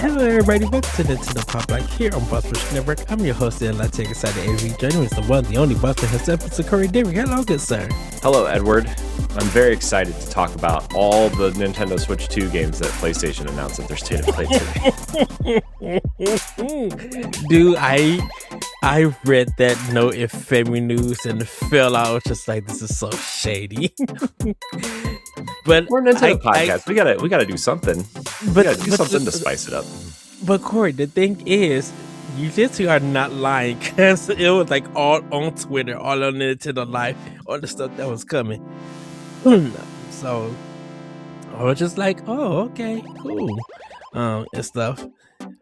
Hello, everybody. Welcome to Nintendo Pow Block here on Buzzsprout Network. I'm your host, and let's take excited AV. Joining me is the one, the only Buzzsprout himself, Mr. Corey Dirrig. Hello, good sir. Hello, Edward. I'm very excited to talk about all the Nintendo Switch 2 games that PlayStation announced at their State of Play today. Dude, I read that note in Family News and fell out. I was just like, this is so shady. But we're a Nintendo podcast. We gotta do something. We gotta do something to spice it up. But Corey, the thing is, you literally are not lying, because it was like all on Twitter, all on Nintendo Live, all the stuff that was coming. So I was just like, oh, okay, cool, and stuff.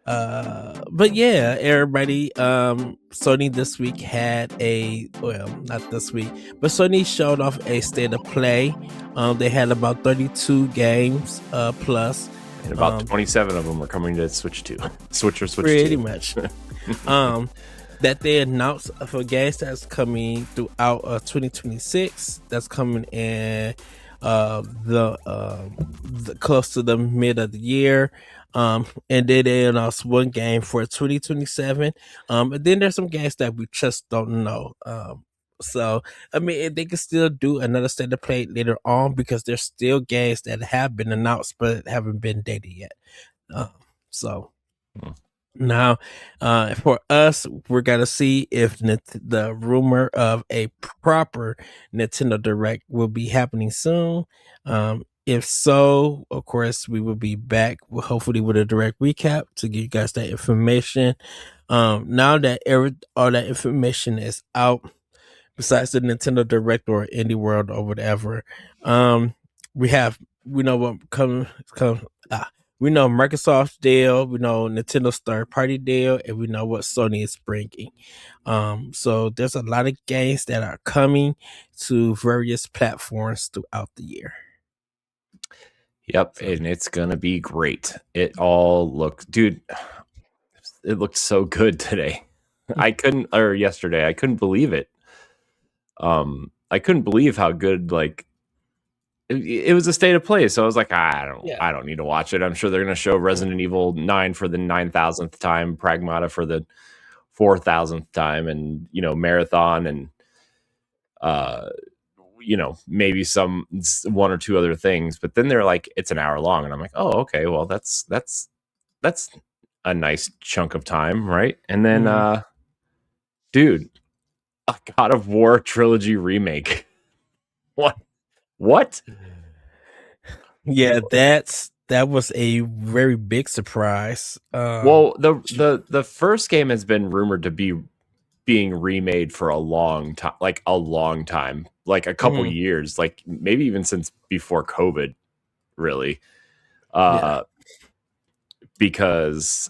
But yeah, everybody, Sony this week had not this week, but Sony showed off a state of play. They had about 32 games, plus. And about 27 of them are coming to Switch 2. Switch 2. Pretty much. That they announced for games that's coming throughout 2026. That's coming in the close to the mid of the year. And then they announced one game for 2027. And then there's some games that we just don't know. So, I mean, they can still do another state of play later on, because there's still games that have been announced but haven't been dated yet. Now, for us, we're going to see if the rumor of a proper Nintendo Direct will be happening soon. If so, of course, we will be back hopefully with a direct recap to give you guys that information. Now that all that information is out, besides the Nintendo Direct or Indie World or whatever, we know what comes. We know Microsoft's deal, we know Nintendo's third-party deal, and we know what Sony is bringing. So there's a lot of games that are coming to various platforms throughout the year. Yep, and it's gonna be great. It looked so good today. Yesterday. I couldn't believe it. I couldn't believe how good, like, it was a state of play. So I was like, I don't need to watch it. I'm sure they're going to show Resident Evil 9 for the 9,000th time, Pragmata for the 4,000th time, and, Marathon, and, maybe some one or two other things. But then they're like, it's an hour long. And I'm like, oh, okay, well, that's a nice chunk of time. Right. And then, dude, a God of War trilogy remake. What? Yeah, that was a very big surprise. Well, the first game has been rumored to be being remade for a long time, like a couple years, like maybe even since before COVID, really. Because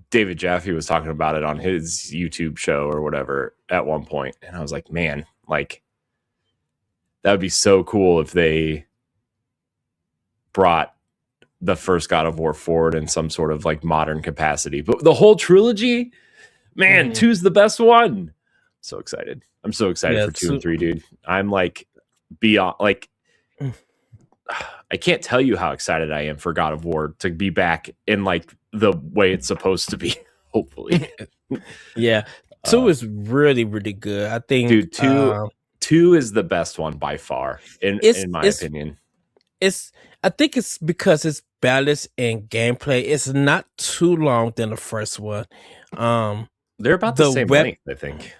David Jaffe was talking about it on his YouTube show or whatever at one point, and I was like, man, like, that would be so cool if they brought the first God of War forward in some sort of like modern capacity. But the whole trilogy, man, 2's the best one. So excited. I'm so excited for 2 and 3, dude. I'm like beyond, like, I can't tell you how excited I am for God of War to be back in like the way it's supposed to be, hopefully. Yeah. 2 is really, really good. I think, dude, 2 is the best one by far, in my opinion. I think it's because it's balanced in gameplay. It's not too long than the first one. They're about the same length, I think.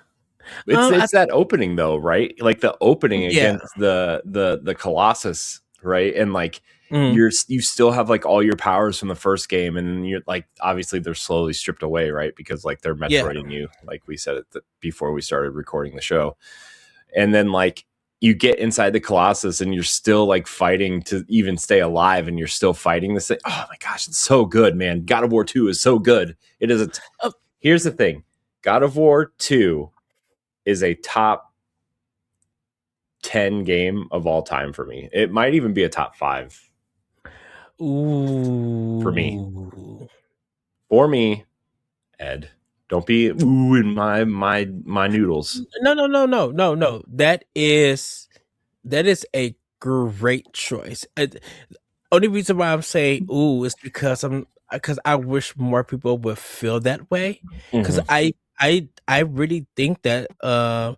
It's that opening though, right? Like the opening against the Colossus, right? And like you still have like all your powers from the first game, and then you're like, obviously they're slowly stripped away, right? Because like they're Metroiding you, like we said it before we started recording the show. And then like you get inside the Colossus and you're still like fighting to even stay alive, and you're still fighting this thing. Oh my gosh, it's so good, man. God of War 2 is so good. It is here's the thing. God of War 2 is a top 10 game of all time for me. It might even be a top 5. Ooh. For me, Ed. Don't be in my noodles. No. That is a great choice. only reason why I'm saying ooh is because I wish more people would feel that way. Because I really think that out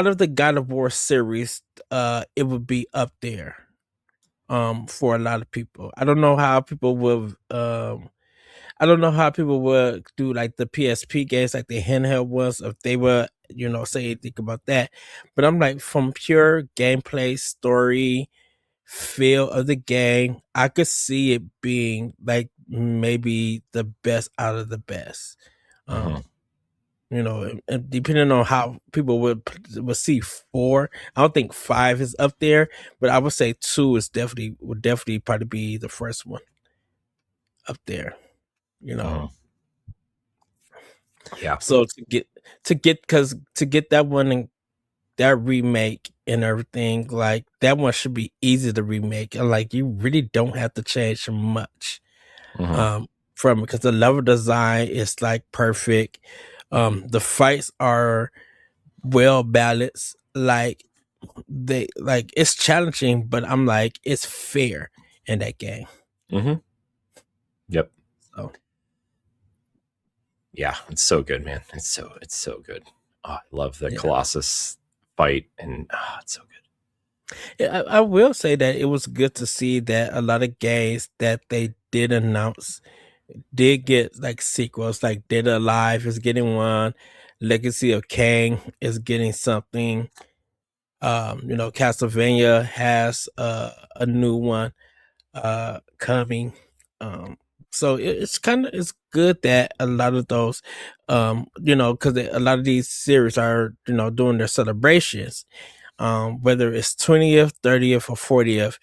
of the God of War series, it would be up there for a lot of people. I don't know how people would I don't know how people would do like the PSP games, like the handheld ones, if they would, say anything about that. But I'm like, from pure gameplay, story, feel of the game, I could see it being like maybe the best out of the best. Um, and depending on how people would see four, I don't think five is up there, but I would say two is would definitely probably be the first one up there. You know, Yeah. so to get that one and that remake and everything, like that one should be easy to remake. And like you really don't have to change much from it because the level design is like perfect. The fights are well balanced. Like it's challenging, but I'm like it's fair in that game. Yep. So yeah, it's so good, man. It's so good. Oh, I love the Colossus fight, and it's so good. Yeah, I will say that it was good to see that a lot of games that they did announce did get like sequels. Like Dead or Alive is getting one, Legacy of Kain is getting something. Castlevania has a new one coming. So it's good that a lot of those, because a lot of these series are doing their celebrations, whether it's 20th, 30th, or 40th,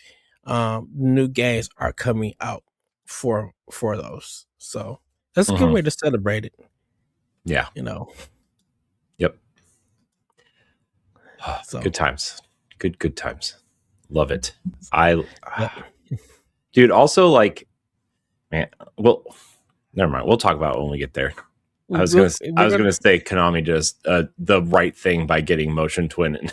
new games are coming out for those. So that's a good way to celebrate it. Yeah. Yep. So good times. Good times. Love it. Dude, also like, man, well, never mind. We'll talk about it when we get there. I was gonna say Konami does the right thing by getting Motion Twin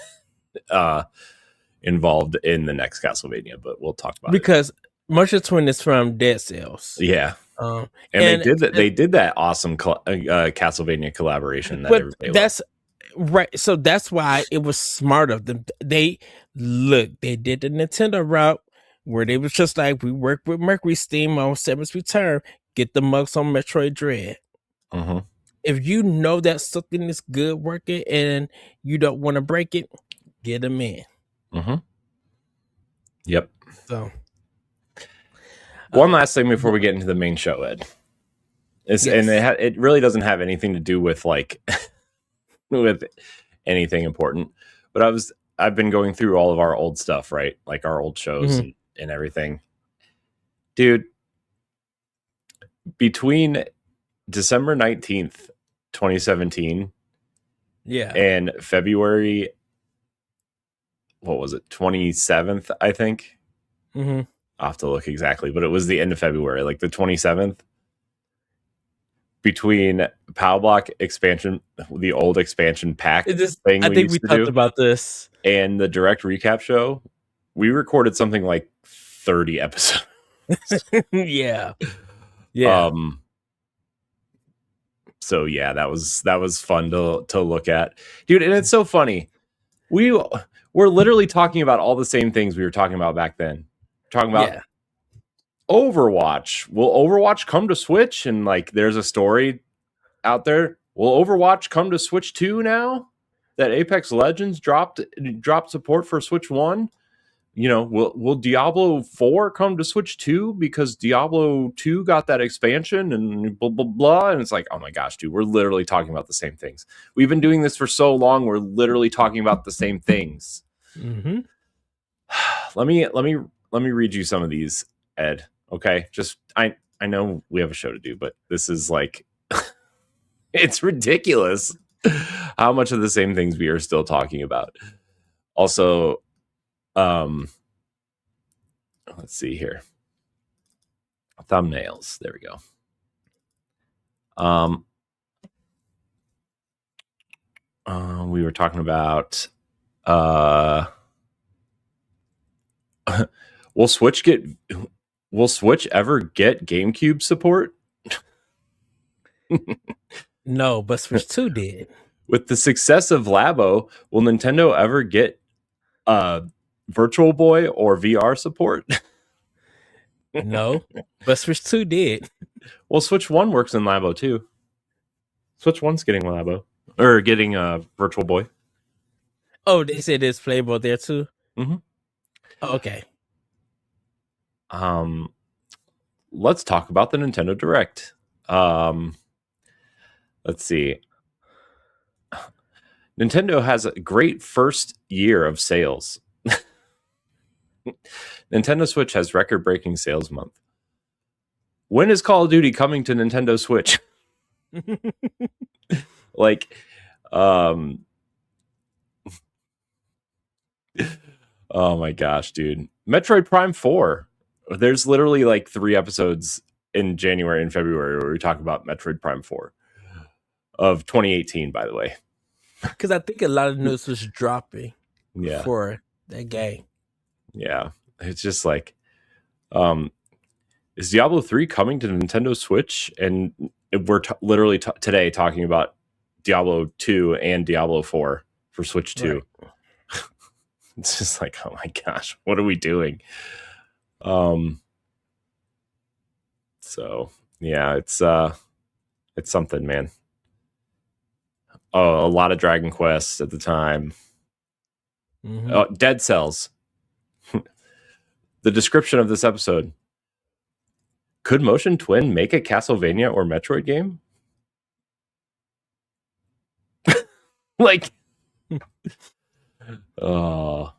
involved in the next Castlevania, but we'll talk about because Motion Twin is from Dead Cells. Yeah. And they did that awesome Castlevania collaboration that everybody that's loved. Right. So that's why it was smart of them. They did the Nintendo route where they was just like, we work with Mercury Steam on Seven's Return, get the mugs on Metroid Dread. If you know that something is good working and you don't want to break it, get them in. Yep. So one last thing before we get into the main show, Ed. And it really doesn't have anything to do with like with anything important, but I've been going through all of our old stuff, right? Like our old shows and everything. Dude, between December 19th, 2017 and February, what was it, 27th, I think? I'll have to look exactly, but it was the end of February, like the 27th. Between Pow Block expansion, the old expansion pack thing, I think we talked about this, and the direct recap show, we recorded something like 30 episodes. Yeah. So yeah, that was fun to look at, dude. And it's so funny. We're literally talking about all the same things we were talking about back then. Talking about Overwatch. Will Overwatch come to Switch? And like, there's a story out there. Will Overwatch come to Switch 2 now that Apex Legends dropped support for Switch 1? Will Diablo 4 come to Switch 2 because Diablo 2 got that expansion and blah, blah, blah. And it's like, oh my gosh, dude, we're literally talking about the same things. We've been doing this for so long. We're literally talking about the same things. Let me read you some of these, Ed. Okay. Just, I know we have a show to do, but this is like, it's ridiculous how much of the same things we are still talking about. Also, let's see here. Thumbnails. There we go. We were talking about Will Switch ever get GameCube support? No, but Switch 2 did. With the success of Labo, will Nintendo ever get Virtual Boy or VR support? No, but Switch 2 did. Well, Switch 1 works in Labo too. Switch 1's getting Labo. Or getting Virtual Boy. Oh, they said there's playable there too? Mm-hmm. Oh, okay. Let's talk about the Nintendo Direct. Let's see. Nintendo has a great first year of sales. Nintendo Switch has record-breaking sales month. When is Call of Duty coming to Nintendo Switch? Like, oh my gosh, dude. Metroid Prime 4. There's literally like 3 episodes in January and February where we talk about Metroid Prime 4 of 2018, by the way. Because I think a lot of news was dropping for that game. Yeah. It's just like, is Diablo 3 coming to Nintendo Switch? And we're literally today talking about Diablo 2 and Diablo 4 for Switch 2. Right. It's just like, oh my gosh, what are we doing? So yeah, it's something, man. Oh, a lot of Dragon Quest at the time. Mm-hmm. Oh, Dead Cells. The description of this episode. Could Motion Twin make a Castlevania or Metroid game? Like, oh.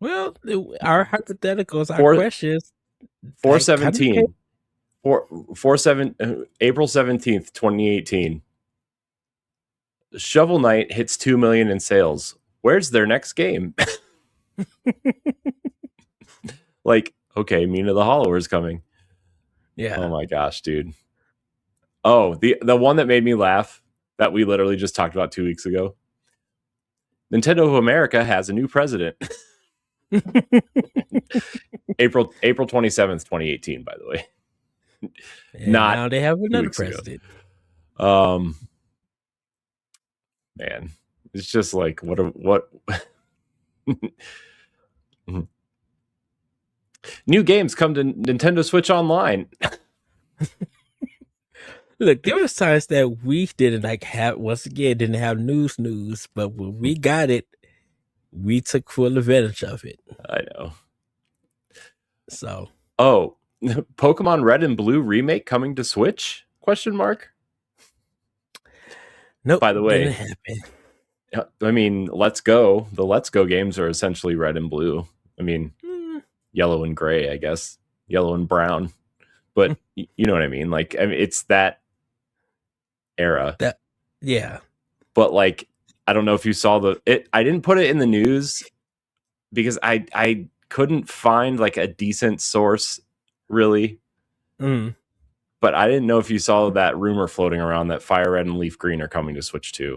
Well, our hypotheticals, our questions. 4/17. April 17th, 2018. Shovel Knight hits 2 million in sales. Where's their next game? Like, okay, Mina the Hollower is coming. Yeah. Oh my gosh, dude. Oh, the one that made me laugh that we literally just talked about 2 weeks ago. Nintendo of America has a new president. April 27th, 2018, by the way. And now they have another president. Man, it's just like what new games come to Nintendo Switch Online. Look, there was times that we didn't didn't have news, but when we got it, we took full advantage of it. I know. So, Pokemon Red and Blue remake coming to Switch? Question mark. Nope. By the way, didn't happen. I mean, Let's Go. The Let's Go games are essentially red and blue. I mean, yellow and gray, I guess. Yellow and brown. But you know what I mean? Like, I mean, it's that era. Yeah. But like, I don't know if you saw I didn't put it in the news because I couldn't find like a decent source, really. But I didn't know if you saw that rumor floating around that Fire Red and Leaf Green are coming to Switch 2.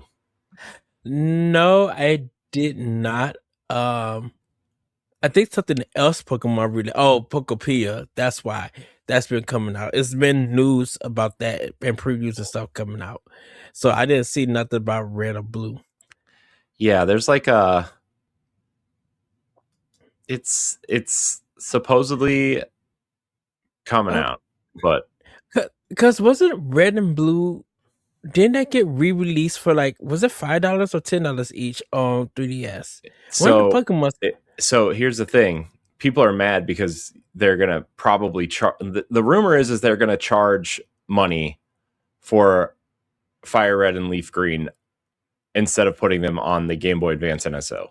No, I did not. I think something else Pokemon really. Oh, Pokopia. That's why that's been coming out. It's been news about that and previews and stuff coming out. So I didn't see nothing about Red or Blue. Yeah, there's like it's supposedly coming out, but because wasn't Red and Blue? Didn't that get re-released for like, was it $5 or $10 each on 3DS? So here's the thing: people are mad because they're gonna probably charge. The rumor is they're gonna charge money for Fire Red and Leaf Green instead of putting them on the Game Boy Advance NSO.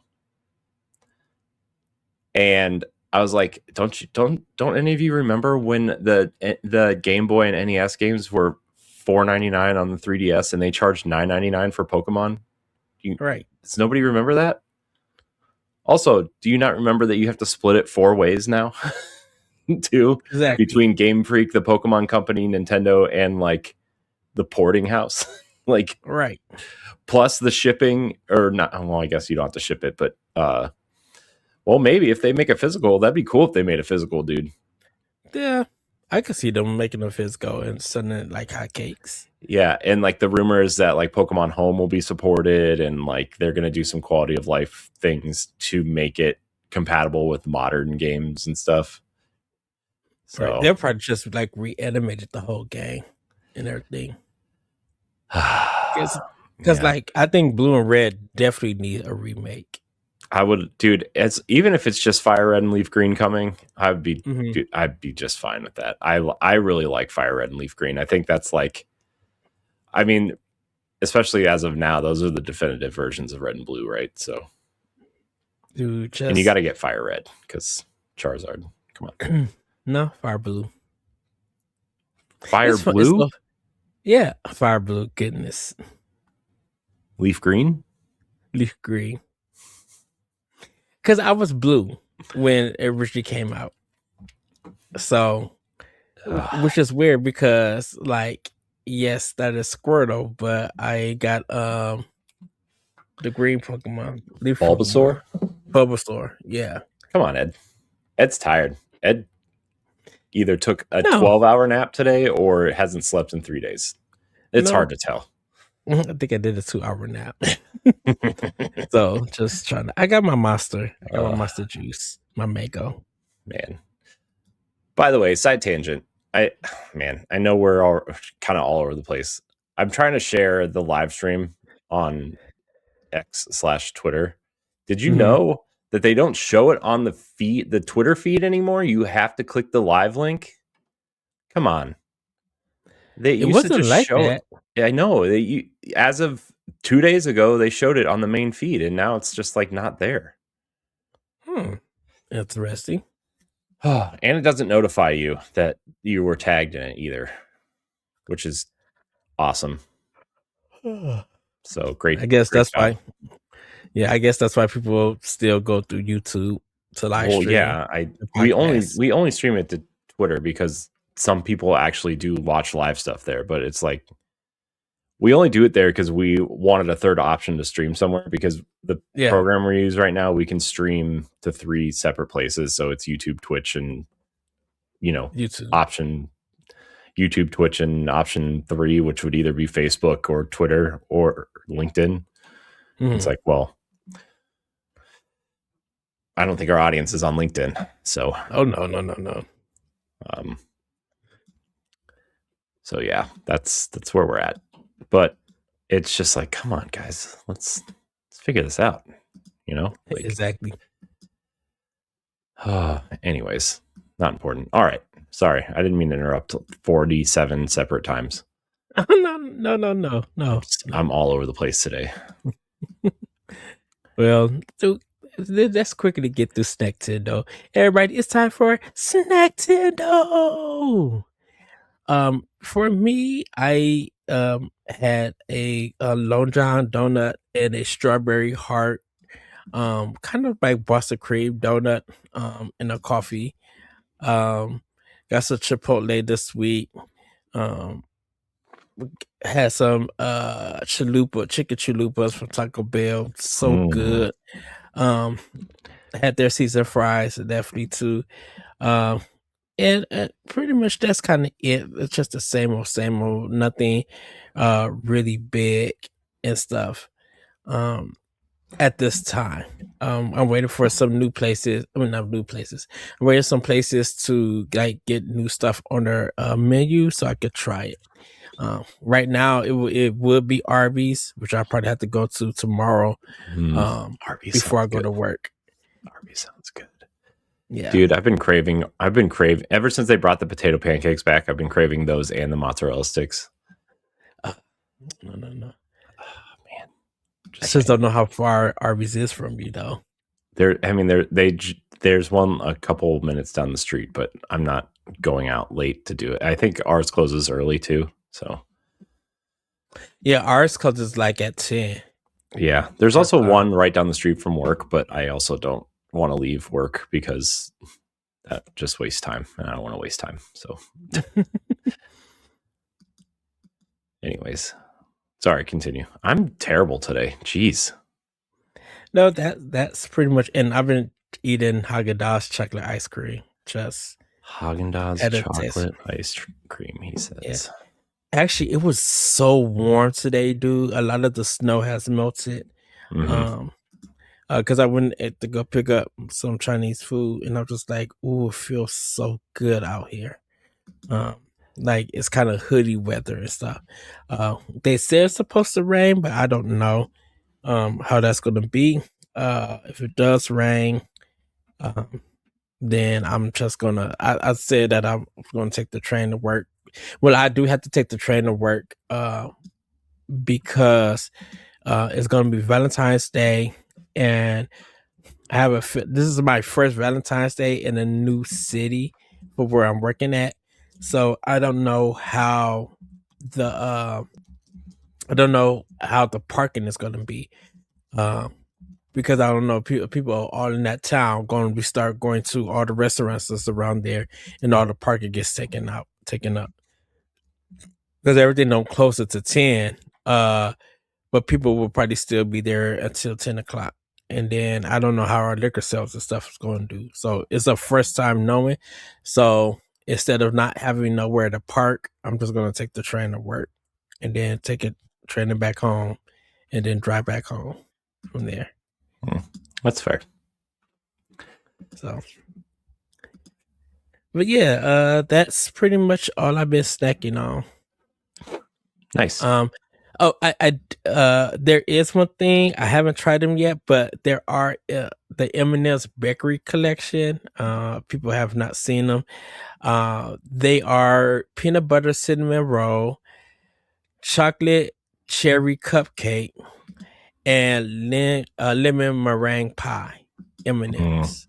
And I was like, don't any of you remember when the Game Boy and NES games were $4.99 on the 3DS and they charged $9.99 for Pokemon? Right. Does nobody remember that? Also, do you not remember that you have to split it 4 ways now? Too? Exactly. Between Game Freak, the Pokemon Company, Nintendo, and like the porting house. Like, right. Plus the shipping, or not, well, I guess you don't have to ship it, but Well, maybe if they make a physical, that'd be cool if they made a physical, dude. Yeah, I could see them making a physical and sending it like hotcakes. Yeah, and like the rumor is that like Pokemon Home will be supported, and like they're gonna do some quality of life things to make it compatible with modern games and stuff. So right. They'll probably just like reanimated the whole game and everything. Because like I think Blue and Red definitely need a remake. I would, dude. Even if it's just Fire Red and Leaf Green coming, I'd be just fine with that. I really like Fire Red and Leaf Green. I think that's like, I mean, especially as of now, those are the definitive versions of Red and Blue, right? So, dude, and you got to get Fire Red because Charizard. Come on, no Fire Blue. Fire Blue. Yeah, Fire Blue. Goodness. Leaf Green. Leaf Green. Because I was blue when it originally came out. So, which is weird because, like, yes, that is Squirtle, but I got the green Pokemon. Bulbasaur? Bulbasaur, yeah. Come on, Ed. Ed's tired. Ed either took a 12-hour nap today or hasn't slept in 3 days. It's hard to tell. I think I did a 2-hour nap. So just trying to. I got my monster. I got my monster juice. My mango. Man. By the way, side tangent. I know we're all kind of all over the place. I'm trying to share the live stream on X/Twitter. Did you know that they don't show it on the Twitter feed anymore? You have to click the live link. Come on. They used to just show it. I know. As of 2 days ago, they showed it on the main feed, and now it's just like not there. Interesting. And it doesn't notify you that you were tagged in it either, which is awesome. So great. I guess that's why. Yeah, I guess that's why people still go through YouTube to live stream. Yeah, we only stream it to Twitter because some people actually do watch live stuff there, but it's like we only do it there because we wanted a third option to stream somewhere because the program we use right now, we can stream to 3 separate places. So it's YouTube, Twitch, and YouTube. Option YouTube, Twitch, and option 3, which would either be Facebook or Twitter or LinkedIn. It's like, well, I don't think our audience is on LinkedIn. So no. So yeah, that's where we're at. But it's just like, come on, guys, let's figure this out. Like, exactly. Anyways, not important. All right, sorry, I didn't mean to interrupt 47 separate times. No. I'm all over the place today. Well, so let's quickly get through Snack-Tendo. Everybody, it's time for Snack-Tendo. For me, I had a Long John donut and a strawberry heart, kind of like Boston cream donut, and a coffee. Got some Chipotle this week. Had some chicken chalupas from Taco Bell. So good. Had their Caesar fries definitely too. And pretty much that's kind of it. It's just the same old, nothing really big and stuff. At this time, I'm waiting for some new places. I mean, not new places. I'm waiting for some places to like get new stuff on their menu so I could try it. Right now, it would be Arby's, which I probably have to go to tomorrow. Arby's before I go to work. Arby's sounds good. Yeah, dude, I've been craving ever since they brought the potato pancakes back. I've been craving those and the mozzarella sticks. No. Oh, man, I just don't know how far Arby's is from you, though. There's one a couple minutes down the street, but I'm not going out late to do it. I think ours closes early too. So yeah, ours closes like at 10. Yeah, there's also one right down the street from work, but I also don't want to leave work because that just wastes time, and I don't want to waste time. So, anyways, sorry. Continue. I'm terrible today. Jeez. No, that's pretty much. And I've been eating Haagen-Dazs chocolate ice cream. Just Haagen-Dazs chocolate ice cream, he says. Yeah. Actually, it was so warm today, dude. A lot of the snow has melted. Because I went to go pick up some Chinese food, and I'm just like, ooh, it feels so good out here. Like it's kind of hoodie weather and stuff. They said it's supposed to rain, but I don't know how that's gonna be. If it does rain, then I'm just gonna. I said that I'm gonna take the train to work. Well, I do have to take the train to work because it's gonna be Valentine's Day, and I have this is my first Valentine's Day in a new city for where I'm working at. So I don't know how the parking is going to be, because I don't know, people all in that town going to start going to all the restaurants that's around there, and all the parking gets taken up because everything don't close it to 10. But people will probably still be there until 10 o'clock. And then I don't know how our liquor sales and stuff is going to do. So it's a first time knowing. So instead of not having nowhere to park, I'm just going to take the train to work, and then take it train back home, and then drive back home from there. That's fair. So, but yeah, that's pretty much all I've been snacking on. Nice. Oh, there is one thing I haven't tried them yet, but there are the M&M's Bakery Collection. People have not seen them. They are peanut butter cinnamon roll, chocolate cherry cupcake, and lemon meringue pie M&M's.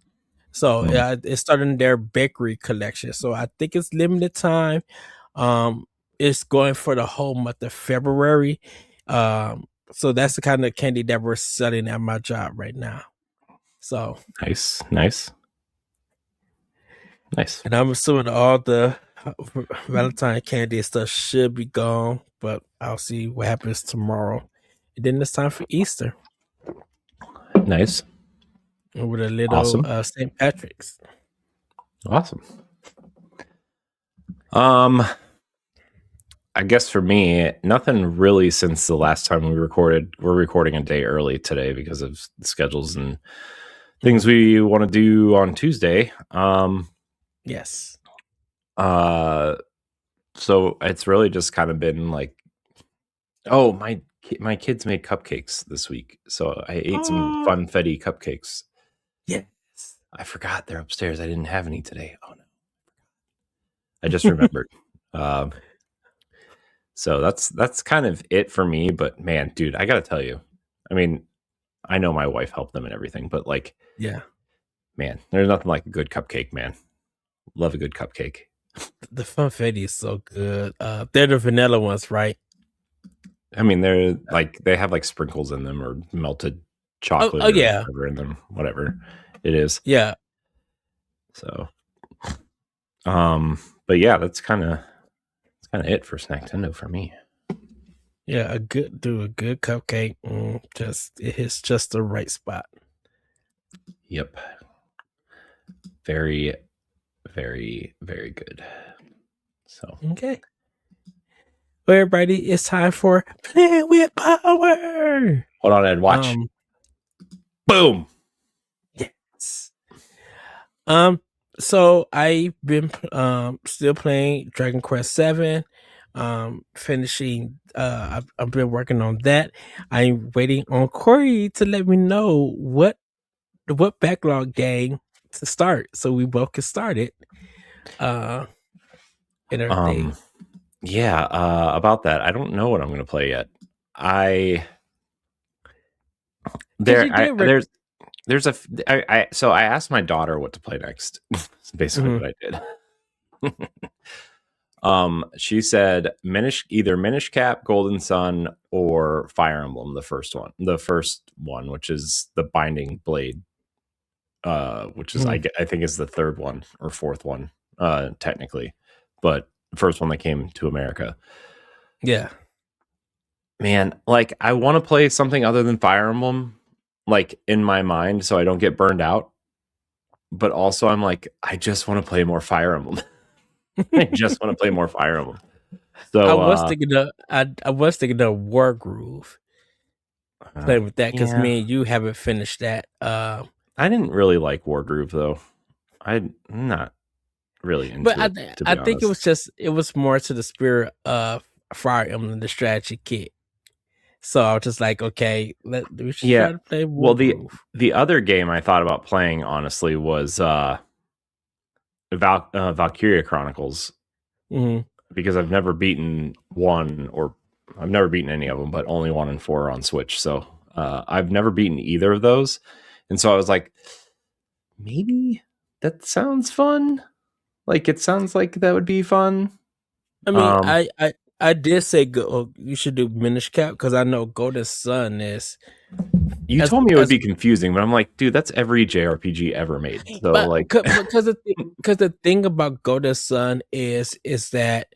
So it's starting their bakery collection. So I think it's limited time. It's going for the whole month of February. So that's the kind of candy that we're selling at my job right now. So nice. And I'm assuming all the Valentine candy stuff should be gone, but I'll see what happens tomorrow. And then it's time for Easter. Nice. With a little St. Patrick's. Awesome. I guess for me, nothing really since the last time we recorded. We're recording a day early today because of schedules and things we want to do on Tuesday. Yes. So it's really just kind of been like, oh, my kids made cupcakes this week, so I ate some funfetti cupcakes. Yes. I forgot they're upstairs. I didn't have any today. Oh no. I just remembered. So that's kind of it for me. But man, dude, I gotta tell you, I mean, I know my wife helped them and everything, but like, yeah, man, there's nothing like a good cupcake, man. Love a good cupcake. The funfetti is so good. They're the vanilla ones, right? I mean, they're like, they have like sprinkles in them or melted chocolate. Oh yeah, whatever in them, whatever it is. Yeah. So, but yeah, that's kind of it for Snacktendo for me. Yeah, a good cupcake. It hits just the right spot. Yep. Very, very, very good. So okay. Well, everybody, it's time for Play with Power. Hold on, Ed. Watch. Boom. Yes. So I've been still playing Dragon Quest 7. Finishing. I've been working on that. I'm waiting on Corey to let me know what backlog game to start, so we both can start it. And everything. Yeah. About that, I don't know what I'm going to play yet. So I asked my daughter what to play next. That's basically what I did. She said either Minish Cap, Golden Sun, or Fire Emblem, the first one, which is the Binding Blade, which is I think is the third one or fourth one, technically, but the first one that came to America. Yeah, man, like I want to play something other than Fire Emblem, like in my mind, so I don't get burned out. but also I'm like, I just want to play more Fire Emblem. I just want to play more Fire Emblem. So I was thinking of War Groove. Playing with that because me and you haven't finished that. I didn't really like War Groove though. I'm not really into But it, to I be think honest. it was more to the spirit of Fire Emblem, the strategy kit. So I was just like, okay, we should try to play War Well, Groove. the other game I thought about playing honestly was Valkyria Chronicles, because I've never beaten I've never beaten any of them, but only 1 and 4 on Switch. So I've never beaten either of those, and so I was like, maybe that sounds fun. Like, it sounds like that would be fun. I mean, I did say go. You should do Minish Cap because I know Golden Sun is. You told me it would be confusing, but I'm like, dude, that's every JRPG ever made. So because the thing about Golden Sun is that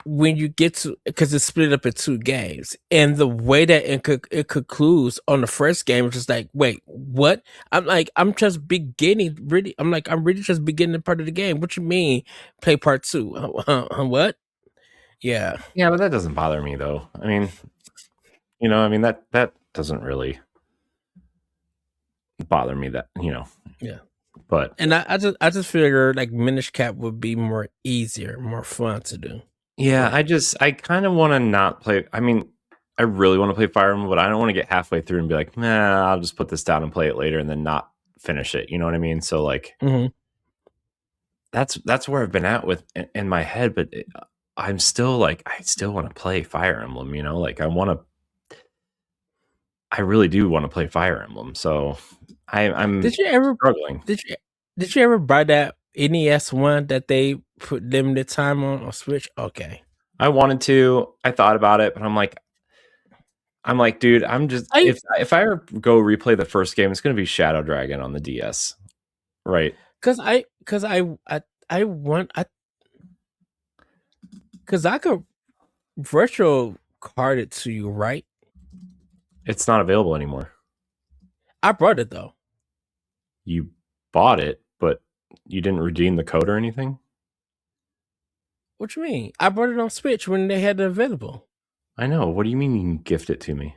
when you get to, because it's split up in 2 games, and the way that it concludes on the first game is just like, wait, what? I'm like, I'm just beginning, really. I'm like, I'm really just beginning part of the game. What you mean, play part 2? What? Yeah, but that doesn't bother me though. I mean, that doesn't really bother me, that, yeah. But and I just figured like Minish Cap would be more easier, more fun to do. Yeah, I kind of want to not play. I mean, I really want to play Fire Emblem, but I don't want to get halfway through and be like, nah, I'll just put this down and play it later and then not finish it. You know what I mean? So like, that's where I've been at with in my head, but I'm still like, I still want to play Fire Emblem. Like I really do want to play Fire Emblem. So I'm struggling. Did you ever buy that NES one that they put limited time on Switch? Okay. I wanted to. I thought about it, but I'm like, dude, if I ever go replay the first game, it's going to be Shadow Dragon on the DS, right? Because I could virtual card it to you, right? It's not available anymore. I brought it though. You bought it, but you didn't redeem the code or anything? What you mean? I brought it on Switch when they had it available. I know. What do you mean you can gift it to me?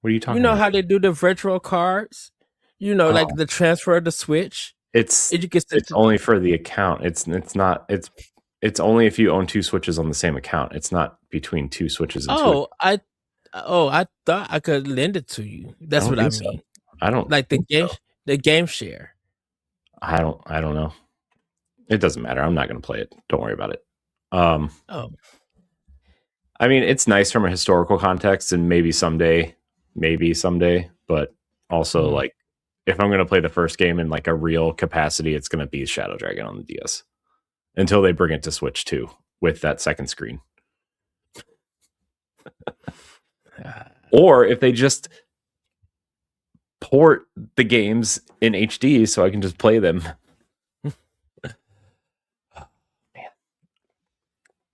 What are you talking about? You know how they do the virtual cards? Like the transfer of the Switch? It's only for the account. It's only if you own 2 Switches on the same account. It's not between 2 Switches and Switch. I thought I could lend it to you. That's what I mean. So. I don't like the game share. I don't know. It doesn't matter. I'm not going to play it. Don't worry about it. I mean, it's nice from a historical context, and maybe someday, but also like, if I'm going to play the first game in like a real capacity, it's going to be Shadow Dragon on the DS until they bring it to Switch 2 with that second screen. Or if they just port the games in HD so I can just play them. Man.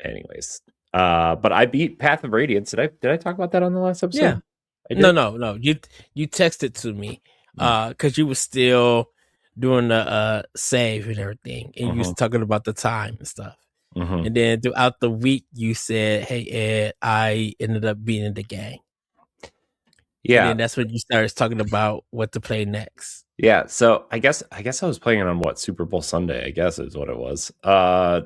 Anyways, but I beat Path of Radiance. Did I talk about that on the last episode? Yeah. No. You texted to me because you were still doing the save and everything, and you was talking about the time and stuff. And then throughout the week, you said, "Hey Ed, I ended up beating the game." Yeah, and that's when you started talking about what to play next. Yeah, so I guess I was playing it on what, Super Bowl Sunday, I guess is what it was. Yeah,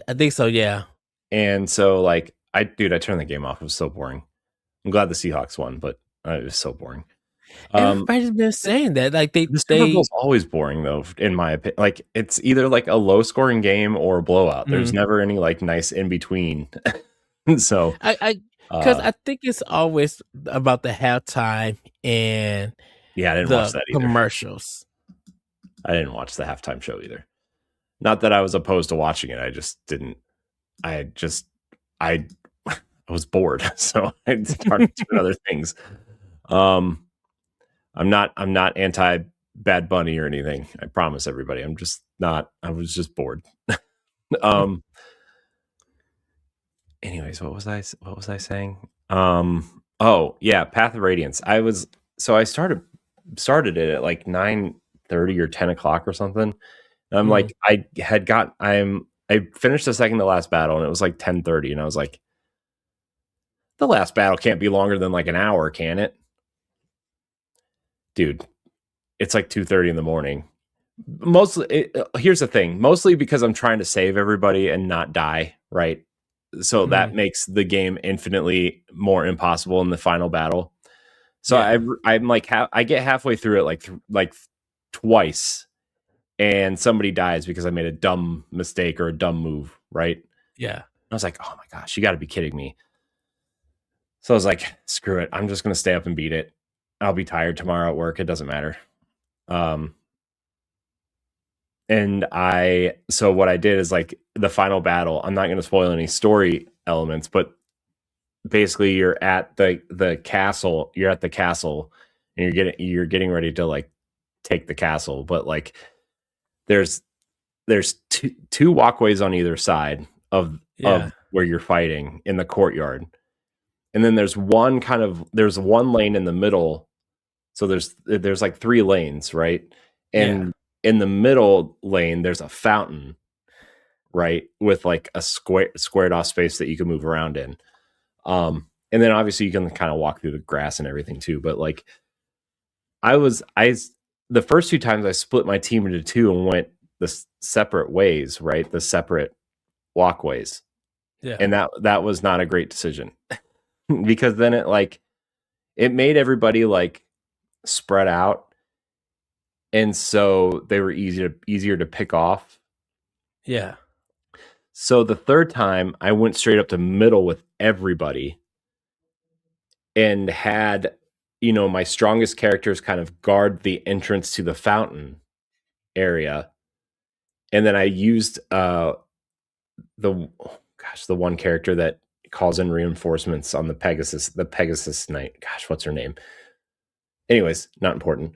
I think so. Yeah, and so like I turned the game off. It was so boring. I'm glad the Seahawks won, but it was so boring. Everybody's been saying that. Like the Super Bowl's always boring though, in my opinion. Like, it's either like a low scoring game or a blowout. There's never any like nice in between. So because I think it's always about the halftime and I didn't watch that either. Commercials. I didn't watch the halftime show either. Not that I was opposed to watching it. I just didn't. I was bored, so I started doing other things. I'm not anti Bad Bunny or anything. I promise everybody. I'm just not. I was just bored. Anyways, what was I saying? Oh yeah, Path of Radiance. I started it at like 9:30 8:30 or 10 o'clock or something. And I'm like, I finished the second to last battle, and it was like 10:30, and I was like, the last battle can't be longer than like an hour, can it? Dude, it's like 2:30 in the morning. Here's the thing, mostly because I'm trying to save everybody and not die, right? So that makes the game infinitely more impossible in the final battle. So I'm like, I get halfway through it like twice, and somebody dies because I made a dumb mistake or a dumb move, right? Yeah. I was like, oh my gosh, you got to be kidding me. So I was like, screw it. I'm just going to stay up and beat it. I'll be tired tomorrow at work. It doesn't matter. So what I did is like the final battle, I'm not going to spoil any story elements, but basically you're at the castle, and you're getting ready to like take the castle. But like there's two walkways on either side of where you're fighting in the courtyard. And then there's one lane in the middle. So there's like 3 lanes, right? And in the middle lane, there's a fountain, right? With like a squared off space that you can move around in. And then obviously you can kind of walk through the grass and everything too. But like the first 2 times I split my team into 2 and went the separate ways, right? The separate walkways. Yeah. And that was not a great decision. Because then it made everybody like spread out, and so they were easier to pick off. Yeah. So the third time I went straight up to middle with everybody and had, my strongest characters kind of guard the entrance to the fountain area. And then I used the one character that calls in reinforcements on the Pegasus Knight. Gosh, what's her name? Anyways, not important.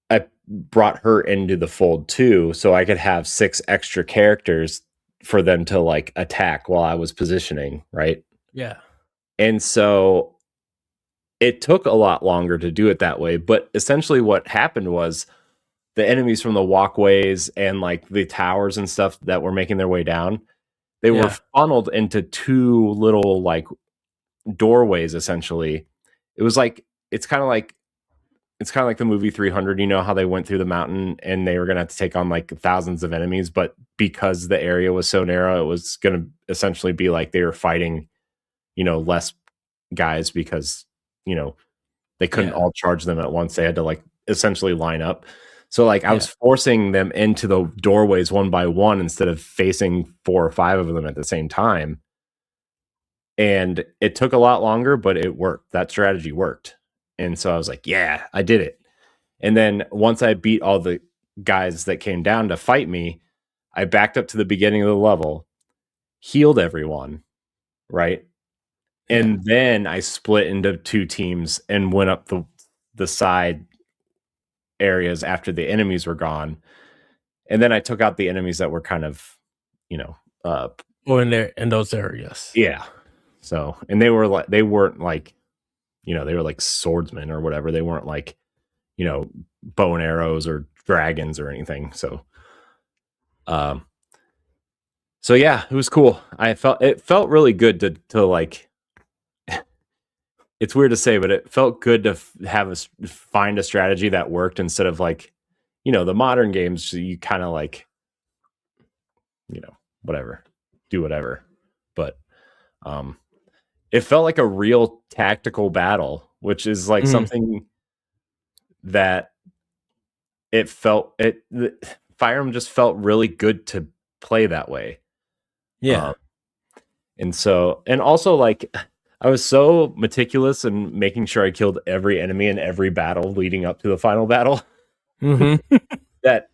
I brought her into the fold too, so I could have 6 extra characters for them to like attack while I was positioning, right? Yeah. And so it took a lot longer to do it that way, but essentially what happened was the enemies from the walkways and like the towers and stuff that were making their way down, they were funneled into 2 little like doorways essentially. It's kind of like the movie 300, how they went through the mountain and they were going to have to take on like thousands of enemies, but because the area was so narrow, it was going to essentially be like they were fighting, less guys because, they couldn't all charge them at once. They had to like essentially line up. So like I was forcing them into the doorways one by one instead of facing 4 or 5 of them at the same time. And it took a lot longer, but it worked. That strategy worked. And so I was like, yeah, I did it. And then once I beat all the guys that came down to fight me, I backed up to the beginning of the level, healed everyone, right? And then I split into 2 teams and went up the side areas after the enemies were gone. And then I took out the enemies that were kind of, in those areas. Yeah. So, and they weren't like, they were like swordsmen or whatever. They weren't like, bow and arrows or dragons or anything. So, yeah, it was cool. It felt really good to like, it's weird to say, but it felt good to find a strategy that worked instead of like, the modern games, you kind of like, whatever, do whatever. But, it felt like a real tactical battle, which is like something that Fire Emblem just felt really good to play that way. Yeah. And also like I was so meticulous in making sure I killed every enemy in every battle leading up to the final battle. That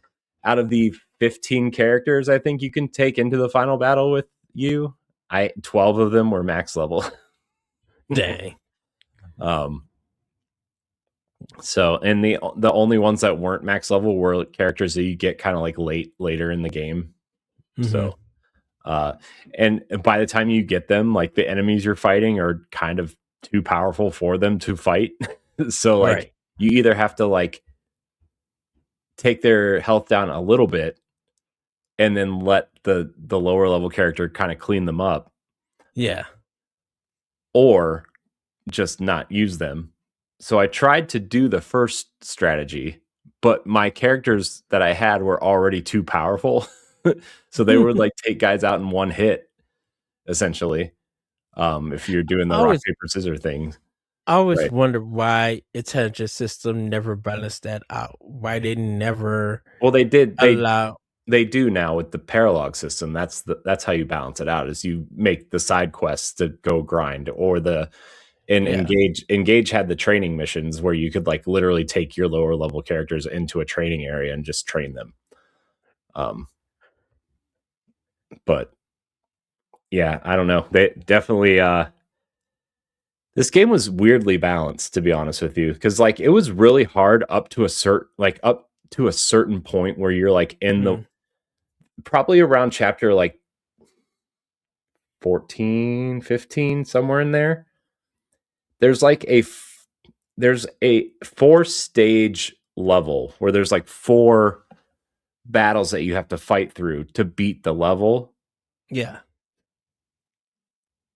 out of the 15 characters I think you can take into the final battle with you, 12 of them were max level. Dang. So, and the only ones that weren't max level were characters that you get kind of like later in the game. So, and by the time you get them, like the enemies you're fighting are kind of too powerful for them to fight. So like you either have to like take their health down a little bit and then let the lower level character kind of clean them up. Yeah. Or just not use them. So I tried to do the first strategy, but my characters that I had were already too powerful. So they would like take guys out in one hit, essentially. If you're doing the rock, paper, scissors thing. I always wondered why intelligence system never balanced that out. Why they never they do now with the paralog system. That's how you balance it out, is you make the side quests to go grind, or Engage had the training missions where you could like literally take your lower level characters into a training area and just train them. But yeah, I don't know. They definitely this game was weirdly balanced, to be honest with you, because like it was really hard up to a certain point where you're like in the probably around chapter like 14, 15, somewhere in there. There's like a 4-stage level where there's like 4 battles that you have to fight through to beat the level. Yeah.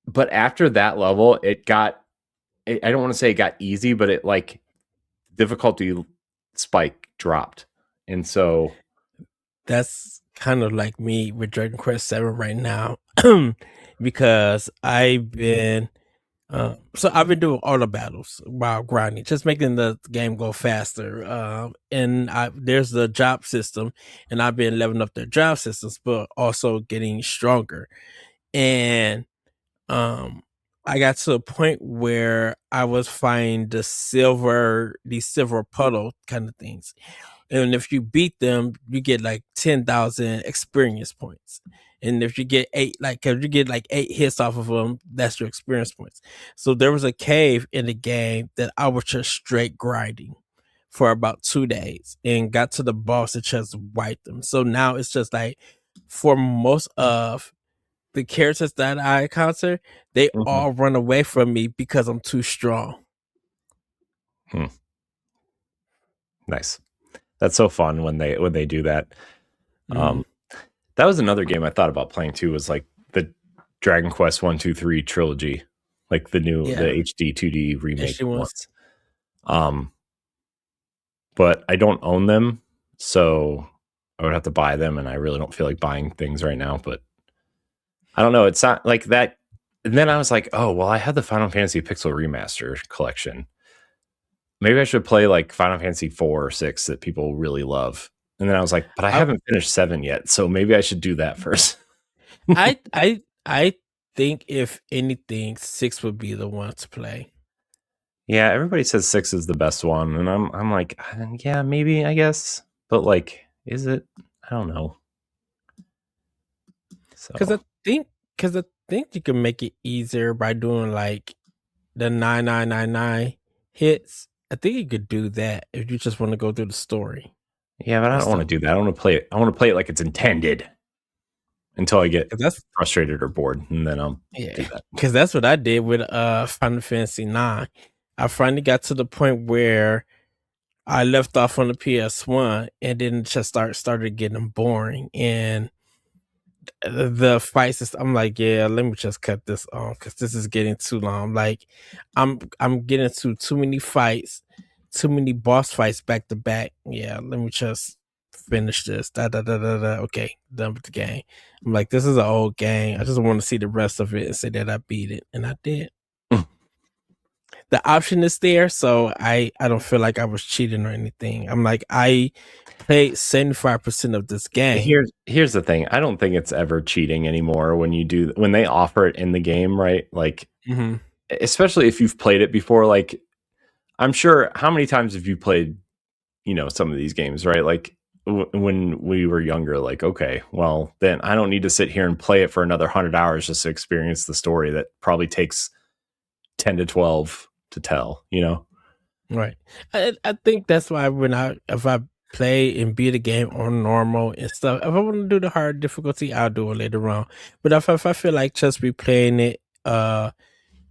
But after that level, I don't want to say it got easy, but it like difficulty spike dropped. And so that's kind of like me with Dragon Quest 7 right now, because I've been doing all the battles while grinding, just making the game go faster. And there's the job system, and I've been leveling up the job systems, but also getting stronger. And I got to a point where I was finding these silver puddle kind of things. And if you beat them, you get like 10,000 experience points. And if you get 8 hits off of them, that's your experience points. So there was a cave in the game that I was just straight grinding for about 2 days and got to the boss and just wiped them. So now it's just like, for most of the characters that I encounter, they all run away from me because I'm too strong. Nice. That's so fun when they do that. That was another game I thought about playing too, was like the Dragon Quest 1, 2, 3 trilogy, like the HD 2D remake ones. But I don't own them, so I would have to buy them, and I really don't feel like buying things right now. But I don't know. It's not like that. And then I was like, oh, well, I had the Final Fantasy Pixel Remaster collection. Maybe I should play like Final Fantasy 4 or 6 that people really love. And then I was like, but I haven't finished 7 yet, so maybe I should do that first. I think if anything, 6 would be the one to play. Yeah, everybody says 6 is the best one, and I'm like, yeah, maybe, I guess, but like, is it? I don't know. Because I think you can make it easier by doing like the 9999 hits. I think you could do that if you just want to go through the story. Yeah, but I don't want to do that. I want to play it. I want to play it like it's intended until I get frustrated or bored, and then I'll do that. Because that's what I did with Final Fantasy 9. I finally got to the point where I left off on the PS1, and then just started getting boring, and the fights. I'm like, yeah, let me just cut this off because this is getting too long. Like, I'm getting to too many fights, too many boss fights back to back. Yeah, let me just finish this. Okay, done with the game. I'm like, this is an old game. I just want to see the rest of it and say that I beat it, and I did. The option is there, so I don't feel like I was cheating or anything. I'm like, I played 75% of this game. Here's the thing. I don't think it's ever cheating anymore when they offer it in the game, right? Like, especially if you've played it before. Like, I'm sure, how many times have you played, some of these games, right? Like, when we were younger, like, okay, well, then I don't need to sit here and play it for another 100 hours just to experience the story that probably takes 10 to 12 to tell, Right. I think that's why if I play and beat a game on normal and stuff, if I want to do the hard difficulty, I'll do it later on. But if I feel like just replaying it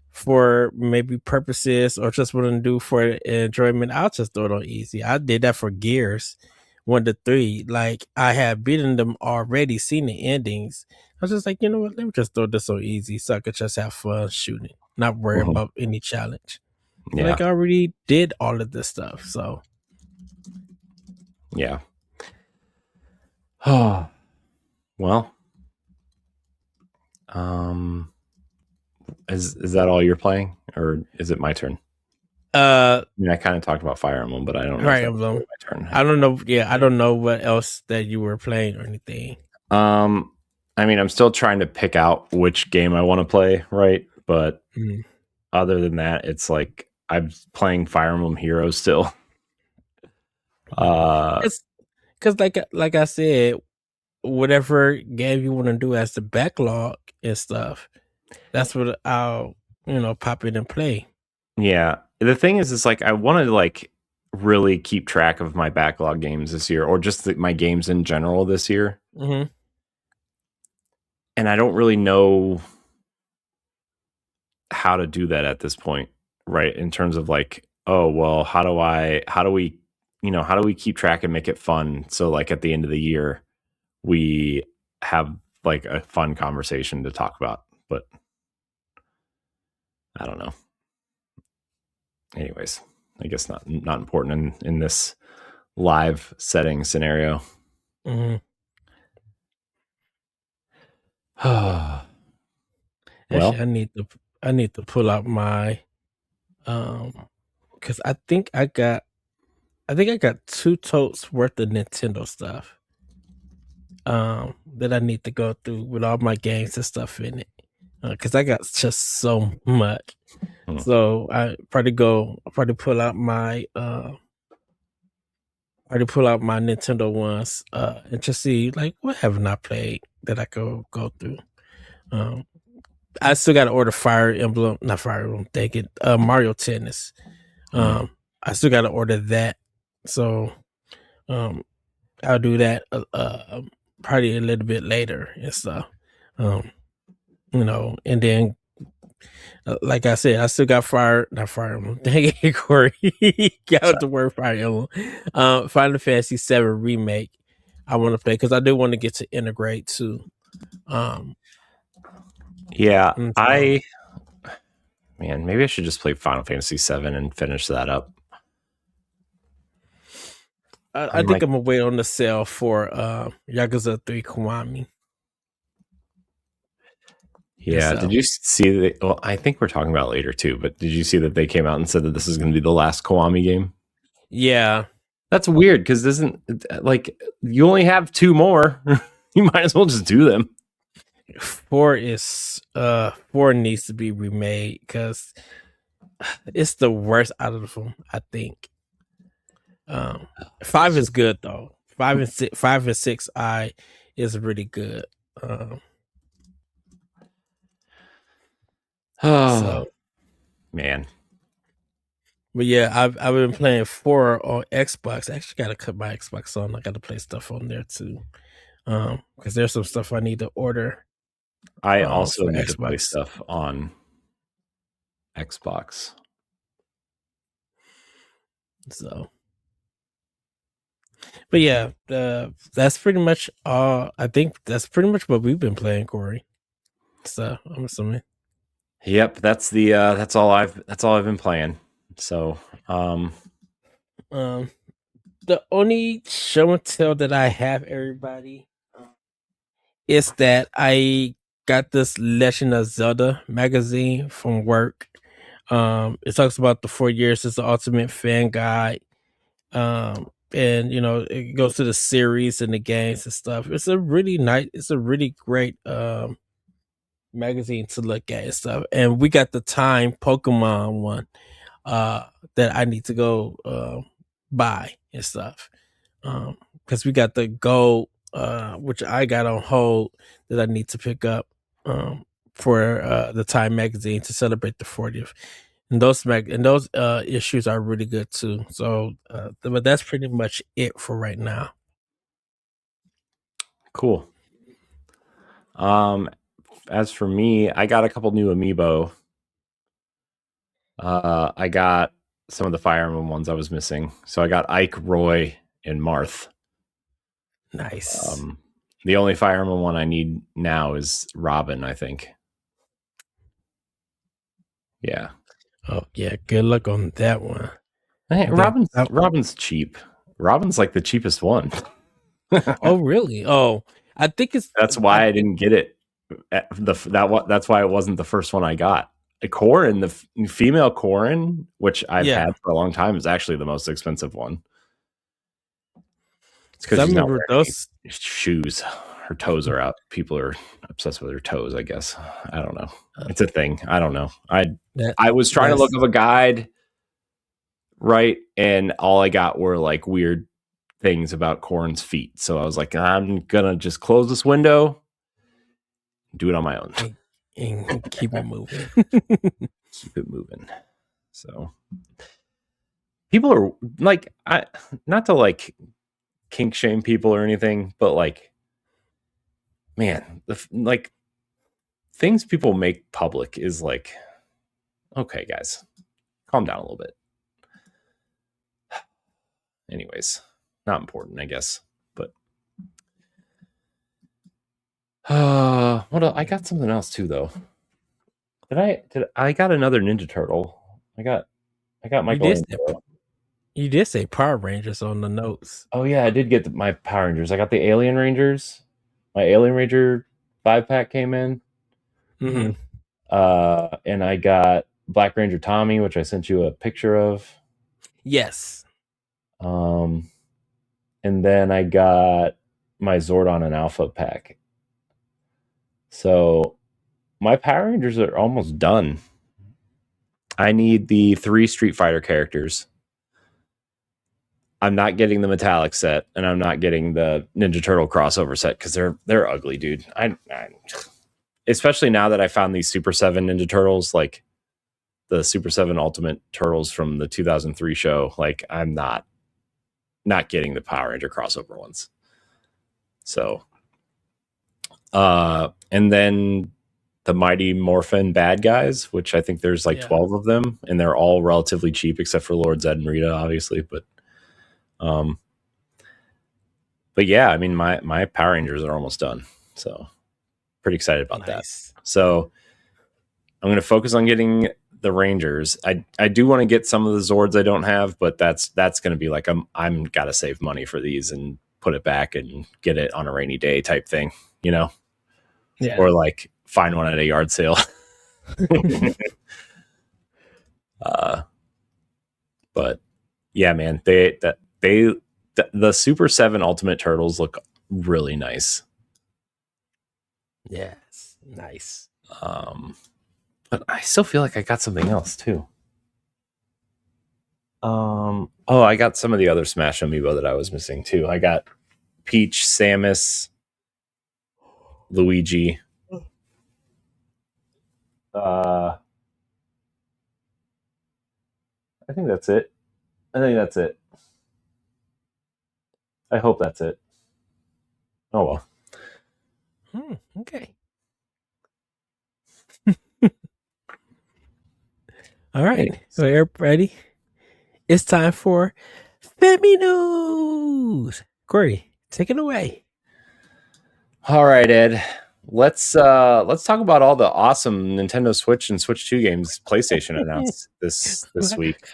for maybe purposes or just want to do for enjoyment, I'll just throw it on easy. I did that for Gears 1 to 3. Like I had beaten them already, seen the endings. I was just like, you know what? Let me just throw this so easy so I could just have fun shooting, not worry about any challenge. Yeah. Like I already did all of this stuff, so yeah. Oh, well. Is that all you're playing, or is it my turn? I kind of talked about Fire Emblem, but I don't know. Fire Emblem. My turn. I don't know. Yeah, I don't know what else that you were playing or anything. I mean, I'm still trying to pick out which game I want to play, right? But other than that, it's like I'm playing Fire Emblem Heroes still. Because like I said, whatever game you want to do as the backlog and stuff, that's what I'll pop in and play. Yeah, the thing is like I want to like really keep track of my backlog games this year, or just my games in general this year. Mm-hmm. And I don't really know how to do that at this point, right? In terms of like, oh well, how do we keep track and make it fun? So like at the end of the year, we have like a fun conversation to talk about. But I don't know. Anyways, I guess not important in this live setting scenario. Mm-hmm. Well, actually, I need to pull out my because I think I got 2 totes worth of Nintendo stuff that I need to go through with all my games and stuff in it because I got just so much. So I probably pull out my Nintendo ones and just see like what haven't I played that I could go through. I still got to order Mario Tennis. I still got to order that, so I'll do that probably a little bit later and stuff. And then like I said, I still got not Fire Emblem. Dang it, Corey. Got the word Fire Emblem. Final Fantasy 7 Remake. I want to play because I do want to get to integrate too. Yeah, maybe I should just play Final Fantasy 7 and finish that up. I think I'm gonna wait on the sale for Yakuza 3 Kiwami. Yeah, did you see well, I think we're talking about it later too, but did you see that they came out and said that this is going to be the last Kiwami game? Yeah. That's weird because like you only have 2 more. You might as well just do them. 4 needs to be remade because it's the worst out of them, I think. 5 is good though. 5 and 6 is really good. So man. But yeah, I've been playing 4 on Xbox. I actually gotta cut my Xbox on. I gotta play stuff on there too. Because there's some stuff I need to order. I also need to play stuff on Xbox. So, but yeah, that's pretty much all. I think that's pretty much what we've been playing, Corey. So I'm assuming. Yep, that's all I've been playing. So, the only show and tell that I have, everybody, is that I got this Legend of Zelda magazine from work. It talks about the 4 years as the ultimate fan guide. And it goes to the series and the games and stuff. It's a really great magazine to look at and stuff. And we got the Time Pokemon one that I need to go buy and stuff. Because we got the gold, which I got on hold that I need to pick up for the Time magazine to celebrate the 40th. And those issues are really good too. So, but that's pretty much it for right now. Cool. As for me, I got a couple new amiibo. I got some of the Fire Emblem ones I was missing. So I got Ike, Roy, and Marth. Nice. The only Fire Emblem one I need now is Robin, I think. Yeah. Oh yeah, good luck on that one. Hey, Robin's cheap. Robin's like the cheapest one. Oh really? Oh, I think it's. That's why I didn't get it. That's why it wasn't the first one I got. Corrin, the female Corrin, which I've had for a long time, is actually the most expensive one. It's because she's not wearing those shoes. Her toes are out. People are obsessed with her toes, I guess. I don't know. It's a thing. I don't know. I was trying to look up a guide, right? And all I got were like weird things about Corrin's feet. So I was like, I'm gonna just close this window, do it on my own, and keep it moving. Keep it moving. So people are like, not to like kink shame people or anything, but like, man, like things people make public is like, okay, guys, calm down a little bit. Anyways, not important, I guess. But what else? I got something else too, though. I got another Ninja Turtle. I got Michelangelo. You did say Power Rangers on the notes. Oh yeah, I did get my Power Rangers. I got the Alien Rangers. My Alien Ranger 5-pack came in. Mm-hmm. And I got Black Ranger Tommy, which I sent you a picture of. Yes. And then I got my Zordon and Alpha pack. So my Power Rangers are almost done. I need the 3 Street Fighter characters. I'm not getting the metallic set, and I'm not getting the Ninja Turtle crossover set because they're ugly, dude. I especially now that I found these Super 7 Ninja Turtles, like the Super 7 Ultimate Turtles from the 2003 show. Like I'm not getting the Power Ranger crossover ones. So, and then the Mighty Morphin bad guys, which I think there's like 12 of them, and they're all relatively cheap except for Lord Zed and Rita, obviously. But yeah, I mean, my Power Rangers are almost done, so pretty excited about that. So I'm going to focus on getting the Rangers. I do want to get some of the Zords I don't have, but that's going to be like I'm got to save money for these and put it back and get it on a rainy day type thing, you know? Yeah. Or like find one at a yard sale. But yeah, man, the Super 7 Ultimate Turtles look really nice. Yes, nice. But I still feel like I got something else too. I got some of the other Smash Amiibo that I was missing too. I got Peach, Samus, Luigi. I think that's it. I hope that's it. Oh well. Okay. All right. So everybody, it's time for Femi News. Corey, take it away. All right, Ed. Let's talk about all the awesome Nintendo Switch and Switch 2 games PlayStation announced this week.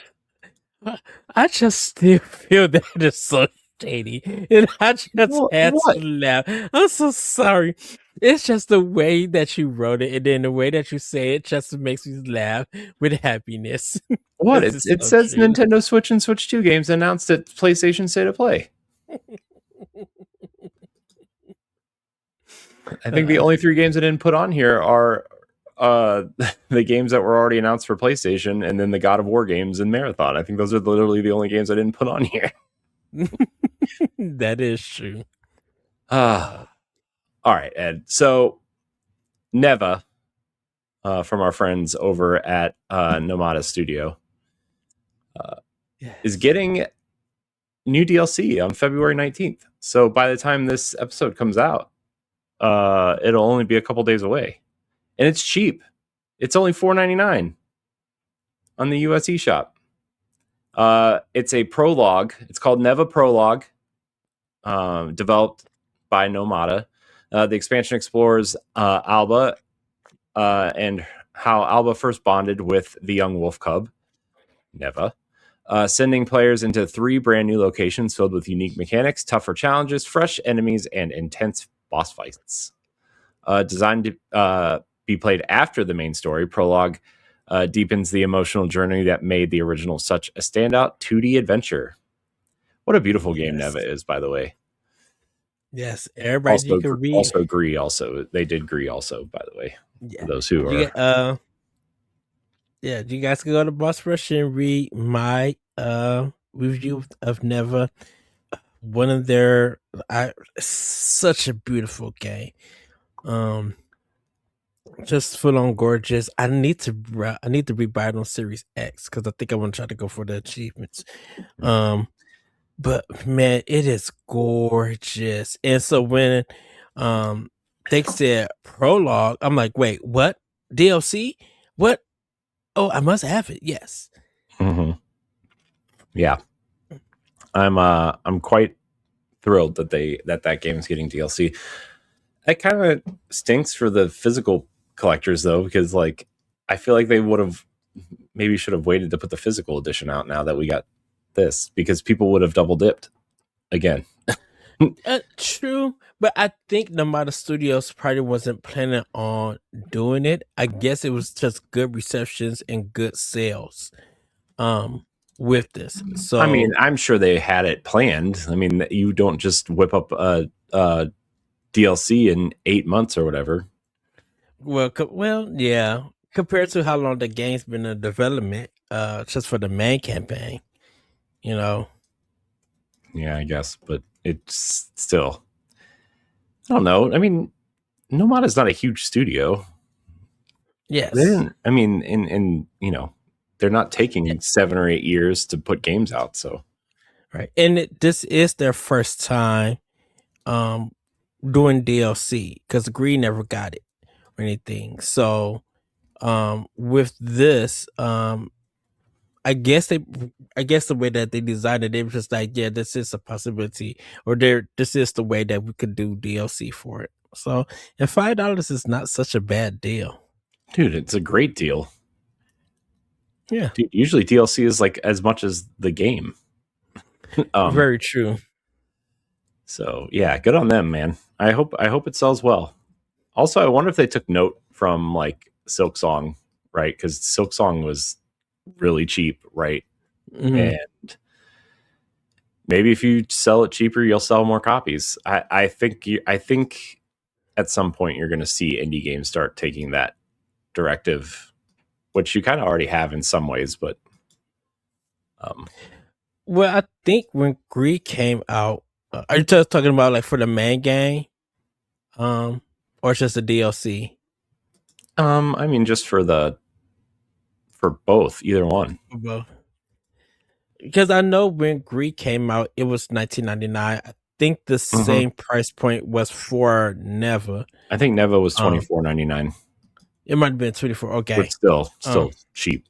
I just still feel that is so shady, and I just had to laugh. I'm so sorry. It's just the way that you wrote it, and then the way that you say it just makes me laugh with happiness. What? It says shady. Nintendo Switch and Switch 2 games announced at PlayStation State of Play. I think the only 3 games I didn't put on here are the games that were already announced for PlayStation, and then the God of War games and Marathon. I think those are literally the only games I didn't put on here. That is true. All right, Ed. So Neva, from our friends over at Nomada Studio, is getting new DLC on February 19th. So by the time this episode comes out, it'll only be a couple days away. And it's cheap. It's only $4.99 on the US eShop. It's a prologue. It's called Neva Prologue. developed by Nomada. The expansion explores Alba and how Alba first bonded with the young wolf cub, Neva, sending players into 3 brand new locations filled with unique mechanics, tougher challenges, fresh enemies, and intense boss fights. Designed to be played after the main story, Prologue deepens the emotional journey that made the original such a standout 2D adventure. What a beautiful game Neva is, by the way. Yes, everybody also, you can read. Also, Gree. Also, they did Gree. Also, by the way, for those who are. Yeah, you guys can go to Boss Rush and read my review of Neva. One of their such a beautiful game. Just full on gorgeous. I need to rebuy it on Series X because I think I want to try to go for the achievements. But man, it is gorgeous. And so when they said Prologue, I'm like, wait, what? DLC? What? Oh, I must have it. Yes. Mm-hmm. Yeah, I'm quite thrilled that that game is getting DLC. That kind of stinks for the physical collectors though, because like I feel like they should have waited to put the physical edition out now that we got this, because people would have double dipped again. True, but I think Nomada Studios probably wasn't planning on doing it. I guess it was just good receptions and good sales with this. So I mean, I'm sure they had it planned. I mean, you don't just whip up a DLC in 8 months or whatever. Well, yeah. Compared to how long the game's been in development, just for the main campaign, you know. Yeah, I guess, but it's still, I don't know. I mean, Nomada's not a huge studio. Yes. They didn't, I mean, in you know, they're not taking 7 or 8 years to put games out, so. Right. And this is their first time doing DLC, because Green never got it or anything. So with this, I guess the way that they designed it, they were just like, yeah, this is a possibility, or this is the way that we could do DLC for it. So, and $5 is not such a bad deal. Dude, it's a great deal. Yeah. Dude, usually DLC is like as much as the game. Very true. So yeah, good on them, man. I hope it sells well. Also, I wonder if they took note from like Silksong, right? Because Silksong was really cheap, right? Mm-hmm. And maybe if you sell it cheaper, you'll sell more copies. I think at some point you're going to see indie games start taking that directive, which you kind of already have in some ways, but well, I think when Greed came out, are you just talking about like for the main game, or just the DLC? I mean, just for both, either one. For both. Because I know when Greed came out, it was $19.99. I think the same price point was for Neva. I think Neva was $24.99. It might have been $24. Okay, but still cheap.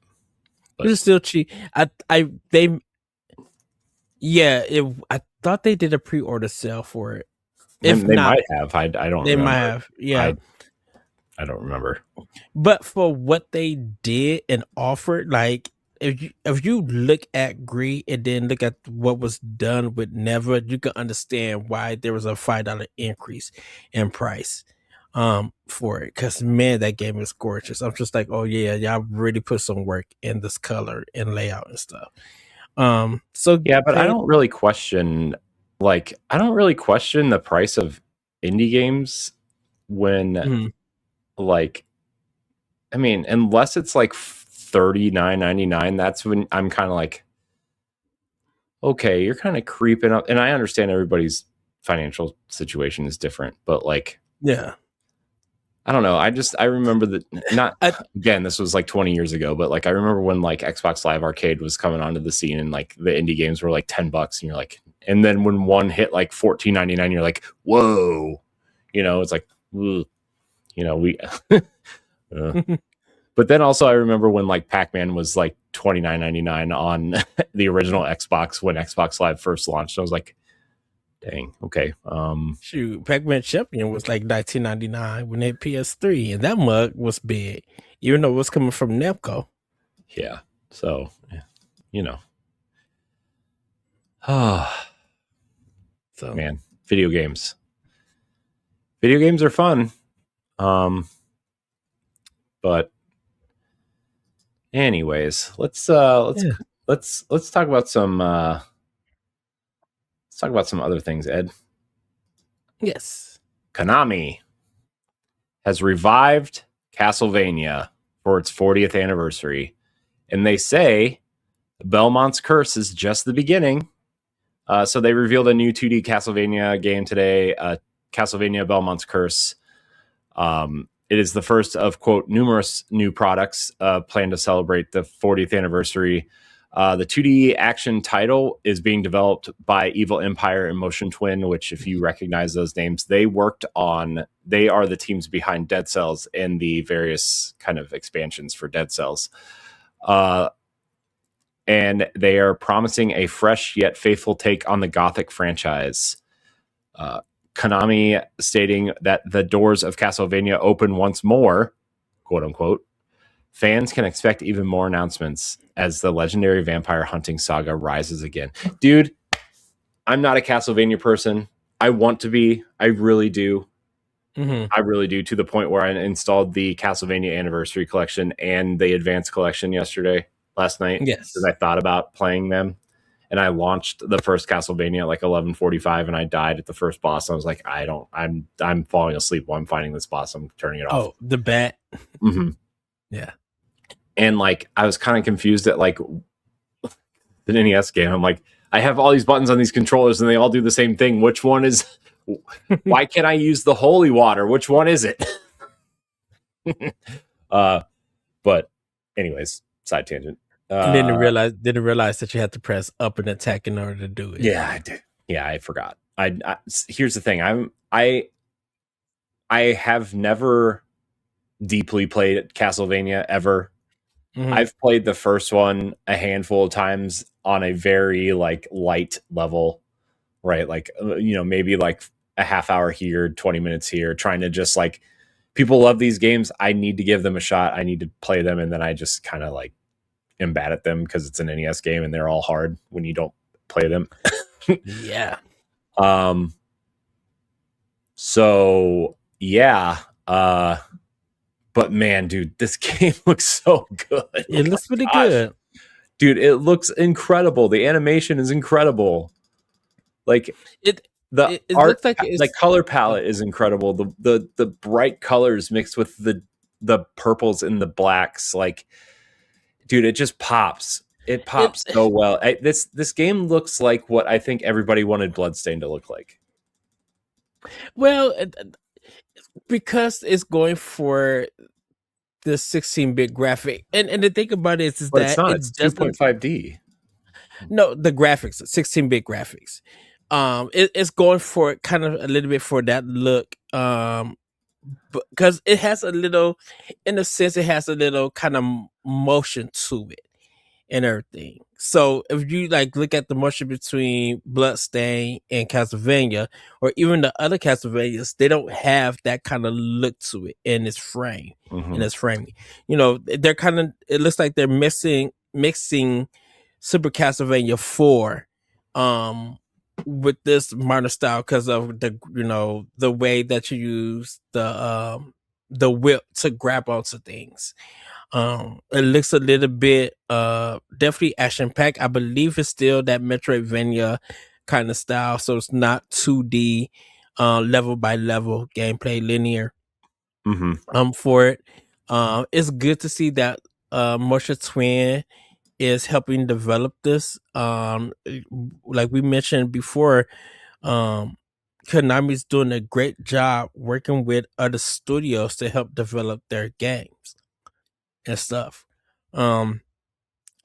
But it's still cheap. I thought they did a pre-order sale for it. If they might have, I don't. They might have. Yeah, I don't remember. But for what they did and offered, like if you look at Greed and then look at what was done with Neva, you can understand why there was a $5 increase in price for it. Because man, that game is gorgeous. I'm just like, oh yeah, y'all really put some work in this color and layout and stuff. So yeah, but I don't really question the price of indie games when like, I mean, unless it's like $39.99, that's when I'm kind of like, okay, you're kind of creeping up. And I understand everybody's financial situation is different, but like, yeah, I don't know. I remember that again, this was like 20 years ago, but like, I remember when like Xbox Live Arcade was coming onto the scene and like the indie games were like $10 and you're like, and then when one hit like $14.99, you're like, whoa, it's like, we, but then also I remember when like Pac-Man was like $29.99 on the original Xbox when Xbox Live first launched. I was like, Dang. Okay. Shoot, Pac-Man Champion was like 1999 when it hit PS3, and that mug was big, even though it was coming from Namco. Yeah. So, you know. So man, video games. Video games are fun. But anyways, let's talk about some other things, Ed. Yes. Konami has revived Castlevania for its 40th anniversary, and they say Belmont's Curse is just the beginning. So they revealed a new 2D Castlevania game today, Castlevania Belmont's Curse. It is the first of, quote, numerous new products planned to celebrate the 40th anniversary. The 2D action title is being developed by Evil Empire and Motion Twin, which, if you recognize those names, they are the teams behind Dead Cells and the various kind of expansions for Dead Cells. And they are promising a fresh yet faithful take on the Gothic franchise. Konami stating that the doors of Castlevania open once more, quote unquote. Fans can expect even more announcements as the legendary vampire hunting saga rises again. Dude, I'm not a Castlevania person. I want to be. I really do. Mm-hmm. I really do, to the point where I installed the Castlevania Anniversary Collection and the Advanced Collection last night. Yes. Because I thought about playing them. And I launched the first Castlevania at like 11:45, and I died at the first boss. I was like, I'm falling asleep while I'm fighting this boss. I'm turning it off. Oh, the bat. Mm-hmm. Yeah. And like, I was kind of confused at like the NES game. I'm like, I have all these buttons on these controllers and they all do the same thing. Which one is, why can't I use the holy water? Which one is it? But anyways, side tangent. And didn't realize that you had to press up and attack in order to do it. Yeah, I did. Yeah, I forgot. Here's the thing. I have never deeply played Castlevania ever. Mm-hmm. I've played the first one a handful of times on a very like light level, right? Like, maybe like a half hour here, 20 minutes here, trying to just like, people love these games. I need to give them a shot. I need to play them. And then I just kind of like am bad at them because it's an NES game and they're all hard when you don't play them. Yeah. So yeah. But man, dude, this game looks so good. It looks pretty good. Dude, it looks incredible. The animation is incredible. Like it art, looks like color palette is incredible. The bright colors mixed with the purples and the blacks, like, dude, it just pops. It pops so well. This game looks like what I think everybody wanted Bloodstained to look like. Well, because it's going for the 16-bit graphic, and the thing about it is but that it's 2.5D. No, the graphics, 16-bit graphics. It's going for kind of a little bit for that look. Because it has a little, in a sense, it has a little kind of motion to it and everything. So if you like look at the motion between Bloodstained and Castlevania, or even the other Castlevanias, they don't have that kind of look to it in its frame. Mm-hmm. In its framing, they're kind of. It looks like they're mixing Super Castlevania 4, with this modern style because of the way that you use the whip to grab onto things. It looks a little bit definitely action packed. I believe it's still that Metroidvania kind of style, so it's not 2D level by level gameplay linear. Mm-hmm. For it. It's good to see that Motion Twin is helping develop this. Like we mentioned before, Konami's doing a great job working with other studios to help develop their games and stuff. I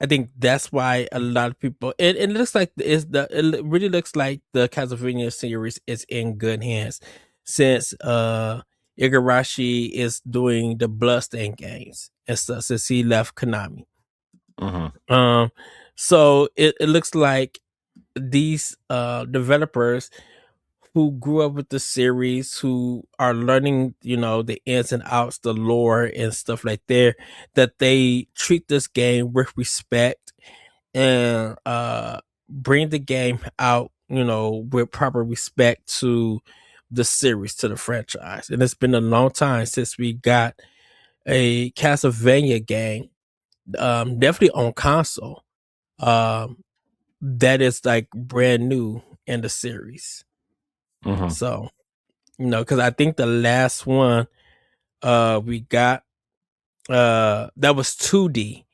think that's why a lot of people. It looks like it really looks like the Castlevania series is in good hands, since Igarashi is doing the Bloodstained games and stuff since he left Konami. Mm-hmm. So it looks like these developers who grew up with the series, who are learning, the ins and outs, the lore and stuff like that they treat this game with respect and bring the game out, with proper respect to the series, to the franchise. And it's been a long time since we got a Castlevania game, definitely on console, um, that is like brand new in the series. Mm-hmm. So, because I think the last one we got that was 2D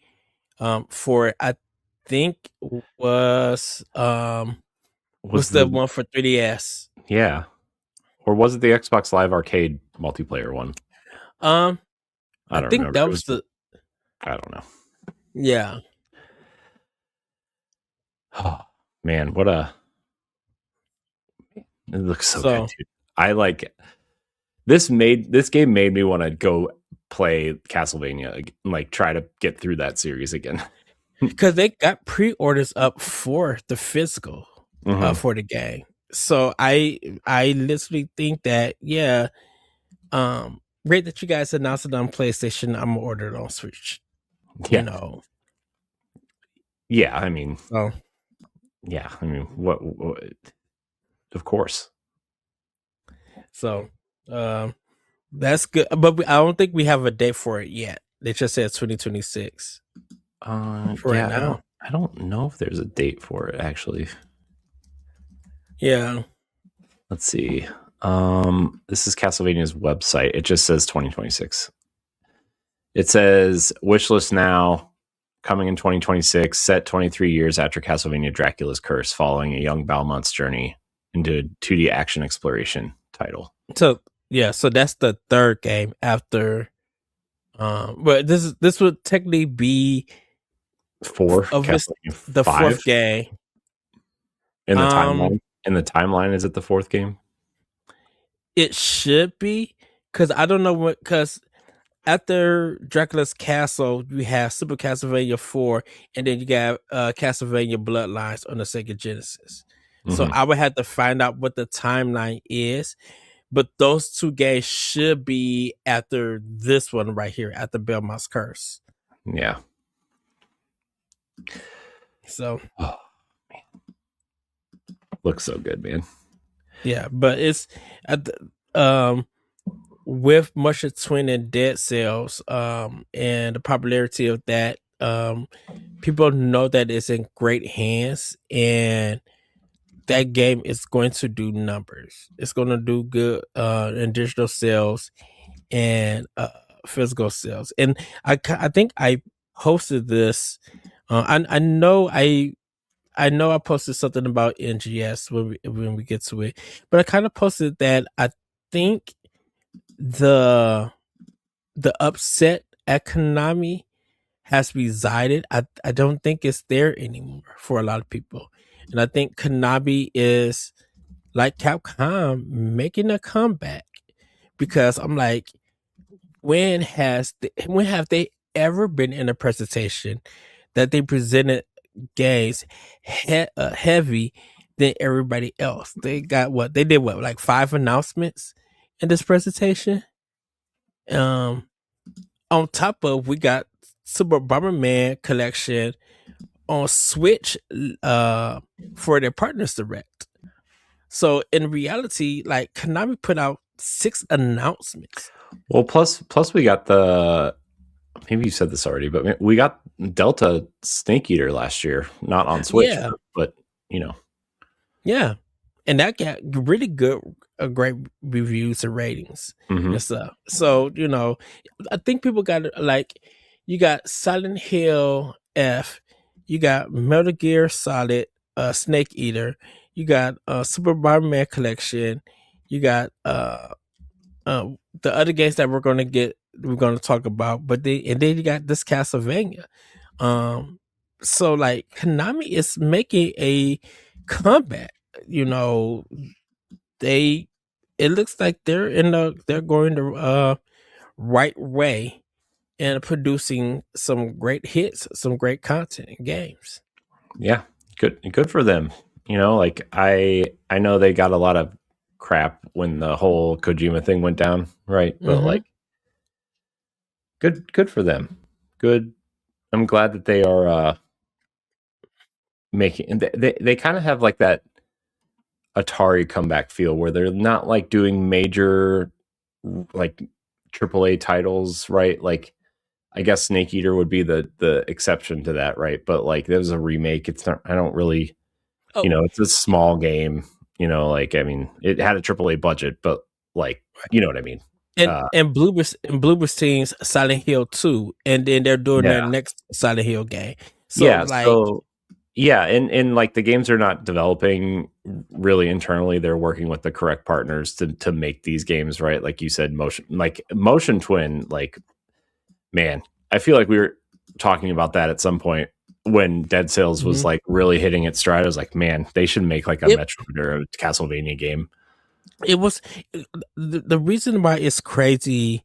for I think was Was the the one for 3DS. Yeah. Or was it the Xbox Live Arcade multiplayer one? I don't think remember. that was the. I don't know. Yeah. Oh man, it looks so good, dude. I like this game made me want to go play Castlevania, like try to get through that series again. Because they got pre-orders up for the physical for the game. So I literally think that great that you guys announced it on PlayStation. I'm gonna order it on Switch. Yeah. Yeah, I mean, yeah, I mean, what of course. So, that's good, but I don't think we have a date for it yet. They just said 2026. For right now, I don't know if there's a date for it actually. Yeah. Let's see. This is Castlevania's website. It just says 2026. It says wishlist now, coming in 2026, set 23 years after Castlevania Dracula's Curse, following a young Balmont's journey into a 2D action exploration title. So that's the third game after. But this would technically be the fourth game in the timeline. In the timeline, is it the fourth game? It should be, because I don't know because after Dracula's Castle, you have Super Castlevania 4, and then you got Castlevania Bloodlines on the Sega Genesis. Mm-hmm. So I would have to find out what the timeline is, but those two games should be after this one right here, after Belmont's Curse. Yeah. So, man. Looks so good, man. Yeah, but it's with Mushroom Twin and Dead Cells, and the popularity of that, people know that it's in great hands, and that game is going to do numbers. It's going to do good in digital sales and physical sales. And I think I posted this. I know I posted something about NGS when we get to it, but I kind of posted that I think the upset at Konami has resided. I don't think it's there anymore for a lot of people, and I think Konami is, like Capcom, making a comeback, because I'm like, when have they ever been in a presentation that they presented games heavy than everybody else? They got they did like 5 announcements in this presentation. On top of, we got Super Bomberman Collection on Switch for their Partners Direct. So in reality, like, Konami put out 6 announcements. Well, plus we got maybe you said this already, but we got Delta Snake Eater last year, not on Switch, but yeah, and that got really good, great reviews and ratings and stuff. So I think people got, like, you got Silent Hill F, you got Metal Gear Solid, Snake Eater, you got Super Bomberman Collection, you got the other games that we're going to talk about, and then you got this Castlevania. So like, Konami is making a comeback. It looks like they're going the right way and producing some great hits, some great content in games. Yeah, good for them. Like, I know they got a lot of crap when the whole Kojima thing went down, right? But like, good for them. Good. I'm glad that they are making. They kind of have like that Atari comeback feel where they're not like doing major like AAA titles, right? Like, I guess Snake Eater would be the exception to that, right? But like, there was a remake. It's not. I don't really. Oh. You know, it's a small game. You know, like, I mean, it had a AAA budget, but like, you know what I mean. And Bloober's team's Silent Hill 2, and then they're doing their next Silent Hill game. So and like the games are not developing really internally. They're working with the correct partners to make these games, right? Like you said, Motion Twin, like, man, I feel like we were talking about that at some point when Dead Cells was like really hitting its stride. I was like, man, they should make like a Metroid or a Castlevania game. It was the reason why it's crazy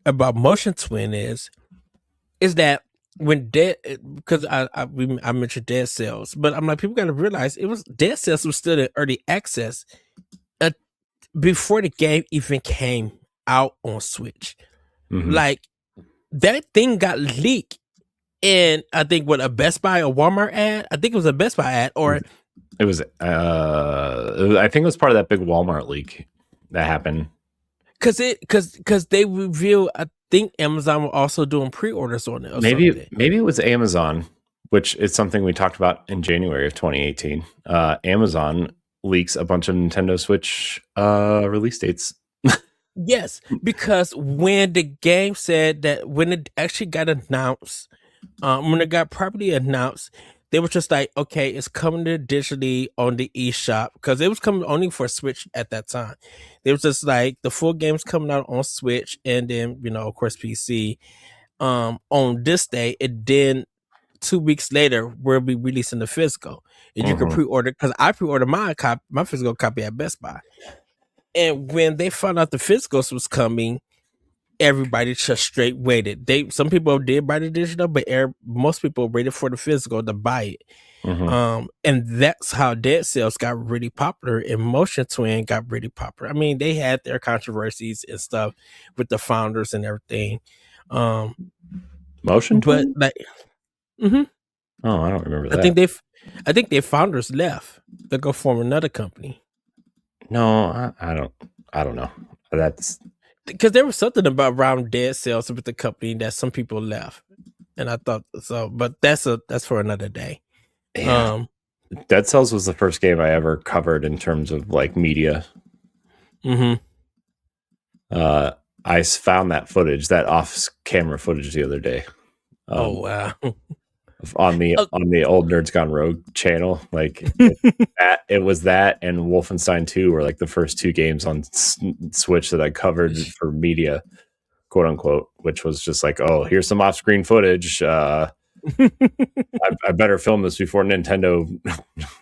about Motion Twin is that when because I mentioned Dead Cells, but I'm like, people got to realize it was Dead Cells was still in early access before the game even came out on Switch. Like, that thing got leaked in, I think, a Best Buy or Walmart ad. I think it was a Best Buy ad, or it was. I think it was part of that big Walmart leak that happened. Because they revealed, I think Amazon were also doing pre-orders on it. Maybe it was Amazon, which is something we talked about in January of 2018. Amazon leaks a bunch of Nintendo Switch release dates. Yes, because when the game said that, when it actually got announced, when it got properly announced, they were just like, okay, it's coming to digitally on the eShop, because it was coming only for Switch at that time. It was just like the full game's coming out on Switch, and then, you know, of course, PC on this day. And then 2 weeks later, we'll be releasing the physical, and you can pre-order, because I pre-ordered my physical copy at Best Buy. And when they found out the physicals was coming, everybody just straight waited. Some people did buy the digital, but most people waited for the physical to buy it. And that's how Dead Cells got really popular, and Motion Twin got really popular. I mean, they had their controversies and stuff with the founders and everything. Motion Twin, but like, oh, I don't remember that. I think their founders left to go form another company. No, I don't know. That's because there was something about around Dead Cells with the company that some people left, and I thought so. But that's for another day. Yeah. Dead Cells was the first game I ever covered in terms of like media. I found that footage, that off-camera footage, the other day. Oh wow! On the old Nerds Gone Rogue channel, like it was that and Wolfenstein 2 were like the first two games on Switch that I covered for media, quote unquote, which was just like, oh, here's some off-screen footage. I better film this before Mr.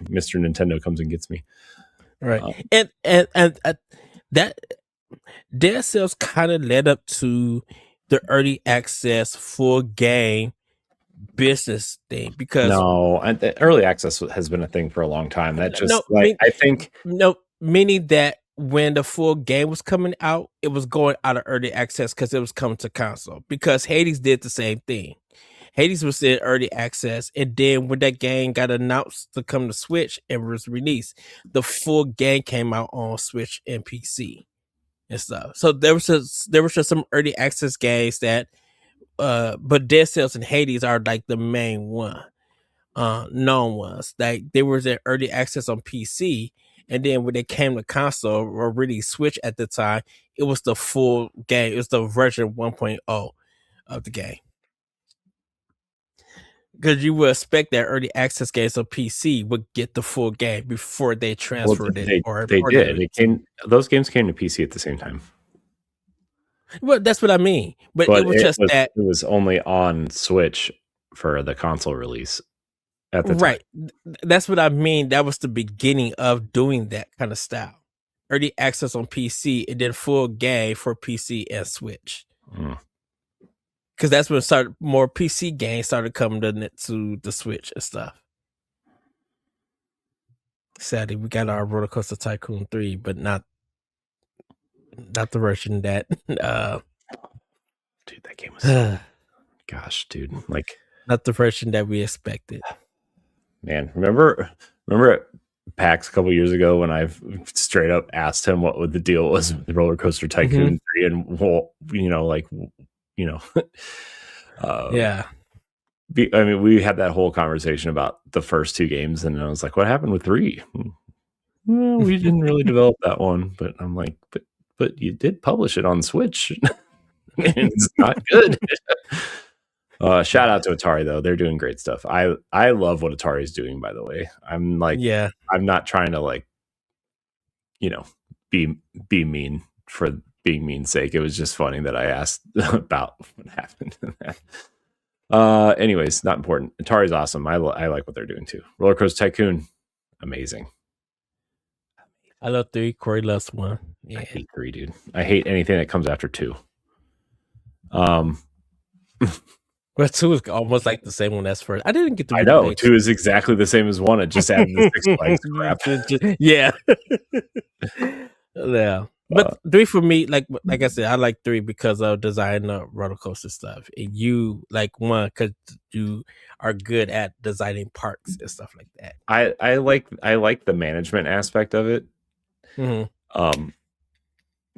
Nintendo comes and gets me. Right, and that Dead Cells kind of led up to the early access full game business thing, because the early access has been a thing for a long time. That just meaning that when the full game was coming out, it was going out of early access because it was coming to console. Because Hades did the same thing. Hades was in early access, and then when that game got announced to come to Switch and was released, the full game came out on Switch and PC and stuff. So there was just some early access games that, but Dead Cells and Hades are like the main known ones. Like, they were in early access on PC, and then when they came to console or really Switch at the time, it was the full game. It was the version 1.0 of the game. Because you would expect that early access games on PC would get the full game before they transferred it. They did. Those games came to PC at the same time. Well, that's what I mean. But it was just that it was only on Switch for the console release at the time. Right. That's what I mean. That was the beginning of doing that kind of style. Early access on PC, and then full game for PC and Switch. Because that's when more PC games started coming to the Switch and stuff. Sadly, we got our Roller Coaster Tycoon 3, but not Not the version that dude, that game was so gosh, dude. Like not the version that we expected. Man, remember at PAX a couple years ago when I straight up asked him what the deal was with Roller Coaster Tycoon 3 and yeah. I mean, we had that whole conversation about the first two games, and I was like, "What happened with 3?" Well, we didn't really develop that one, but I'm like, but you did publish it on Switch. It's not good. Shout out to Atari though; they're doing great stuff. I love what Atari is doing. By the way, I'm not trying to be mean for being mean's sake. It was just funny that I asked about what happened to that. Anyways, not important. Atari's awesome. I like what they're doing too. Roller Coaster Tycoon, amazing. I love 3. Corey loves 1. Yeah. I hate 3, dude. I hate anything that comes after 2. Well, 2 is almost like the same one as first. I didn't get to. I know 2 is exactly the same as 1. It just added the Six Flags crap. Yeah. Yeah. But 3 for me, like I said, I like 3 because of design roller coaster stuff. And you like 1 because you are good at designing parks and stuff like that. I like the management aspect of it.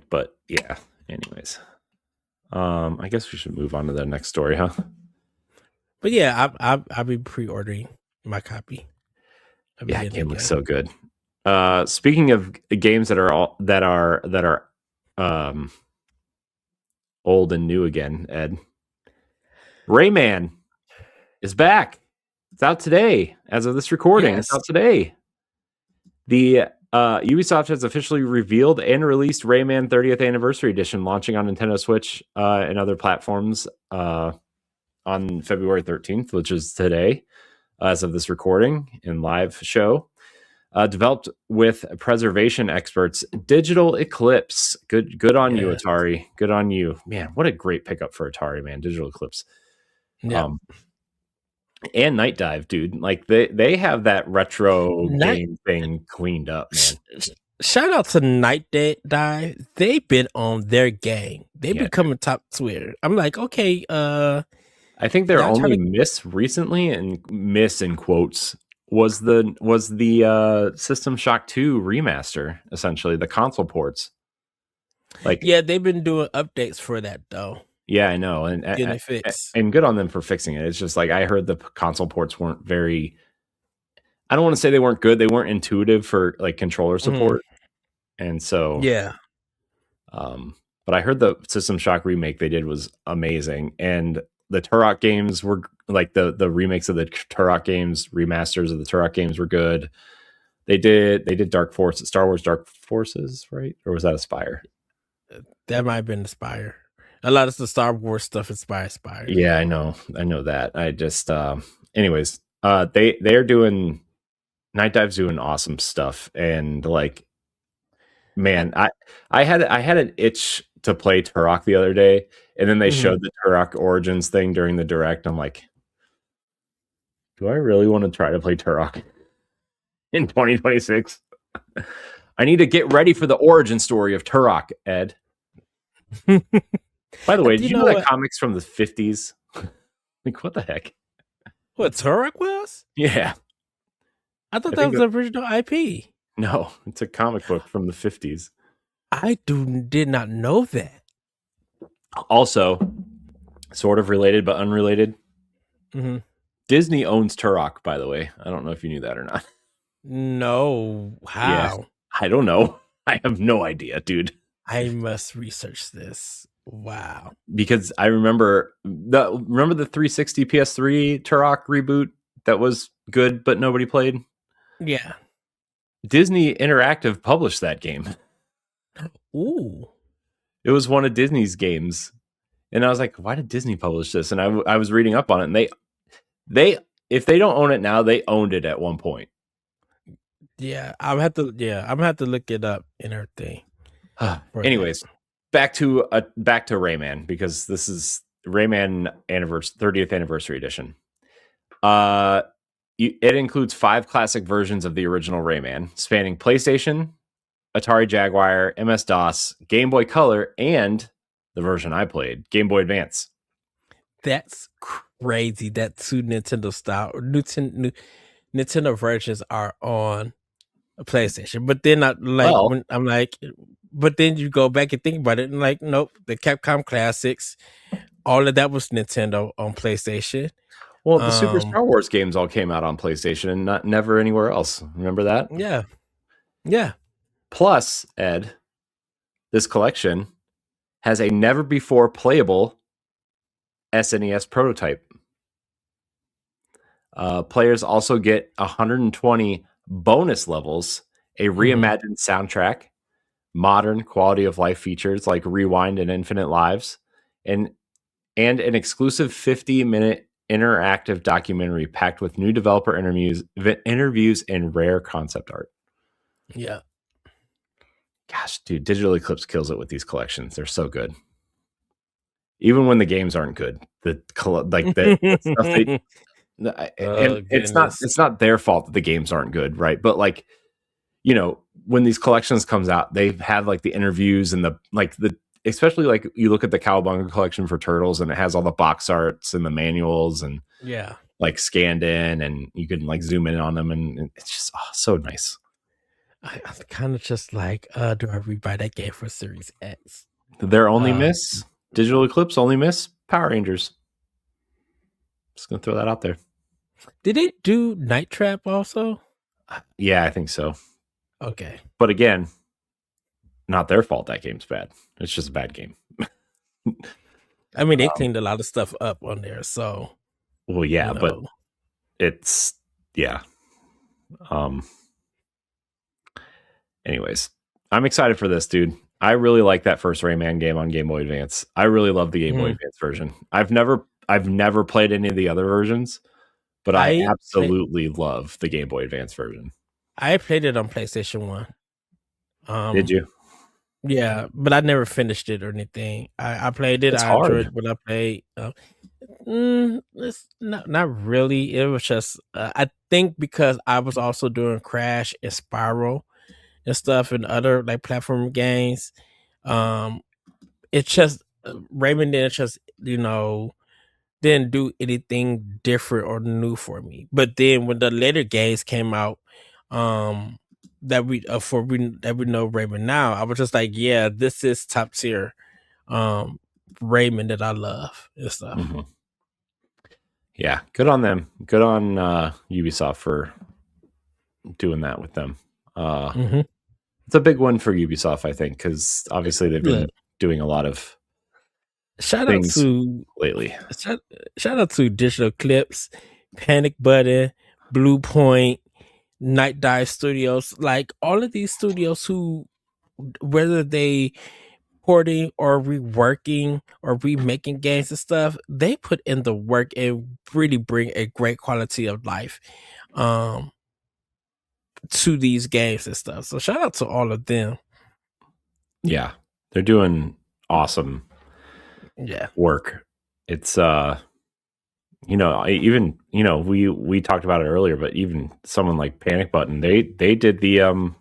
But yeah. Anyways, I guess we should move on to the next story, huh? But yeah, I'll be pre-ordering my copy. Yeah, the game looks so good. Speaking of games that are old and new again, Ed, Rayman is back. It's out today. As of this recording, It's out today. The Ubisoft has officially revealed and released Rayman 30th Anniversary Edition, launching on Nintendo Switch and other platforms on February 13th, which is today, as of this recording and live show. Developed with preservation experts, Digital Eclipse. Good on you, Atari. Good on you, man. What a great pickup for Atari, man. Digital Eclipse. Yeah. And Night Dive, dude. Like they have that retro game thing cleaned up, man. Shout out to Night Dive. They've been on their game. They've become a top Twitter. I'm like, okay. I think their only miss recently, and miss in quotes, was the System Shock 2 remaster, essentially the console ports. Like, yeah, they've been doing updates for that though. Yeah, I know, and good on them for fixing it. It's just like I heard the console ports weren't very. I don't want to say they weren't good. They weren't intuitive for like controller support, and so yeah. But I heard the System Shock remake they did was amazing, and the Turok games were like the remakes of the Turok games, remasters of the Turok games were good. They did Star Wars Dark Forces, right? Or was that Aspire? That might have been Aspire. A lot of the Star Wars stuff inspired. Yeah, I know that. I just anyways, they're doing Night Dive's doing awesome stuff, and like, man, I had an itch to play Turok the other day, and then they showed the Turok Origins thing during the direct. I'm like, do I really want to try to play Turok in 2026? I need to get ready for the origin story of Turok, Ed. By the way, did you know that comics from the 50s? Like, what the heck? What, Turok was? Yeah. I thought that was the original IP. No, it's a comic book from the 50s. I did not know that. Also, sort of related but unrelated. Disney owns Turok, by the way. I don't know if you knew that or not. No. How? Yeah, I don't know. I have no idea, dude. I must research this. Wow. Because I remember the 360 PS3 Turok reboot that was good, but nobody played. Yeah. Disney Interactive published that game. Ooh. It was one of Disney's games. And I was like, why did Disney publish this? And I was reading up on it, and they if they don't own it now, they owned it at one point. Yeah, I'm gonna have to look it up in our thing. Anyways, back to Rayman, because this is Rayman 30th Anniversary Edition. It includes 5 classic versions of the original Rayman, spanning PlayStation, Atari Jaguar, MS-DOS, Game Boy Color, and the version I played, Game Boy Advance. That's crazy that two Nintendo style or Nintendo versions are on a PlayStation. But then but then you go back and think about it and like, nope, the Capcom classics, all of that was Nintendo on PlayStation. Well, the Super Star Wars games all came out on PlayStation and never anywhere else. Remember that? Yeah. Yeah. Plus, Ed, this collection has a never before playable SNES prototype. Players also get 120 bonus levels, a reimagined soundtrack, modern quality of life features like Rewind and Infinite Lives, and an exclusive 50-minute interactive documentary packed with new developer interviews and rare concept art. Yeah. Gosh, dude, Digital Eclipse kills it with these collections. They're so good. Even when the games aren't good, the stuff they it's not their fault that the games aren't good, right? But like, you know, when these collections comes out, they have like the interviews and especially like you look at the Cowabunga collection for Turtles and it has all the box arts and the manuals and like scanned in and you can like zoom in on them and it's just so nice. I'm kind of just like, do I rebuy that game for Series X? Their only miss, Digital Eclipse only miss, Power Rangers. Just gonna throw that out there. Did they do Night Trap also? Yeah, I think so. Okay. But again, not their fault that game's bad. It's just a bad game. I mean, they cleaned a lot of stuff up on there, so. Well, yeah, but it's, yeah. Anyways, I'm excited for this, dude. I really like that first Rayman game on Game Boy Advance. I really love the Game Boy Advance version. I've never played any of the other versions, but I absolutely love the Game Boy Advance version. I played it on PlayStation 1. Did you? Yeah, but I never finished it or anything. I played it. I enjoyed what I played. It's not really. It was just I think because I was also doing Crash and Spiral and stuff and other like platform games. It's just Rayman didn't just didn't do anything different or new for me. But then when the later games came out, that we know Rayman now, I was just like, yeah, this is top tier Rayman that I love and stuff. Mm-hmm. Yeah, good on them. Good on Ubisoft for doing that with them. It's a big one for Ubisoft, I think, because obviously they've been doing a lot of shout out to lately. Shout out to Digital Eclipse, Panic Button, Blue Point, Night Dive Studios, like all of these studios who, whether they porting or reworking or remaking games and stuff, they put in the work and really bring a great quality of life to these games and stuff. So shout out to all of them. Yeah, they're doing awesome work. It's even we talked about it earlier, but even someone like Panic Button, they did the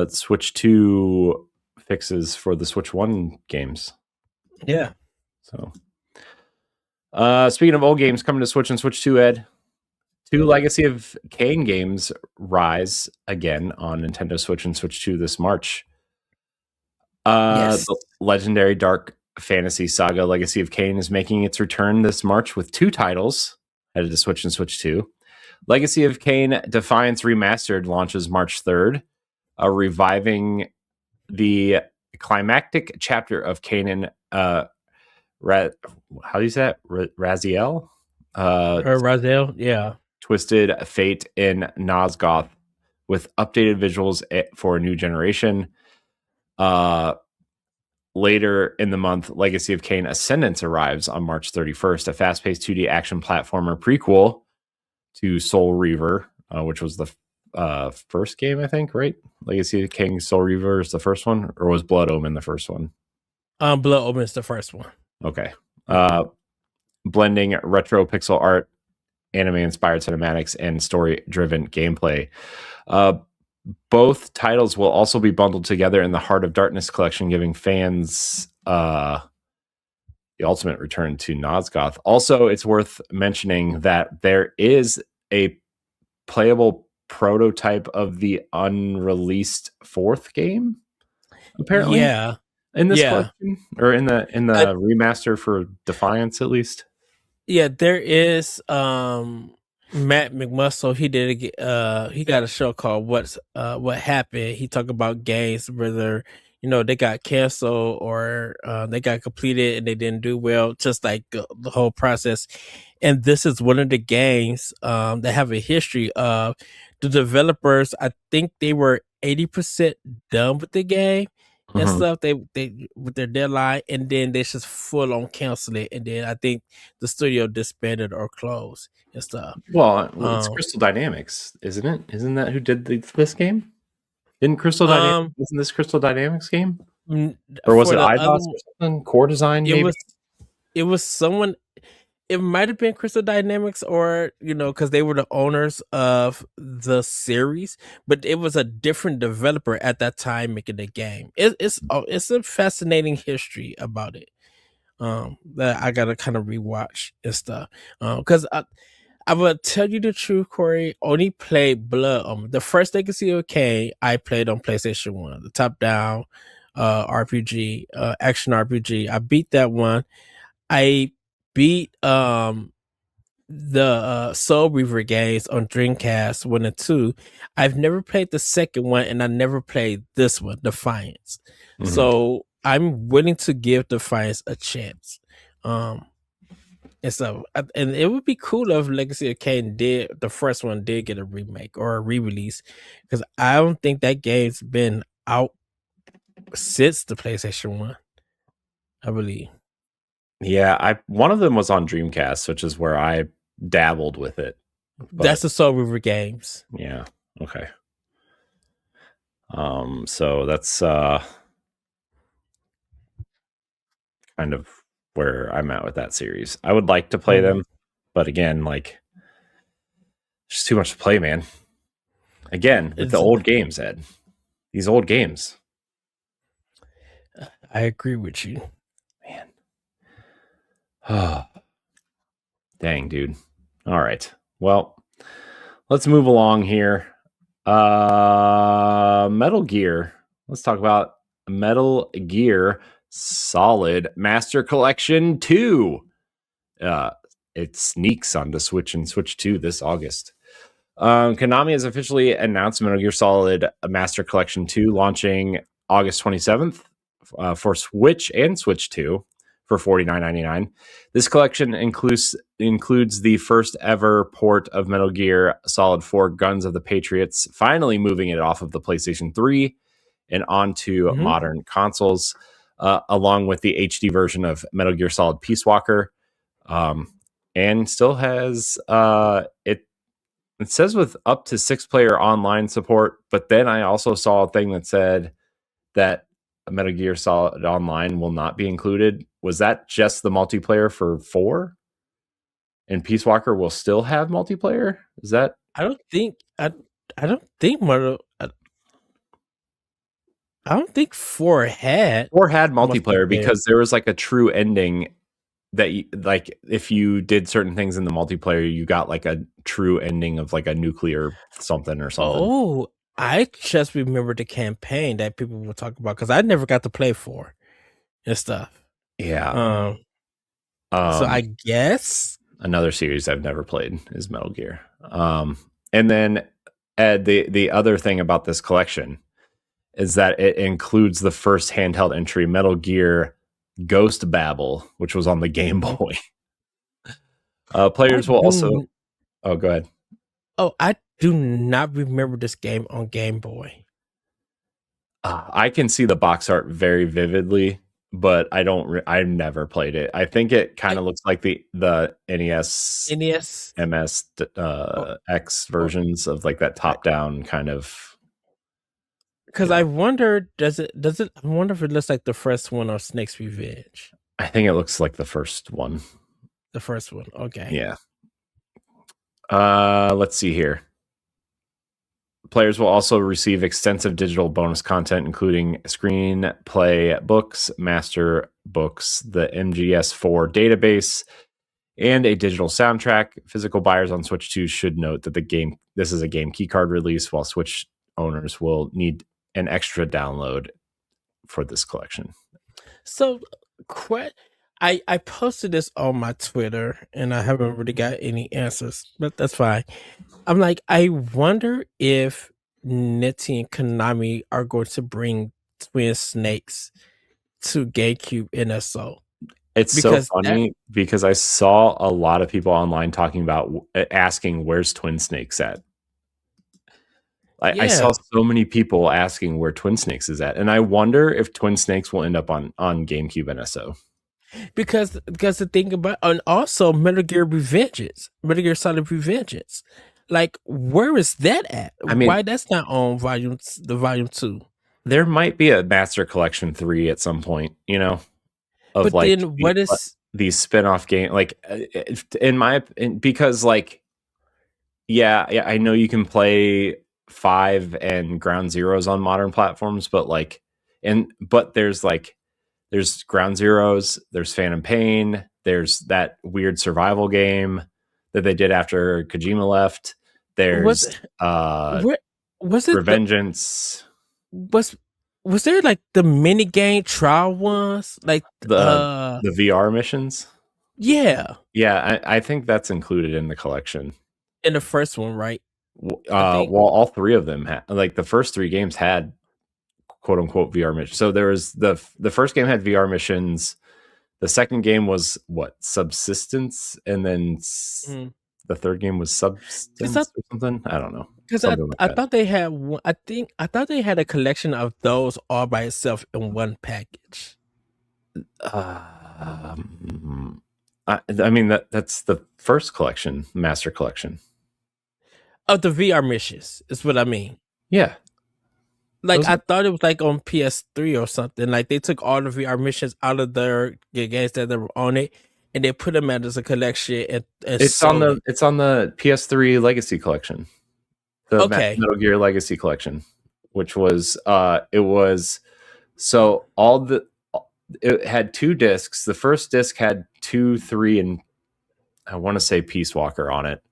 Switch 2 fixes for the Switch 1 games. Yeah. So speaking of old games coming to Switch and Switch 2, Ed, 2 Legacy of Kain games rise again on Nintendo Switch and Switch 2 this March. The legendary dark fantasy saga Legacy of Kain is making its return this March with 2 titles headed to Switch and Switch 2. Legacy of Kain Defiance Remastered launches March 3rd, reviving the climactic chapter of Kanan. How do you say that? Raziel? Raziel, yeah. Twisted Fate in Nosgoth with updated visuals for a new generation. Later in the month, Legacy of Kain Ascendance arrives on March 31st, a fast-paced 2D action platformer prequel to Soul Reaver, which was the first game, I think, right? Legacy of Kain Soul Reaver is the first one, or was Blood Omen the first one? Blood Omen is the first one. Okay. Blending retro pixel art, anime-inspired cinematics, and story-driven gameplay. both titles will also be bundled together in the Heart of Darkness collection, giving fans the ultimate return to Nosgoth. Also, it's worth mentioning that there is a playable prototype of the unreleased fourth game, apparently. Yeah. In this collection, or in the remaster for Defiance, at least. Yeah, there is Matt McMuscle. He he got a show called What Happened. He talked about games whether they got canceled or they got completed and they didn't do well, just like the whole process. And this is one of the games that have a history of the developers. I think they were 80% done with the game and stuff. They with their deadline, and then they just full on cancel it, and then I think the studio disbanded or closed and stuff. Well, it's Crystal Dynamics, isn't it? Isn't that who did this game? Didn't Crystal Dynamics? Isn't this Crystal Dynamics game? Or was it IDOS or something? Core Design, maybe? It was someone. It might have been Crystal Dynamics, or because they were the owners of the series, but it was a different developer at that time making the game. It's a fascinating history about it. That I gotta kind of rewatch and stuff. Because I will tell you the truth, Corey. Only played Blood. The first Legacy of Kain I played on PlayStation 1, the top down RPG, action RPG. I beat that one. I beat the Soul Reaver games on Dreamcast 1 and 2. I've never played the second one, and I never played this one, Defiance. So I'm willing to give Defiance a chance. And so, and it would be cool if Legacy of Kain the first one did get a remake or a re-release, because I don't think that game's been out since the PlayStation 1, I believe. Yeah, one of them was on Dreamcast, which is where I dabbled with it. That's the Soul Reaver games. Yeah. Okay. So that's kind of where I'm at with that series. I would like to play them, but again, like, there's too much to play, man. Again, with the old games, Ed. These old games. I agree with you. Man. Oh. Dang, dude. All right. Well, let's move along here. Metal Gear. Let's talk about Metal Gear Solid Master Collection 2. It sneaks onto Switch and Switch 2 this August. Konami has officially announced Metal Gear Solid Master Collection 2 launching August 27th for Switch and Switch 2 for $49.99. This collection includes the first ever port of Metal Gear Solid 4 Guns of the Patriots, finally moving it off of the PlayStation 3 and onto modern consoles, along with the HD version of Metal Gear Solid Peace Walker, and still has it says with up to 6-player online support, but then I also saw a thing that said that Metal Gear Solid Online will not be included. Was that just the multiplayer for 4? And Peace Walker will still have multiplayer? Is that? I don't think 4 had multiplayer because there was like a true ending that like if you did certain things in the multiplayer, you got like a true ending of like a nuclear something or something. Oh, I just remember the campaign that people will talk about because I never got to play 4 and stuff. Yeah. So I guess another series I've never played is Metal Gear. And then Ed, the other thing about this collection is that it includes the first handheld entry, Metal Gear Ghost Babel, which was on the Game Boy. Players will also... Oh, go ahead. Oh, I do not remember this game on Game Boy. I can see the box art very vividly, but I've never played it. I think it kind of looks like the NES, MS, X versions of like that top down kind of. Because I wonder, does it? I wonder if it looks like the first one or Snake's Revenge. I think it looks like the first one. The first one, okay. Yeah. Let's see here. Players will also receive extensive digital bonus content, including screenplay books, master books, the MGS4 database, and a digital soundtrack. Physical buyers on Switch 2 should note that this is a game keycard release, while Switch owners will need an extra download for this collection. So, I posted this on my Twitter, and I haven't really got any answers, but that's fine. I'm like, I wonder if Nitty and Konami are going to bring Twin Snakes to GameCube NSO. It's so funny because I saw a lot of people online talking about asking where's Twin Snakes at. I saw so many people asking where Twin Snakes is at, and I wonder if Twin Snakes will end up on GameCube NSO. Because the thing about, and also Metal Gear Solid Revengeance, like where is that at? I mean, why that's not on volume 2? There might be a Master Collection 3 at some point, you know. Of but like then what is these spin-off game, like because like yeah, I know you can play 5 and Ground Zeroes on modern platforms, but like there's Ground Zeroes, there's Phantom Pain, there's that weird survival game that they did after Kojima left. There's Revengeance. Was there like the mini game trial ones, like the VR missions? Yeah, I think that's included in the collection. In the first one, right? Well, all 3 of them had, like the first 3 games had quote unquote VR missions. So there was the first game had VR missions. The second game was Subsistence, and then the third game was Substance or something. I don't know. Because I thought they had one. I thought they had a collection of those all by itself in one package. I mean that's the first collection, Master Collection. Of the VR missions is what I mean. Yeah. Like I thought it was like on PS3 or something. Like they took all the VR missions out of their games that were on it, and they put them out as a collection. And it's on the PS3 Legacy Collection, the Metal Gear Legacy Collection, which was it had 2 discs. The first disc had 2, 3, and I want to say Peace Walker on it.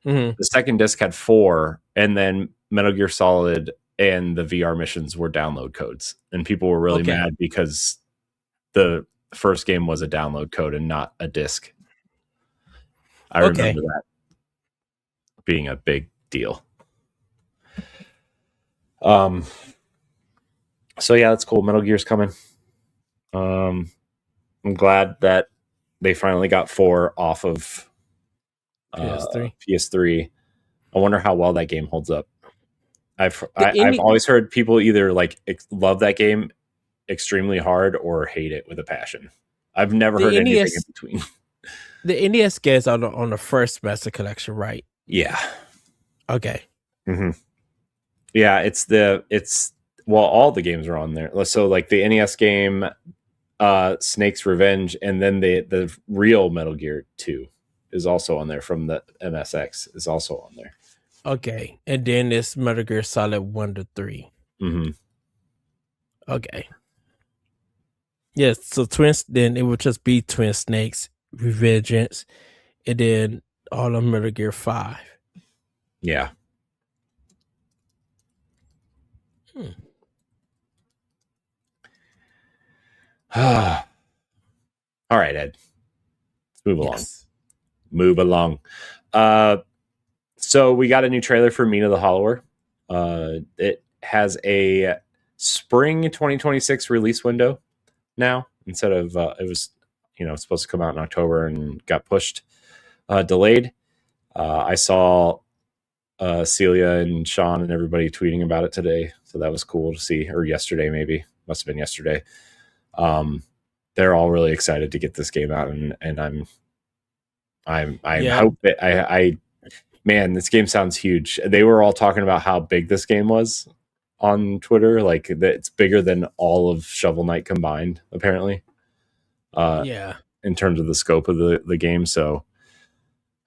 Mm-hmm. The second disc had 4, and then Metal Gear Solid and the VR missions were download codes, and people were really mad because the first game was a download code and not a disc. I remember that being a big deal. So yeah, that's cool. Metal Gear's coming. I'm glad that they finally got 4 off of PS3. I wonder how well that game holds up. I've always heard people either like love that game extremely hard or hate it with a passion. I've never heard anything in between. The NES games are on the first Master Collection, right? Yeah. Okay. Mm-hmm. Yeah, all the games are on there. So like the NES game, Snake's Revenge, and then the real Metal Gear 2 is also on there from the MSX is also on there. Okay, and then it's Metal Gear Solid 1 to 3. Mm-hmm. Okay. Yes, so then it would just be Twin Snakes, Revengeance, and then all of Metal Gear 5. Yeah. All right, Ed. Let's move along. Move along. So we got a new trailer for Mina the Hollower. It has a spring 2026 release window now instead of it was supposed to come out in October and got pushed, delayed. I saw Celia and Sean and everybody tweeting about it today, so that was cool to see. Or yesterday, maybe must have been yesterday. They're all really excited to get this game out, and I'm hope that man, this game sounds huge. They were all talking about how big this game was on Twitter, like that it's bigger than all of Shovel Knight combined, apparently. In terms of the scope of the game. So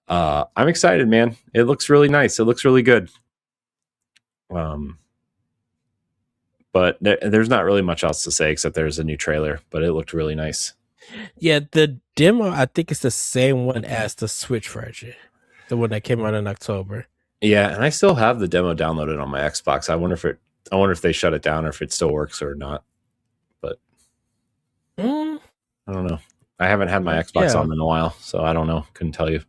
I'm excited, man. It looks really nice. It looks really good. But there's not really much else to say except there's a new trailer, but it looked really nice. Yeah, the demo, I think it's the same one as the Switch version, the one that came out in October. Yeah, and I still have the demo downloaded on my Xbox. I wonder if they shut it down or if it still works or not. But I don't know. I haven't had my Xbox on in a while, so I don't know. Couldn't tell you.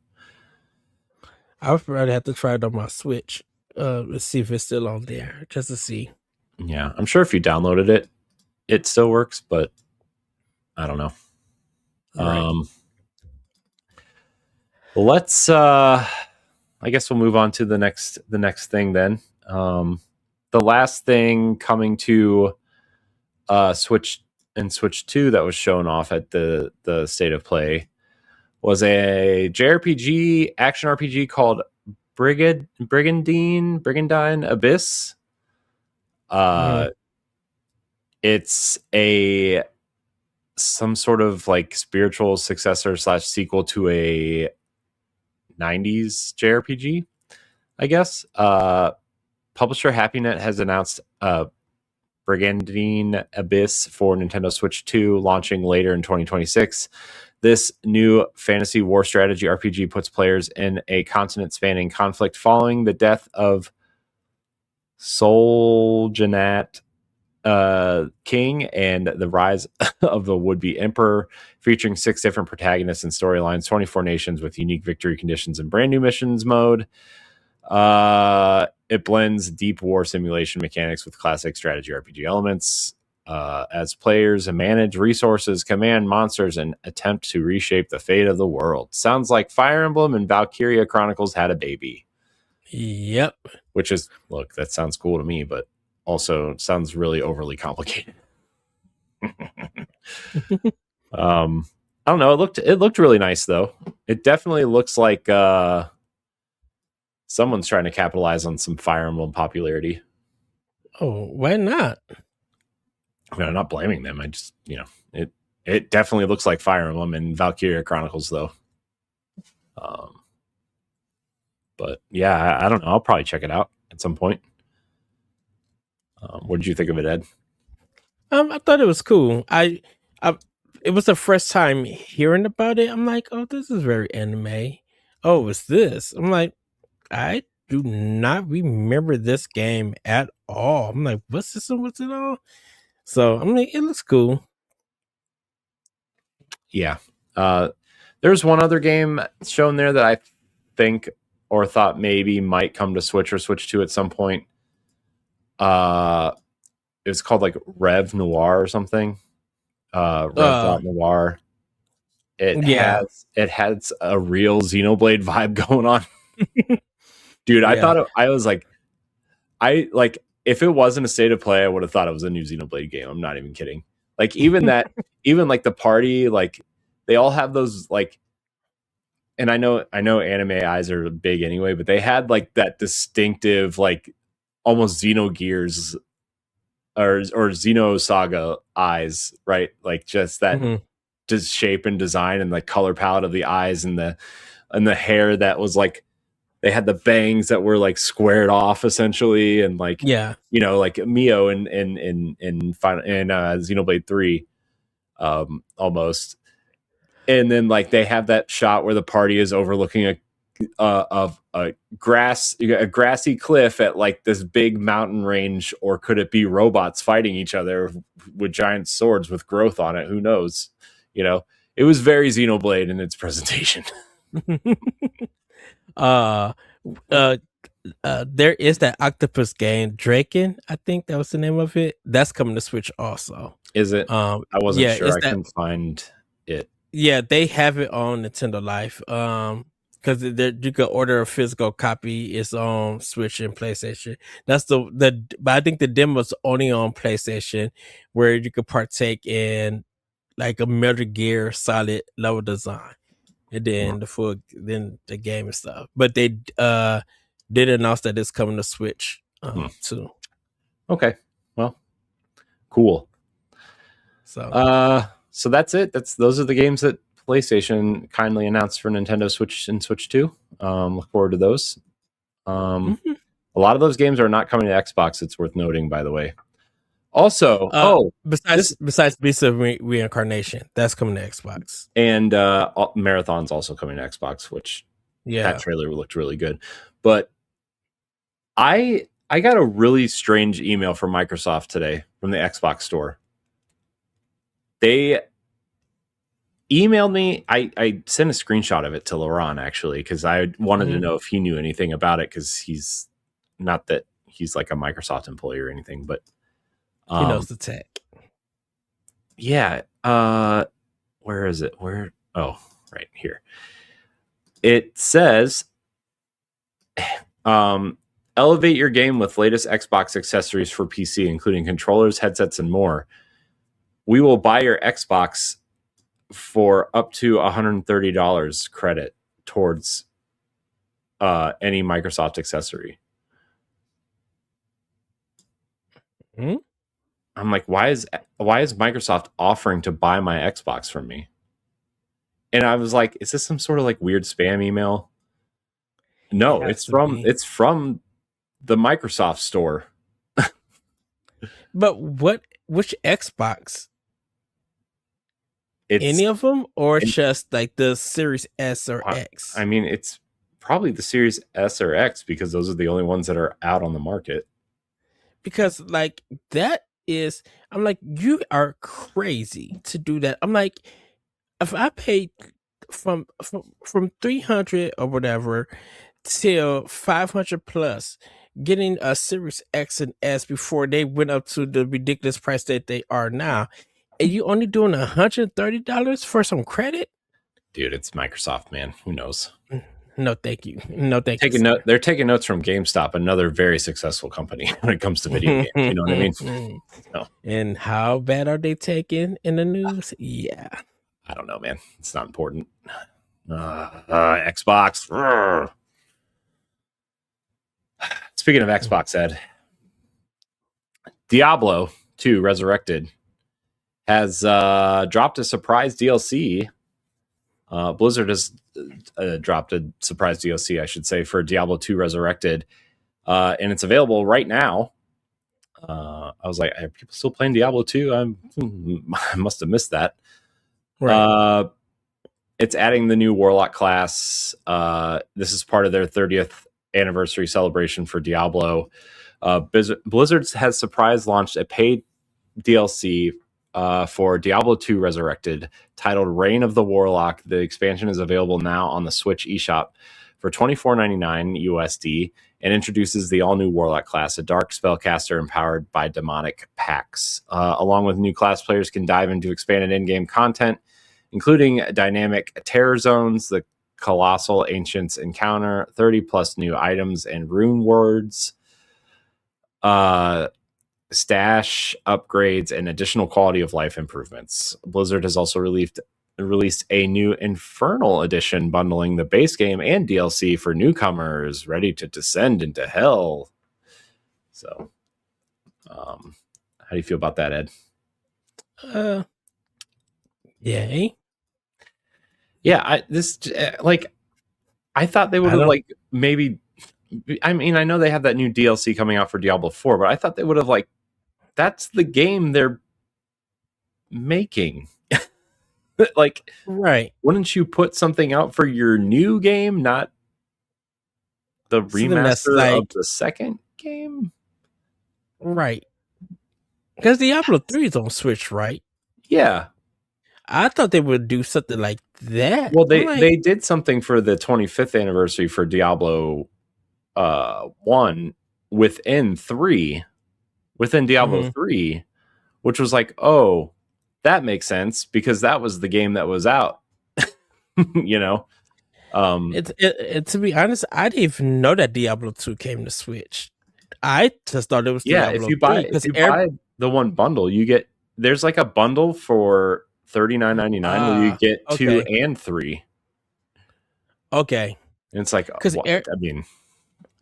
I would probably have to try it on my Switch. Let's see if it's still on there, just to see. Yeah, I'm sure if you downloaded it, it still works, but I don't know. Right. Let's I guess we'll move on to the next thing then. The last thing coming to Switch and Switch 2 that was shown off at the State of Play was a JRPG action RPG called Brigandine Abyss. It's some sort of like spiritual successor / sequel to a 90s JRPG, I guess. Publisher HappyNet has announced Brigandine Abyss for Nintendo Switch 2 launching later in 2026. This new fantasy war strategy RPG puts players in a continent-spanning conflict following the death of Soljanat King and the rise of the would-be emperor, featuring 6 different protagonists and storylines, 24 nations with unique victory conditions and brand new missions mode. It blends deep war simulation mechanics with classic strategy RPG elements. As players manage resources, command monsters, and attempt to reshape the fate of the world. Sounds like Fire Emblem and Valkyria Chronicles had a baby. Yep. Which is, look, that sounds cool to me, but also sounds really overly complicated. I don't know. It looked really nice though. It definitely looks like someone's trying to capitalize on some Fire Emblem popularity. Oh, why not? I mean, I'm not blaming them. I just, it definitely looks like Fire Emblem and Valkyria Chronicles though. But yeah, I don't know. I'll probably check it out at some point. What did you think of it, Ed? I thought it was cool. It was the first time hearing about it. I'm like, oh, this is very anime. Oh, it's this. I'm like, I do not remember this game at all. I'm like, what's this and what's it all? So I'm like, it looks cool. Yeah. There's one other game shown there that I think or thought maybe might come to Switch or Switch 2 at some point. It was called like Rev Noir or something. Rev Noir. It has a real Xenoblade vibe going on. Dude, I thought I was like, if it wasn't a State of Play, I would have thought it was a new Xenoblade game. I'm not even kidding. Like even that, even like the party, like they all have those like, and I know anime eyes are big anyway, but they had like that distinctive, like almost Xenogears or Xenosaga eyes, right? Like just that just shape and design and the color palette of the eyes and the hair that was like, they had the bangs that were like squared off essentially, and like like Mio in Xenoblade 3, almost. And then like they have that shot where the party is overlooking a grassy cliff at like this big mountain range, or could it be robots fighting each other with giant swords with growth on it? Who knows? It was very Xenoblade in its presentation. There is that octopus game, Draken. I think that was the name of it. That's coming to Switch also. Is it? I wasn't sure. I couldn't find it. Yeah, they have it on Nintendo Life. Because you could order a physical copy. It's on Switch and PlayStation. That's but I think the demo's only on PlayStation, where you could partake in like a Metal Gear Solid level design. And then the game and stuff. But they did announce that it's coming to Switch too. Okay, well, cool. So that's it. Those are the games that PlayStation kindly announced for Nintendo Switch and Switch 2. Look forward to those. A lot of those games are not coming to Xbox. It's worth noting, by the way. Also, besides Beast of Reincarnation, that's coming to Xbox, and Marathon's also coming to Xbox, which that trailer looked really good. But I got a really strange email from Microsoft today from the Xbox store. They emailed me. I sent a screenshot of it to Laurent, actually, because I wanted to know if he knew anything about it, because he's not that he's like a Microsoft employee or anything, but he knows the tech. Yeah. Where is it? Oh, right here. It says, elevate your game with latest Xbox accessories for PC, including controllers, headsets, and more. We will buy your Xbox for up to $130 credit towards any Microsoft accessory. I'm like, why is Microsoft offering to buy my Xbox from me? And I was like, is this some sort of like weird spam email? No, it's from the Microsoft store. But which Xbox? Any of them, or just like the Series S or X? I mean, it's probably the Series S or X, because those are the only ones that are out on the market. Because like that is, I'm like, you are crazy to do that. I'm like, if I paid from 300 or whatever till 500 plus, getting a Series X and S before they went up to the ridiculous price that they are now, and you only doing $130 for some credit? Dude, it's Microsoft, man. Who knows? No, thank you. No, thank you. They're taking notes from GameStop, another very successful company when it comes to video games. You know what I mean? No. And how bad are they taking in the news? Yeah. I don't know, man. It's not important. Xbox. Speaking of Xbox, Ed, Diablo 2 Resurrected has dropped a surprise DLC. Blizzard has dropped a surprise DLC, I should say, for Diablo 2 Resurrected, and it's available right now. I was like, are people still playing Diablo 2? I must have missed that. Right. It's adding the new Warlock class. This is part of their 30th anniversary celebration for Diablo. Blizzard has surprise launched a paid DLC for Diablo 2 Resurrected, titled Reign of the Warlock. The expansion is available now on the Switch eShop for $24.99 USD, and introduces the all-new Warlock class, a dark spellcaster empowered by demonic pacts. Along with new class, players can dive into expanded in-game content, including dynamic terror zones, the Colossal Ancients encounter, 30-plus new items and rune words, stash upgrades, and additional quality of life improvements. Blizzard has also released a new Infernal edition bundling the base game and DLC for newcomers ready to descend into hell. So, how do you feel about that, Ed? Yay. Yeah, I thought they would have maybe. I mean, I know they have that new DLC coming out for Diablo 4, but I thought they would have that's the game they're making. Right. Wouldn't you put something out for your new game, not the remaster of the second game? Right. Because Diablo 3 is on Switch, right? Yeah. I thought they would do something like that. Well, they did something for the 25th anniversary for Diablo 1 within Diablo 3, which was like, oh, that makes sense, because that was the game that was out. You know, to be honest, I didn't even know that Diablo 2 came to Switch. I just thought it was Diablo if you buy the one bundle, you get, there's like a bundle for $39.99 where you get 2 and 3. Okay. And it's like, because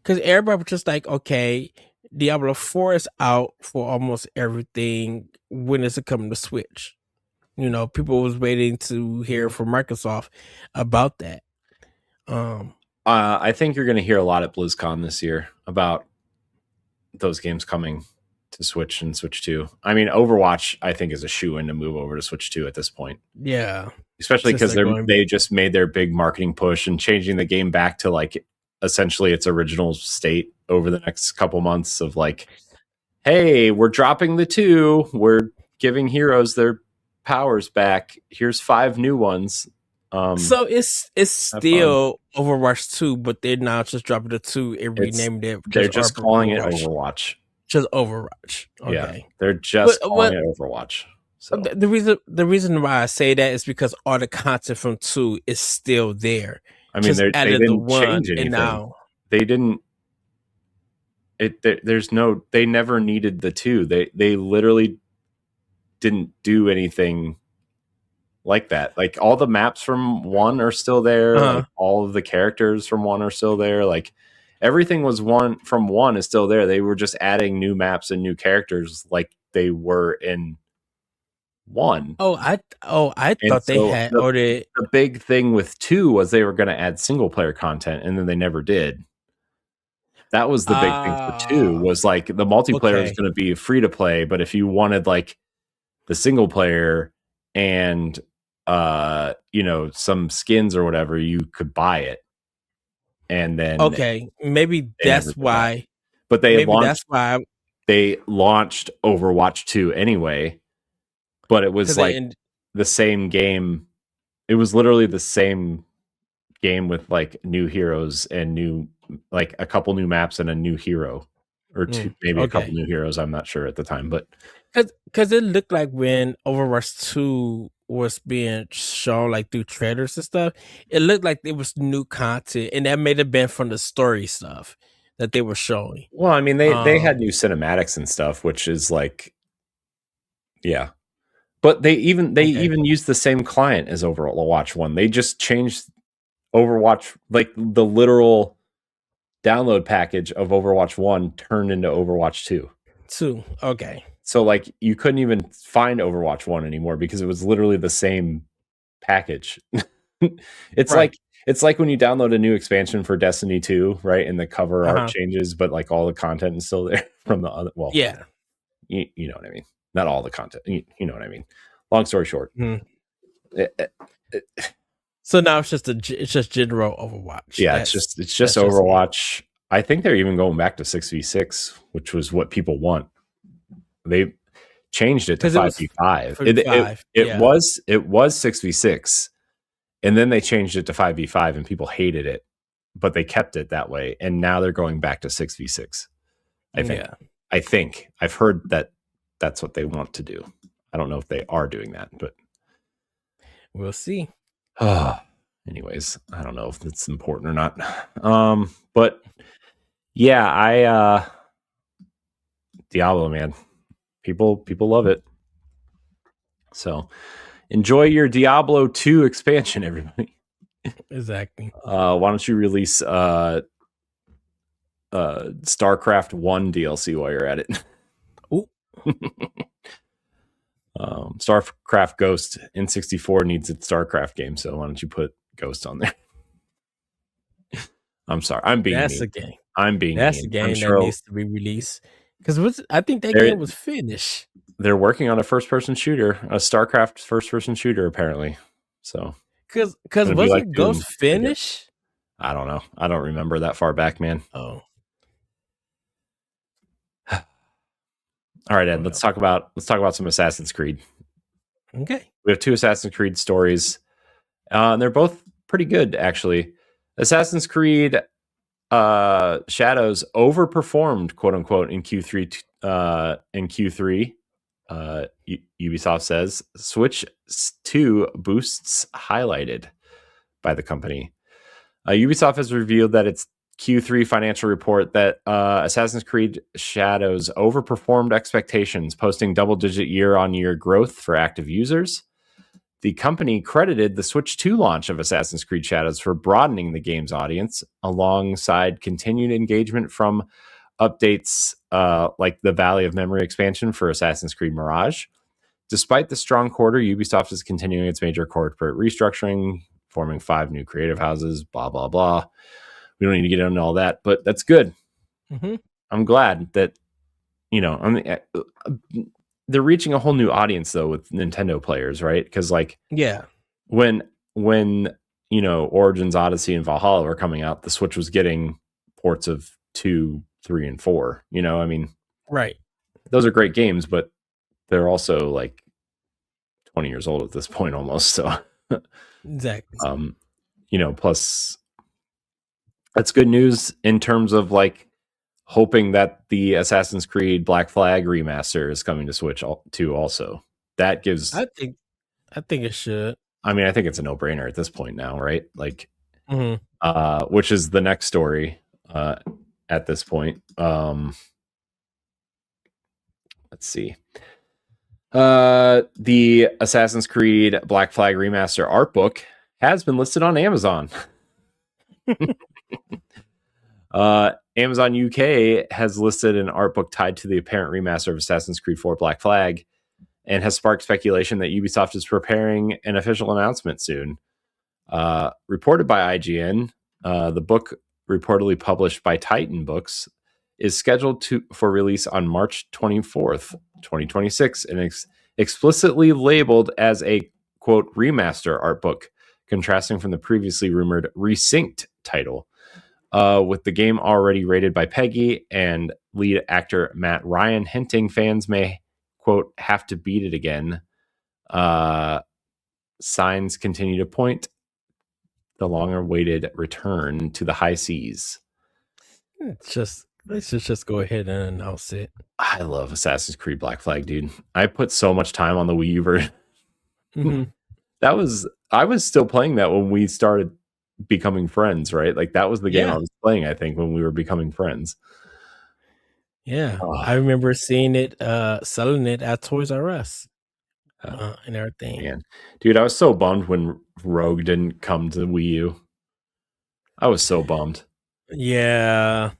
everybody was just like, okay, Diablo 4 is out for almost everything. When is it coming to Switch? You know, people was waiting to hear from Microsoft about that. I think you're going to hear a lot at BlizzCon this year about those games coming to Switch and Switch 2. I mean, Overwatch, I think, is a shoe-in to move over to Switch 2 at this point. Yeah. Especially because they just made their big marketing push and changing the game back to like essentially its original state over the next couple months of like, hey, we're dropping the 2. We're giving heroes their powers back. Here's 5 new ones. So it's still Overwatch 2, but they're now just dropping the 2 and renamed it. They're just calling it Overwatch. Just Overwatch. Okay. Yeah, they're just calling it Overwatch. So the reason why I say that is because all the content from 2 is still there. I mean, they didn't change anything. Now they didn't. They never needed the 2. They literally didn't do anything like that. Like all the maps from 1 are still there. Like, all of the characters from 1 are still there. Like everything was from 1 is still there. They were just adding new maps and new characters like they were in 1. I thought they had ordered. The big thing with 2 was they were going to add single player content, and then they never did. That was the big thing for 2 was like the multiplayer is going to be free to play, but if you wanted like the single player and some skins or whatever, you could buy it. And then maybe that's why. But they launched Overwatch 2 anyway. But it was like the same game. It was literally the same game with like new heroes and new, like a couple new maps and a new hero, or 2, maybe a couple new heroes. I'm not sure at the time, but because it looked like when Overwatch 2 was being shown like through trailers and stuff, it looked like there was new content, and that may have been from the story stuff that they were showing. Well, I mean, they had new cinematics and stuff, which is like, yeah. But they even used the same client as Overwatch 1. They just changed Overwatch, like the literal download package of Overwatch 1 turned into Overwatch 2. Okay. So like you couldn't even find Overwatch 1 anymore because it was literally the same package. It's like when you download a new expansion for Destiny 2, right? And the cover art changes, but like all the content is still there from the other. Well, yeah, you know what I mean. Not all the content. You know what I mean. Long story short. So now it's just general Overwatch. Yeah, it's just Overwatch. I think they're even going back to 6v6, which was what people want. They changed it to 5v5. It was 6v6, and then they changed it to 5v5, and people hated it, but they kept it that way, and now they're going back to 6v6. I think I've heard that that's what they want to do. I don't know if they are doing that, but we'll see. Anyways, I don't know if it's important or not. But yeah, Diablo, man. People love it. So enjoy your Diablo 2 expansion, everybody. Exactly. Why don't you release StarCraft 1 DLC while you're at it? Ooh. StarCraft Ghost N64 needs its StarCraft game, so why don't you put Ghost on there? I'm sorry. I'm being That's mean. a game. I'm being That's mean. a game that needs to be released. Because I think that game was finished. They're working on a first-person shooter, a StarCraft first-person shooter, apparently. So, because wasn't Ghost finished? I don't know. I don't remember that far back, man. Oh. All right, Ed. Let's talk about some Assassin's Creed. Okay. We have 2 Assassin's Creed stories. And they're both pretty good, actually. Assassin's Creed Shadows overperformed, quote unquote, in Q3. Ubisoft says Switch 2 boosts highlighted by the company. Ubisoft has revealed that its Q3 financial report that Assassin's Creed Shadows overperformed expectations, posting double-digit year-on-year growth for active users. The company credited the Switch 2 launch of Assassin's Creed Shadows for broadening the game's audience, alongside continued engagement from updates like the Valley of Memory expansion for Assassin's Creed Mirage. Despite the strong quarter, Ubisoft is continuing its major corporate restructuring, forming 5 new creative houses, blah, blah, blah. We don't need to get into all that, but that's good. Mm-hmm. I'm glad that, you know, they're reaching a whole new audience though with Nintendo players, right? Because like, yeah, when you know, Origins, Odyssey, and Valhalla were coming out, the Switch was getting ports of 2, 3, and 4. You know, I mean, right, those are great games, but they're also like 20 years old at this point almost. So, exactly. You know, plus that's good news in terms of like hoping that the Assassin's Creed Black Flag remaster is coming to Switch too. Also, that gives. I think it should. I mean, I think it's a no-brainer at this point now, right? Like, Mm-hmm. which is the next story at this point. Let's see. The Assassin's Creed Black Flag Remaster art book has been listed on Amazon. Amazon UK has listed an art book tied to the apparent remaster of Assassin's Creed 4 Black Flag and has sparked speculation that Ubisoft is preparing an official announcement soon. Reported by IGN, the book, reportedly published by Titan Books, is scheduled for release on March 24th, 2026, and explicitly labeled as a, quote, remaster art book, contrasting from the previously rumored resynced title. With the game already rated by Peggy and lead actor Matt Ryan hinting fans may, quote, have to beat it again. Signs continue to point the long-awaited return to the high seas. Let's just go ahead and announce it. I love Assassin's Creed Black Flag, dude. I put so much time on the Wii U version. Mm-hmm. I was still playing that when we started becoming friends, right? Like that was the game I was playing, I think, when we were becoming friends. Yeah, I remember seeing it, selling it at Toys R Us, and everything. Man. Dude, I was so bummed when Rogue didn't come to the Wii U. I was so bummed. Yeah.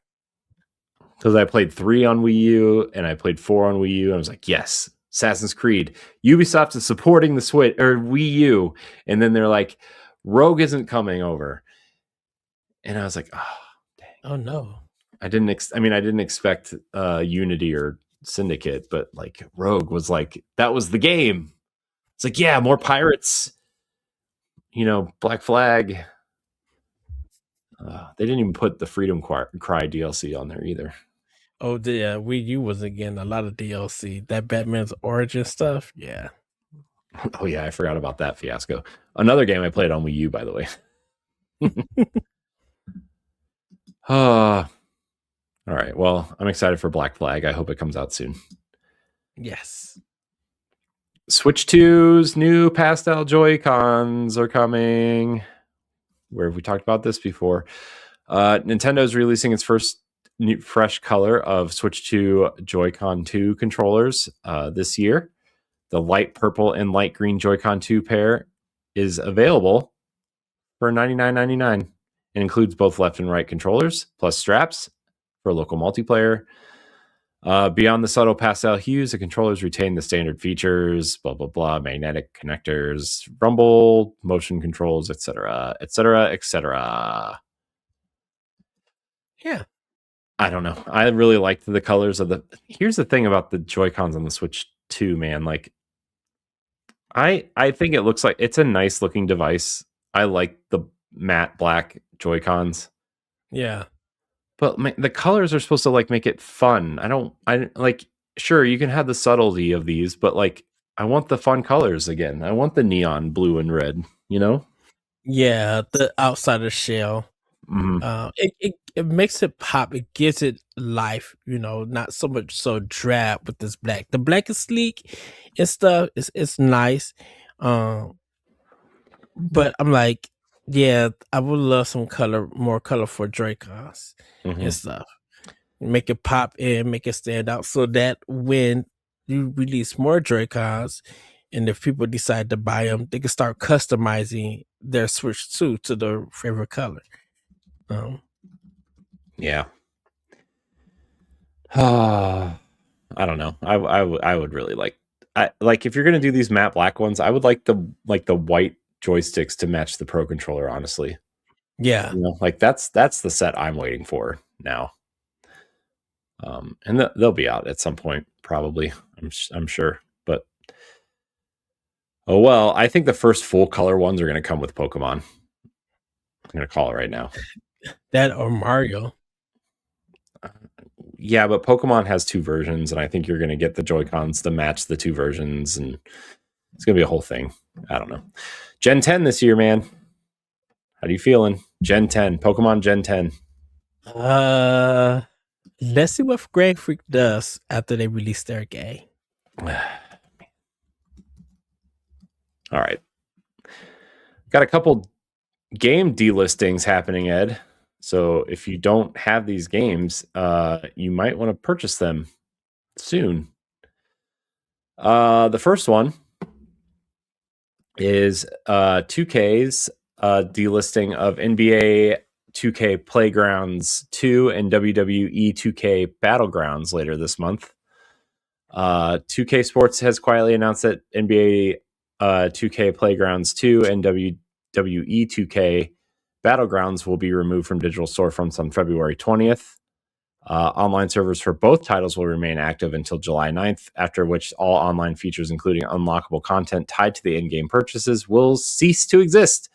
Because I played 3 on Wii U and I played 4 on Wii U. And I was like, yes, Assassin's Creed. Ubisoft is supporting the Switch or Wii U. And then they're like, Rogue isn't coming over. And I was like, oh, dang. Oh no. I didn't expect Unity or Syndicate, but like Rogue was like, that was the game. It's like, yeah, more pirates. You know, Black Flag. They didn't even put the Freedom Cry DLC on there either. Oh, the Wii U was again a lot of DLC. That Batman's origin stuff, yeah. Oh yeah, I forgot about that fiasco. Another game I played on Wii U, by the way. All right. Well, I'm excited for Black Flag. I hope it comes out soon. Yes. Switch 2's new pastel Joy-Cons are coming. Where have we talked about this before? Nintendo is releasing its first new, fresh color of Switch 2 Joy-Con 2 controllers this year. The light purple and light green Joy-Con 2 pair is available for $99.99. It includes both left and right controllers, plus straps for local multiplayer. Beyond the subtle pastel hues, the controllers retain the standard features, blah, blah, blah, magnetic connectors, rumble, motion controls, etc., etc., etc. Yeah. I don't know. I really liked the colors of the... Here's the thing about the Joy-Cons on the Switch 2, man. Like, I think it looks like it's a nice looking device. I like the matte black Joy-Cons. Yeah. But the colors are supposed to like make it fun. I like, sure, you can have the subtlety of these, but like, I want the fun colors again. I want the neon blue and red, you know? Yeah, the outside of shell. Mm-hmm. It makes it pop. It gives it life, you know, not so much so drab with this black. The black is sleek and stuff. It's nice. But I'm like, yeah, I would love some more colorful Joy-Cons and stuff. Make it pop and make it stand out so that when you release more Joy-Cons and if people decide to buy them, they can start customizing their Switch 2 to their favorite color. Yeah. I don't know. I would really like if you're gonna do these matte black ones, I would like the white joysticks to match the Pro controller. Honestly, yeah, you know, like that's the set I'm waiting for now. And they'll be out at some point, probably. I'm sure, but oh well. I think the first full color ones are going to come with Pokemon. I'm going to call it right now. That or Mario. Yeah, but Pokemon has 2 versions, and I think you're going to get the Joy-Cons to match the 2 versions, and it's going to be a whole thing. I don't know. Gen 10 this year, man. How do you feeling? Gen 10, Pokemon Gen 10. Let's see what Game Freak does after they release their game. All right. Got a couple game delistings happening, Ed. So if you don't have these games, you might want to purchase them soon. The first one is 2K's delisting of NBA 2K Playgrounds 2 and WWE 2K Battlegrounds later this month. 2K Sports has quietly announced that NBA 2K Playgrounds 2 and WWE 2K Battlegrounds will be removed from digital storefronts on February 20th. Online servers for both titles will remain active until July 9th, after which all online features, including unlockable content tied to the in-game purchases, will cease to exist.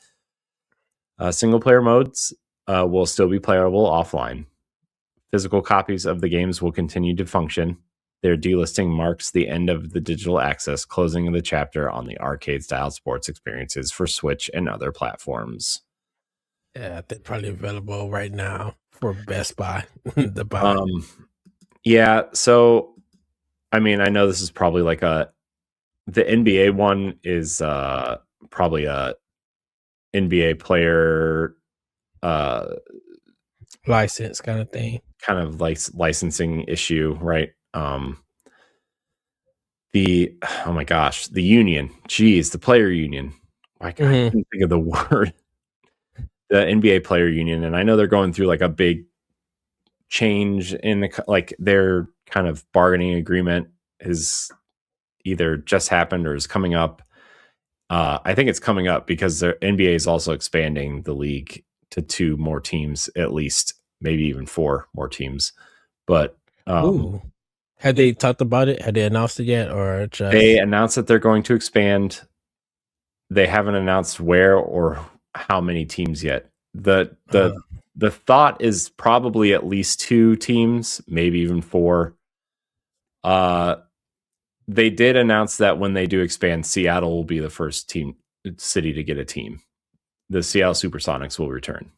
Single-player modes will still be playable offline. Physical copies of the games will continue to function. Their delisting marks the end of the digital access, closing the chapter on the arcade-style sports experiences for Switch and other platforms. Yeah, they're probably available right now for Best Buy. Yeah, so I mean, I know this is probably like the NBA one is probably a NBA player license kind of thing, kind of like licensing issue, right? Oh my gosh, the union, the player union. I can't think of the word. The NBA player union, and I know they're going through like a big change in their kind of bargaining agreement is either just happened or is coming up. I think it's coming up because the NBA is also expanding the league to 2 more teams, at least, maybe even 4 more teams. But have they talked about it? Have they announced it yet, or just they announced that they're going to expand? They haven't announced where or how many teams yet. The thought is probably at least 2 teams, maybe even 4. They did announce that when they do expand, Seattle will be the first city to get a team. The Seattle Supersonics will return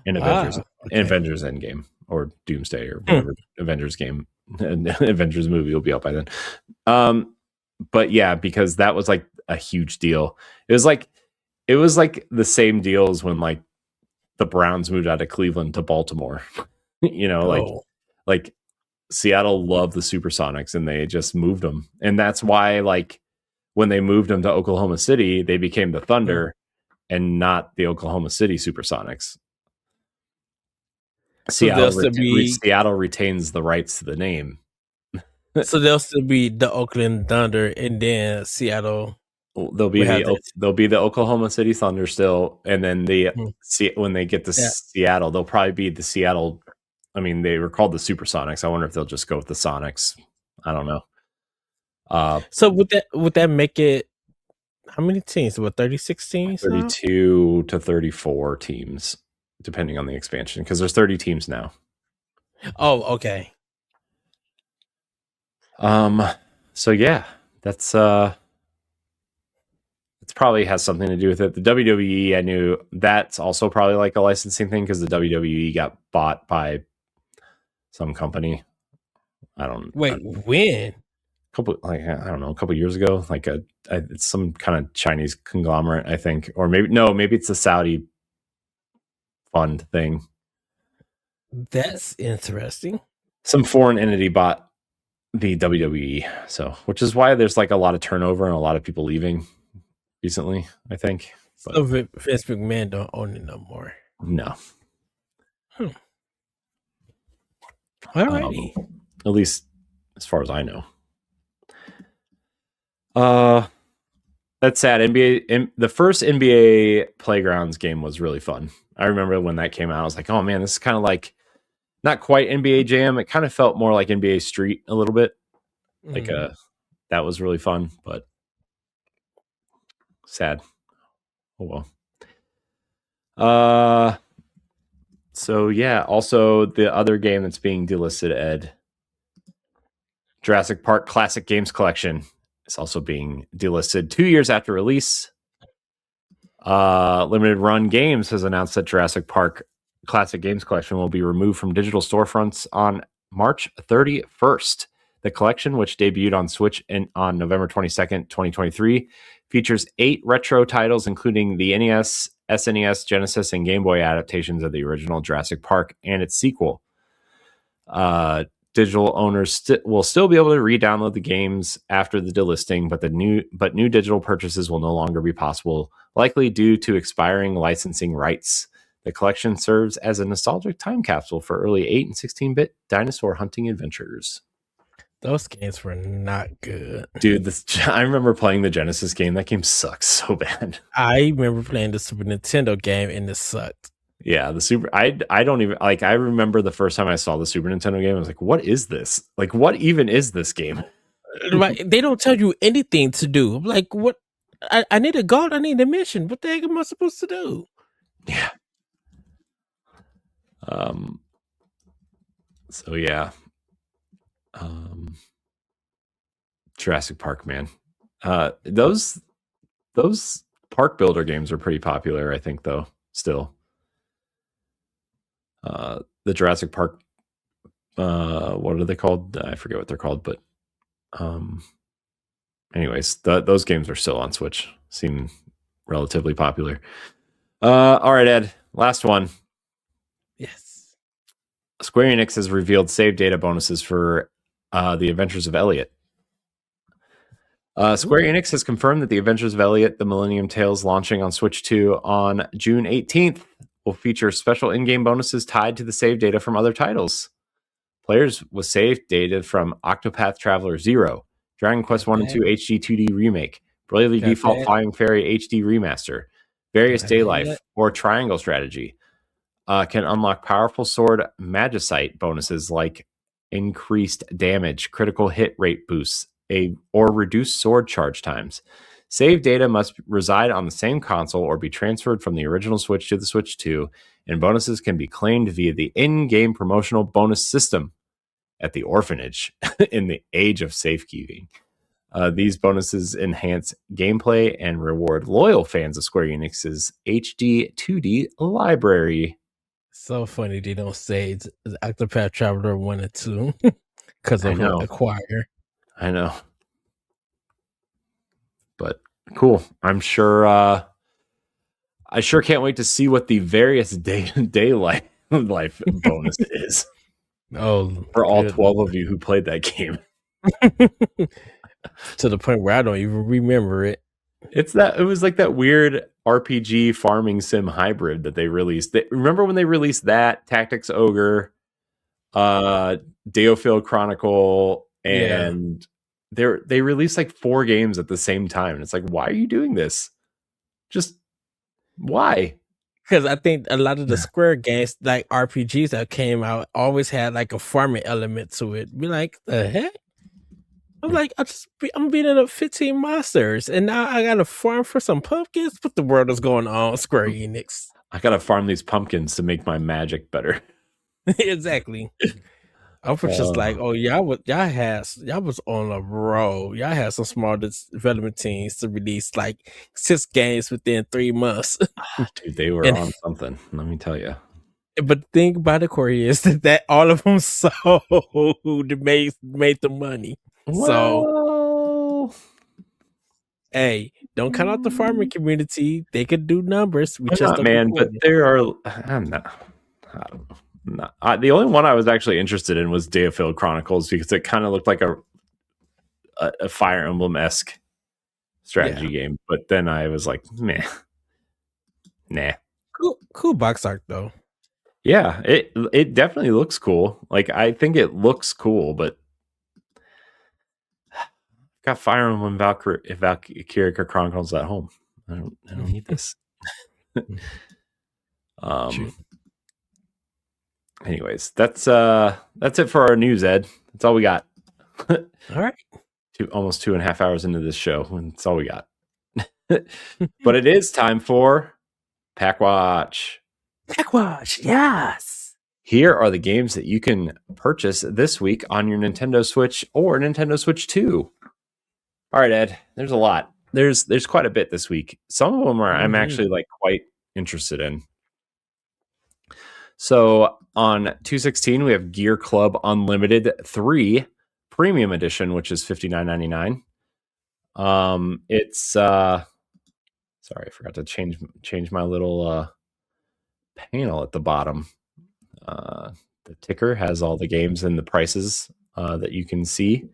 in Avengers Endgame or Doomsday or whatever Avengers game. Avengers movie will be out by then. But yeah, because that was like a huge deal. It was like the same deal as when like the Browns moved out of Cleveland to Baltimore. Like Seattle loved the Supersonics and they just moved them. And that's why like when they moved them to Oklahoma City, they became the Thunder and not the Oklahoma City Supersonics. Seattle retains the rights to the name. So they'll still be the Oakland Thunder, and then Seattle. They'll be the Oklahoma City Thunder still, and then when they get to Seattle, they'll probably be the Seattle. I mean, they were called the Supersonics. I wonder if they'll just go with the Sonics. I don't know. So would that make it? How many teams? What, 36 teams? 32 to 34 teams, depending on the expansion, because there's 30 teams now. Oh, okay. So yeah, that's probably has something to do with it. The WWE, I knew that's also probably like a licensing thing because the WWE got bought by some company. When? I don't know, a couple years ago, like it's some kind of Chinese conglomerate, I think, or maybe it's a Saudi fund thing. That's interesting. Some foreign entity bought the WWE, which is why there's like a lot of turnover and a lot of people leaving recently, I think. So Vince McMahon don't own it no more. No. Alrighty. At least as far as I know. That's sad. The first NBA Playgrounds game was really fun. I remember when that came out, I was like, oh man, this is kind of like not quite NBA Jam. It kind of felt more like NBA Street a little bit. Like that was really fun, but sad. Oh well. So yeah, also the other game that's being delisted, Ed, Jurassic Park Classic Games Collection, is also being delisted 2 years after release. Limited Run Games has announced that Jurassic Park Classic Games Collection will be removed from digital storefronts on March 31st. The collection, which debuted on Switch on November 22nd, 2023, features 8 retro titles, including the NES, SNES, Genesis, and Game Boy adaptations of the original Jurassic Park and its sequel. Digital owners will still be able to re-download the games after the delisting, but new digital purchases will no longer be possible, likely due to expiring licensing rights. The collection serves as a nostalgic time capsule for early 8 and 16-bit dinosaur hunting adventures. Those games were not good. Dude, I remember playing the Genesis game. That game sucks so bad. I remember playing the Super Nintendo game and it sucked. Yeah, the Super. I don't even like. I remember the first time I saw the Super Nintendo game. I was like, "What is this? Like, what even is this game?" Right? They don't tell you anything to do. Like, what? I need a goal. I need a mission. What the heck am I supposed to do? Yeah. So yeah. Jurassic Park, man. Those park builder games are pretty popular, I think, though. Still. The Jurassic Park, what are they called? I forget what they're called, but anyways, those games are still on Switch. Seem relatively popular. All right, Ed, last one. Yes. Square Enix has revealed save data bonuses for The Adventures of Elliot. Square Enix has confirmed that The Adventures of Elliot, The Millennium Tales, launching on Switch 2 on June 18th, will feature special in-game bonuses tied to the save data from other titles. Players with save data from Octopath Traveler 0, Dragon Quest 1 and 2 HD 2D Remake, Bravely Default Flying Fairy HD Remaster, Various Daylife, or Triangle Strategy, can unlock powerful sword magicite bonuses like increased damage, critical hit rate boosts, or reduced sword charge times. Save data must reside on the same console or be transferred from the original Switch to the Switch 2, and bonuses can be claimed via the in-game promotional bonus system at the orphanage in the age of safekeeping. These bonuses enhance gameplay and reward loyal fans of Square Enix's HD 2D library. So funny they don't say it's Octopath Traveler 1 and 2 because of Acquire. I know. But cool. I'm sure I sure can't wait to see what the various daylife bonus is. Oh, for all 12 of you who played that game. To the point where I don't even remember it. It was like that weird RPG farming sim hybrid that they released. Remember when they released that Tactics Ogre, Deofield Chronicle, and they released like 4 games at the same time, and it's like, why are you doing this? Just why? Because I think a lot of the Square games, like RPGs that came out, always had like a farming element to it. Be like, the heck? I'm like, I'm beating up 15 monsters, and now I gotta farm for some pumpkins. What the world is going on, Square Enix? I gotta farm these pumpkins to make my magic better. Exactly. I was just like, oh, y'all was on a roll. Y'all had some small development teams to release like 6 games within 3 months. Dude, they were on something. Let me tell you. But the thing about it, Corey, is that all of them sold made the money. Well, so, hey, don't count out the farming community. They could do numbers. We just man, but there are. I'm not. I don't know. The only one I was actually interested in was Deofield Chronicles because it kind of looked like a Fire Emblem-esque strategy game. But then I was like, meh, nah. Cool box art though. Yeah, it definitely looks cool. Like I think it looks cool, but got Fire Emblem Valkyria Chronicles at home. I don't need this. Anyways, that's it for our news, Ed. That's all we got. All right. Almost 2.5 hours into this show, and that's all we got. But it is time for Pack Watch. Pack Watch, yes. Here are the games that you can purchase this week on your Nintendo Switch or Nintendo Switch 2. All right, Ed, there's a lot. There's quite a bit this week. Some of them I'm actually like quite interested in. So on 2/16, we have Gear Club Unlimited 3 Premium Edition, which is $59.99. It's sorry, I forgot to change my little panel at the bottom. The ticker has all the games and the prices that you can see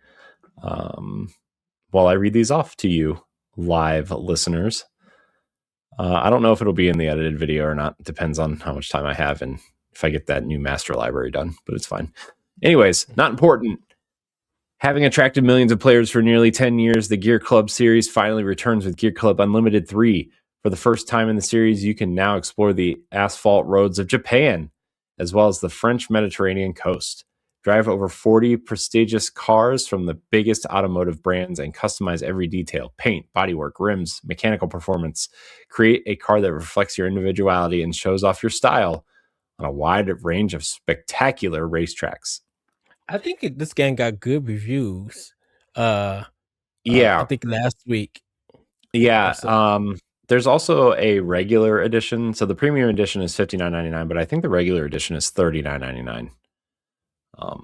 while I read these off to you, live listeners. I don't know if it'll be in the edited video or not. It depends on how much time I have and if I get that new master library done, but it's fine. Anyways, not important. Having attracted millions of players for nearly 10 years, the Gear Club series finally returns with Gear Club Unlimited 3. For the first time in the series, you can now explore the asphalt roads of Japan, as well as the French Mediterranean coast. Drive over 40 prestigious cars from the biggest automotive brands and customize every detail: paint, bodywork, rims, mechanical performance. Create a car that reflects your individuality and shows off your style on a wide range of spectacular racetracks. I think this game got good reviews. Yeah, I think last week. Yeah, there's also a regular edition. So the premium edition is $59.99, but I think the regular edition is $39.99. I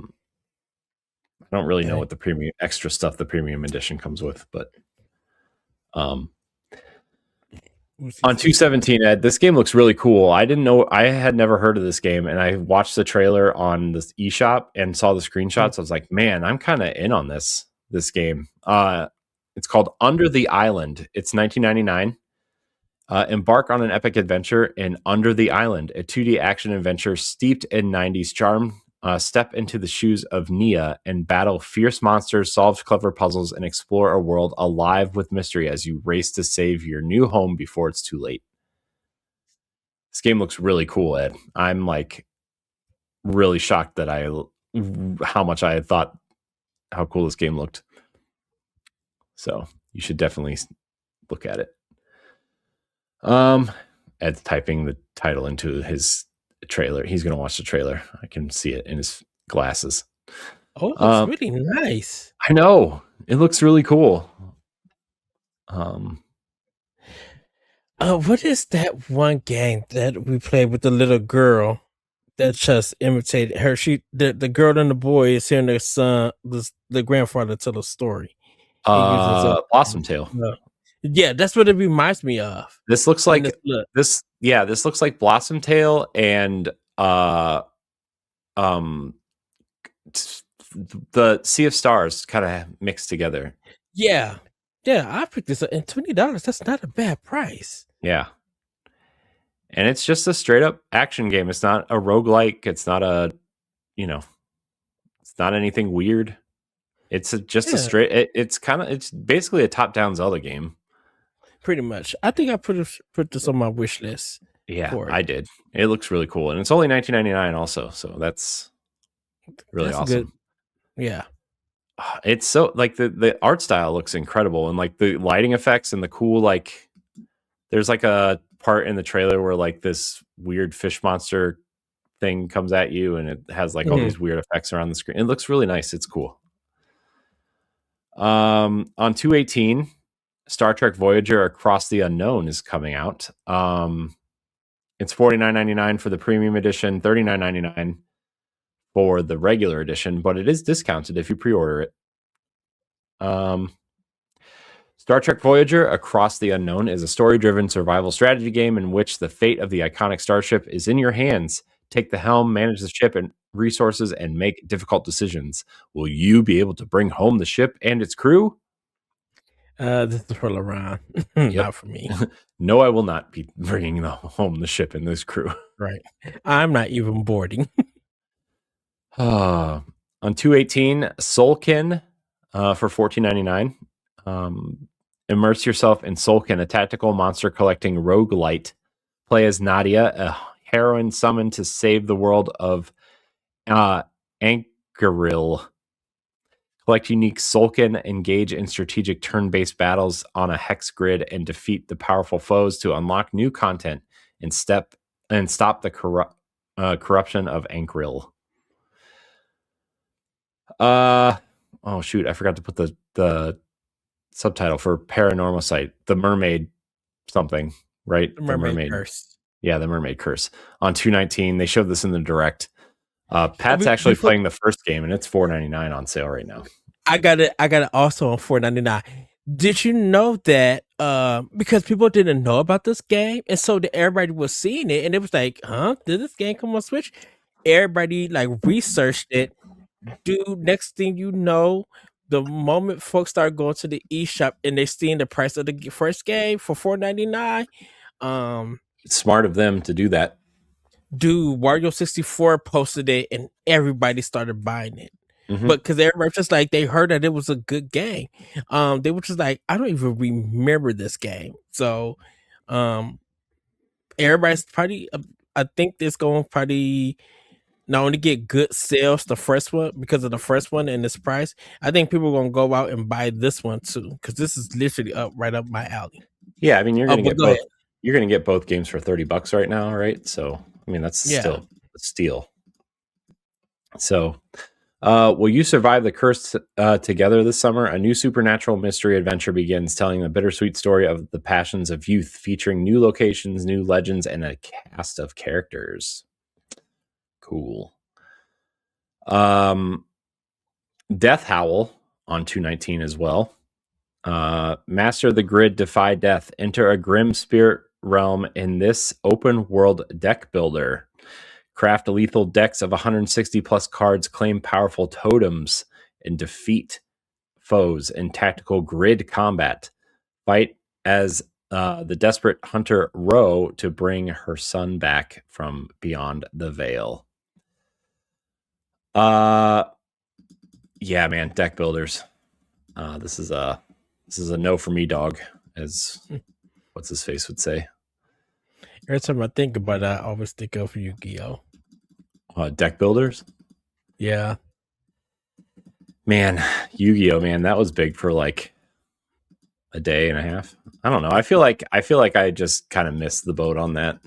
don't really know what the premium extra stuff the premium edition comes with, but on 2/17, Ed, this game looks really cool. I didn't know, I had never heard of this game, and I watched the trailer on this eShop and saw the screenshots. I was like, man, I'm kind of in on this game. It's called Under the Island. It's $19.99. Embark on an epic adventure in Under the Island, a 2D action adventure steeped in 90s charm. Step into the shoes of Nia and battle fierce monsters, solve clever puzzles, and explore a world alive with mystery as you race to save your new home before it's too late. This game looks really cool, Ed. I'm like really shocked that how much I had thought how cool this game looked. So you should definitely look at it. Ed's typing the title into his trailer. He's going to watch the trailer. I can see it in his glasses. Oh, it looks really nice. I know. It looks really cool. What is that one game that we played with the little girl that just imitated her? The girl and the boy is hearing their son, the grandfather, tell a story. Blossom Tale. Yeah, that's what it reminds me of. This looks like this. Yeah, this looks like Blossom Tale and the Sea of Stars kind of mixed together. Yeah, I picked this up, and $20. That's not a bad price. Yeah, and it's just a straight up action game. It's not a roguelike. It's not a, it's not anything weird. It's just a straight. It's basically a top down Zelda game. Pretty much. I think I put this on my wish list. Yeah, I did. It looks really cool, and it's only $19.99 also, so that's really awesome. Good. Yeah, it's so like the art style looks incredible, and like the lighting effects and the cool, like there's like a part in the trailer where like this weird fish monster thing comes at you, and it has like all these weird effects around the screen. It looks really nice. It's cool. On 2/18, Star Trek Voyager Across the Unknown is coming out. It's $49.99 for the premium edition, $39.99 for the regular edition, but it is discounted if you pre-order it. Star Trek Voyager Across the Unknown is a story-driven survival strategy game in which the fate of the iconic starship is in your hands. Take the helm, manage the ship and resources, and make difficult decisions. Will you be able to bring home the ship and its crew? This is for LaRon. Not for me. No, I will not be bringing home the ship and this crew. Right. I'm not even boarding. On 2/18, Soulkin for $14.99. Immerse yourself in Soulkin, a tactical monster collecting roguelite. Play as Nadia, a heroine summoned to save the world of Anchoril. Collect unique Sulkin, engage in strategic turn-based battles on a hex grid, and defeat the powerful foes to unlock new content and stop the corruption of Ankril. Oh shoot, I forgot to put the subtitle for Paranormal Site. The Mermaid something, right? The Mermaid Curse. Yeah, the Mermaid Curse on 2/19. They showed this in the direct. Pat's actually playing the first game, and it's $4.99 on sale right now. I got it also on $4.99. Did you know that because people didn't know about this game, and so everybody was seeing it, and it was like, huh, did this game come on Switch? Everybody like researched it. Dude, next thing you know, the moment folks start going to the eShop and they're seeing the price of the first game for $4.99, it's smart of them to do that. Dude, Wario 64 posted it, and everybody started buying it. Mm-hmm. But because everybody just like they heard that it was a good game, they were just like, I don't even remember this game. So, everybody's probably, I think it's going to probably not only get good sales the first one because of the first one and its price. I think people are going to go out and buy this one too because this is literally right up my alley. Yeah, I mean you're going to get both. You're going to get both games for $30 right now, right? So I mean that's still a steal. So, will you survive the curse together this summer? A new supernatural mystery adventure begins, telling the bittersweet story of the passions of youth, featuring new locations, new legends, and a cast of characters. Cool. Death Howl on 2/19 as well. Master of the Grid, defy death. Enter a grim spirit realm in this open world deck builder. Craft lethal decks of 160 plus cards, claim powerful totems, and defeat foes in tactical grid combat. Fight as the desperate hunter Ro to bring her son back from beyond the veil. Yeah, man, deck builders. This is a no for me, dog, as what's his face would say. Every time I think about that, I always think of Yu-Gi-Oh. Deck builders? Yeah. Man, Yu-Gi-Oh, man, that was big for like a day and a half. I don't know. I feel like I just kind of missed the boat on that.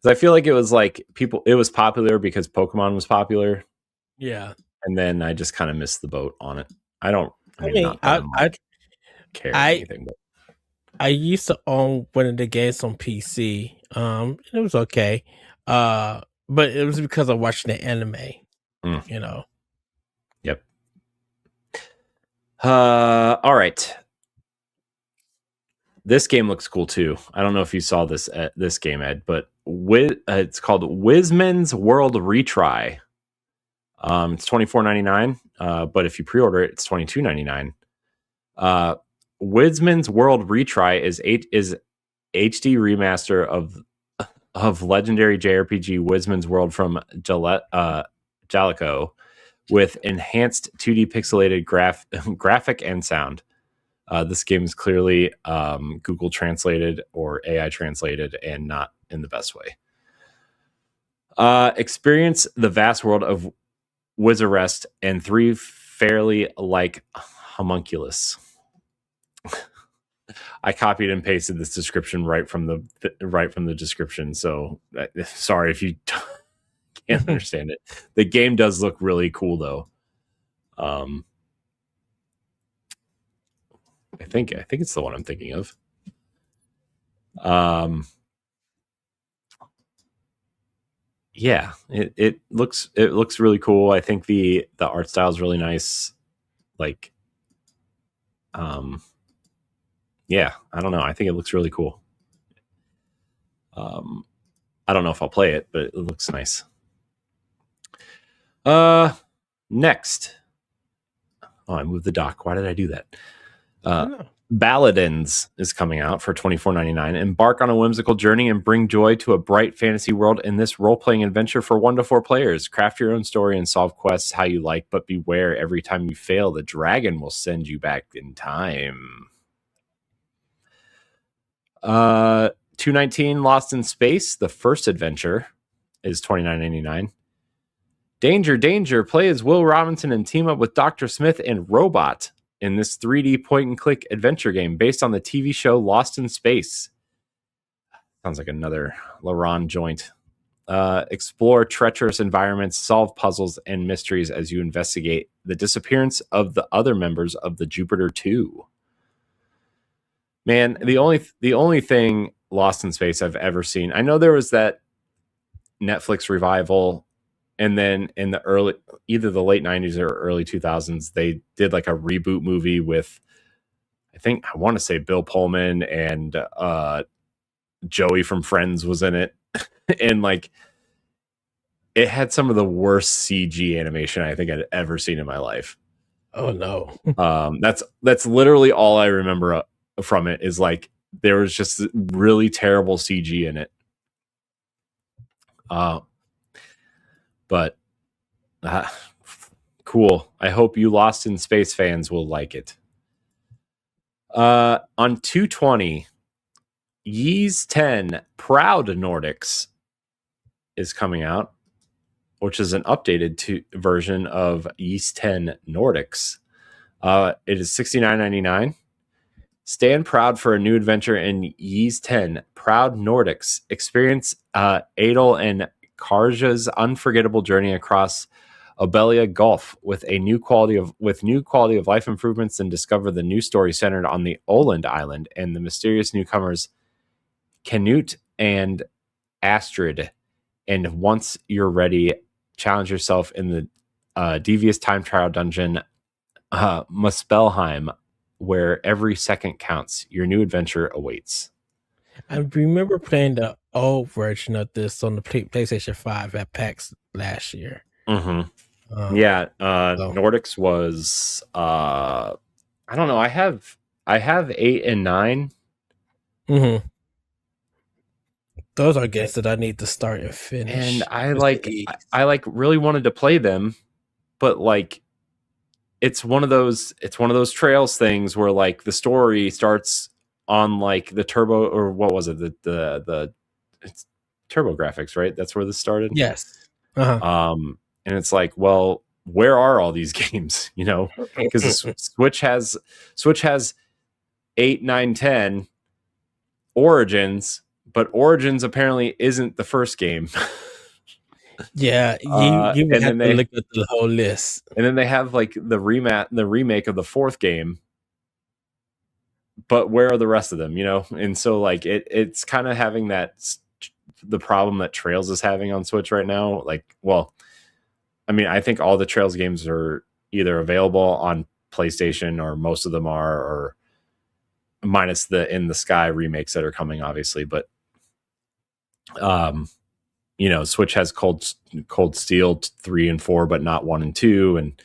I feel like it was like it was popular because Pokemon was popular. Yeah. And then I just kind of missed the boat on it. I care anything, but I used to own one of the games on PC. It was okay. But it was because I watched the anime. You know. Yep. All right. This game looks cool too. I don't know if you saw this game, Ed, but it's called Wizman's World Retry. It's $24.99, but if you pre-order it, it's $22.99. Wizman's World Retry is HD remaster of legendary JRPG Wizman's World from Jaleco with enhanced 2D pixelated graphic and sound. This game is clearly Google translated or AI translated and not in the best way. Experience the vast world of Wizarest and 3 fairly like homunculus. I copied and pasted this description right from the description. So sorry if you can't understand it. The game does look really cool though. I think it's the one I'm thinking of. Yeah, it looks really cool. I think the art style is really nice. Like, yeah, I don't know. I think it looks really cool. I don't know if I'll play it, but it looks nice. Next. Oh, I moved the dock. Why did I do that? Balladins is coming out for $24.99. Embark on a whimsical journey and bring joy to a bright fantasy world in this role-playing adventure for 1 to 4 players. Craft your own story and solve quests how you like, but beware, every time you fail, the dragon will send you back in time. 2/19 Lost in Space, the first adventure, is $29.99. Danger, danger. Play as Will Robinson and team up with Dr. Smith and Robot in this 3D point-and-click adventure game based on the TV show Lost in Space. Sounds like another LaRon joint. Explore treacherous environments, solve puzzles and mysteries as you investigate the disappearance of the other members of the Jupiter 2. Man, the only thing Lost in Space I've ever seen, I know there was that Netflix revival, and then in the either the late 90s or early 2000s, they did like a reboot movie with, I want to say Bill Pullman and Joey from Friends was in it. And like, it had some of the worst CG animation I think I'd ever seen in my life. Oh no. That's literally all I remember from it, is like there was just really terrible CG in it. But cool. I hope you Lost in Space fans will like it. On 220, Ys 10 Proud Nordics is coming out, which is an updated version of Ys 10 Nordics. It is $69.99. Stand proud for a new adventure in Ys 10 Proud Nordics. Experience Adel and Karja's unforgettable journey across Obelia Gulf with new quality of life improvements, and discover the new story centered on the Oland Island and the mysterious newcomers Canute and Astrid. And once you're ready, challenge yourself in the devious time trial dungeon Muspelheim, where every second counts. Your new adventure awaits. I remember playing the old version of this on the PlayStation 5 at PAX last year. Mm-hmm. Nordics was I don't know. I have 8 and 9. Mm-hmm. Those are games that I need to start and finish. And I really wanted to play them, but like it's one of those Trails things where like the story starts on like the turbo, or what was it? The it's Turbo Graphics, right? That's where this started. Yes. Uh-huh. And it's like, well, where are all these games? You know, because Switch has 8, 9, 10 Origins, but Origins apparently isn't the first game. Yeah, you would have to look at the whole list. And then they have like the remake of the fourth game, but where are the rest of them? You know, and so like it's kind of having the problem that Trails is having on Switch right now. Like, well, I mean, I think all the Trails games are either available on PlayStation, or most of them are, or minus the In the Sky remakes that are coming, obviously. But, you know, Switch has Cold Steel 3 and 4, but not 1 and 2, and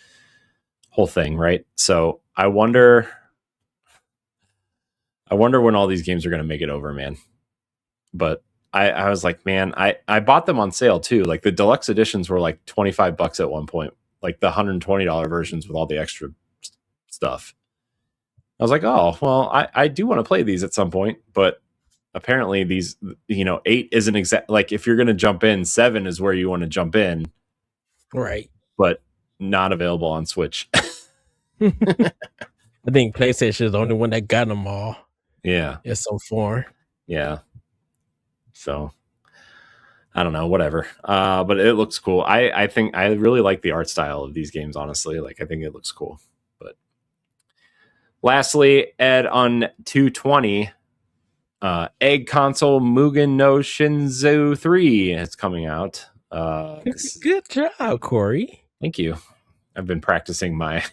whole thing, right? So I wonder when all these games are going to make it over, man. But I was like, man, I bought them on sale too. Like the deluxe editions were like $25 at one point, like the $120 versions with all the extra stuff. I was like, oh, well, I do want to play these at some point, but apparently these, you know, 8 isn't exact. Like if you're going to jump in, 7 is where you want to jump in. Right. But not available on Switch. I think PlayStation is the only one that got them all. Yeah. In some form. Yeah. So I don't know, whatever. But it looks cool. I think I really like the art style of these games, honestly. Like I think it looks cool. But lastly, Ed, on 220, Egg Console Mugen no Shinzo 3 is coming out. Good job, Corey. Thank you. I've been practicing my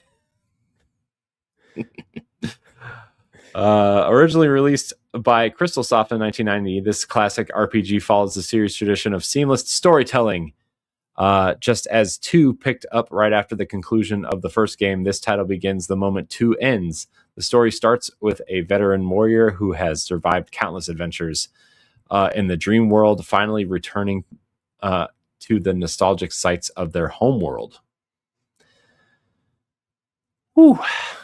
originally released by Crystal Soft in 1990, this classic RPG follows the series tradition of seamless storytelling. Just as 2 picked up right after the conclusion of the first game, this title begins the moment 2 ends. The story starts with a veteran warrior who has survived countless adventures in the dream world, finally returning to the nostalgic sights of their home world. Whew.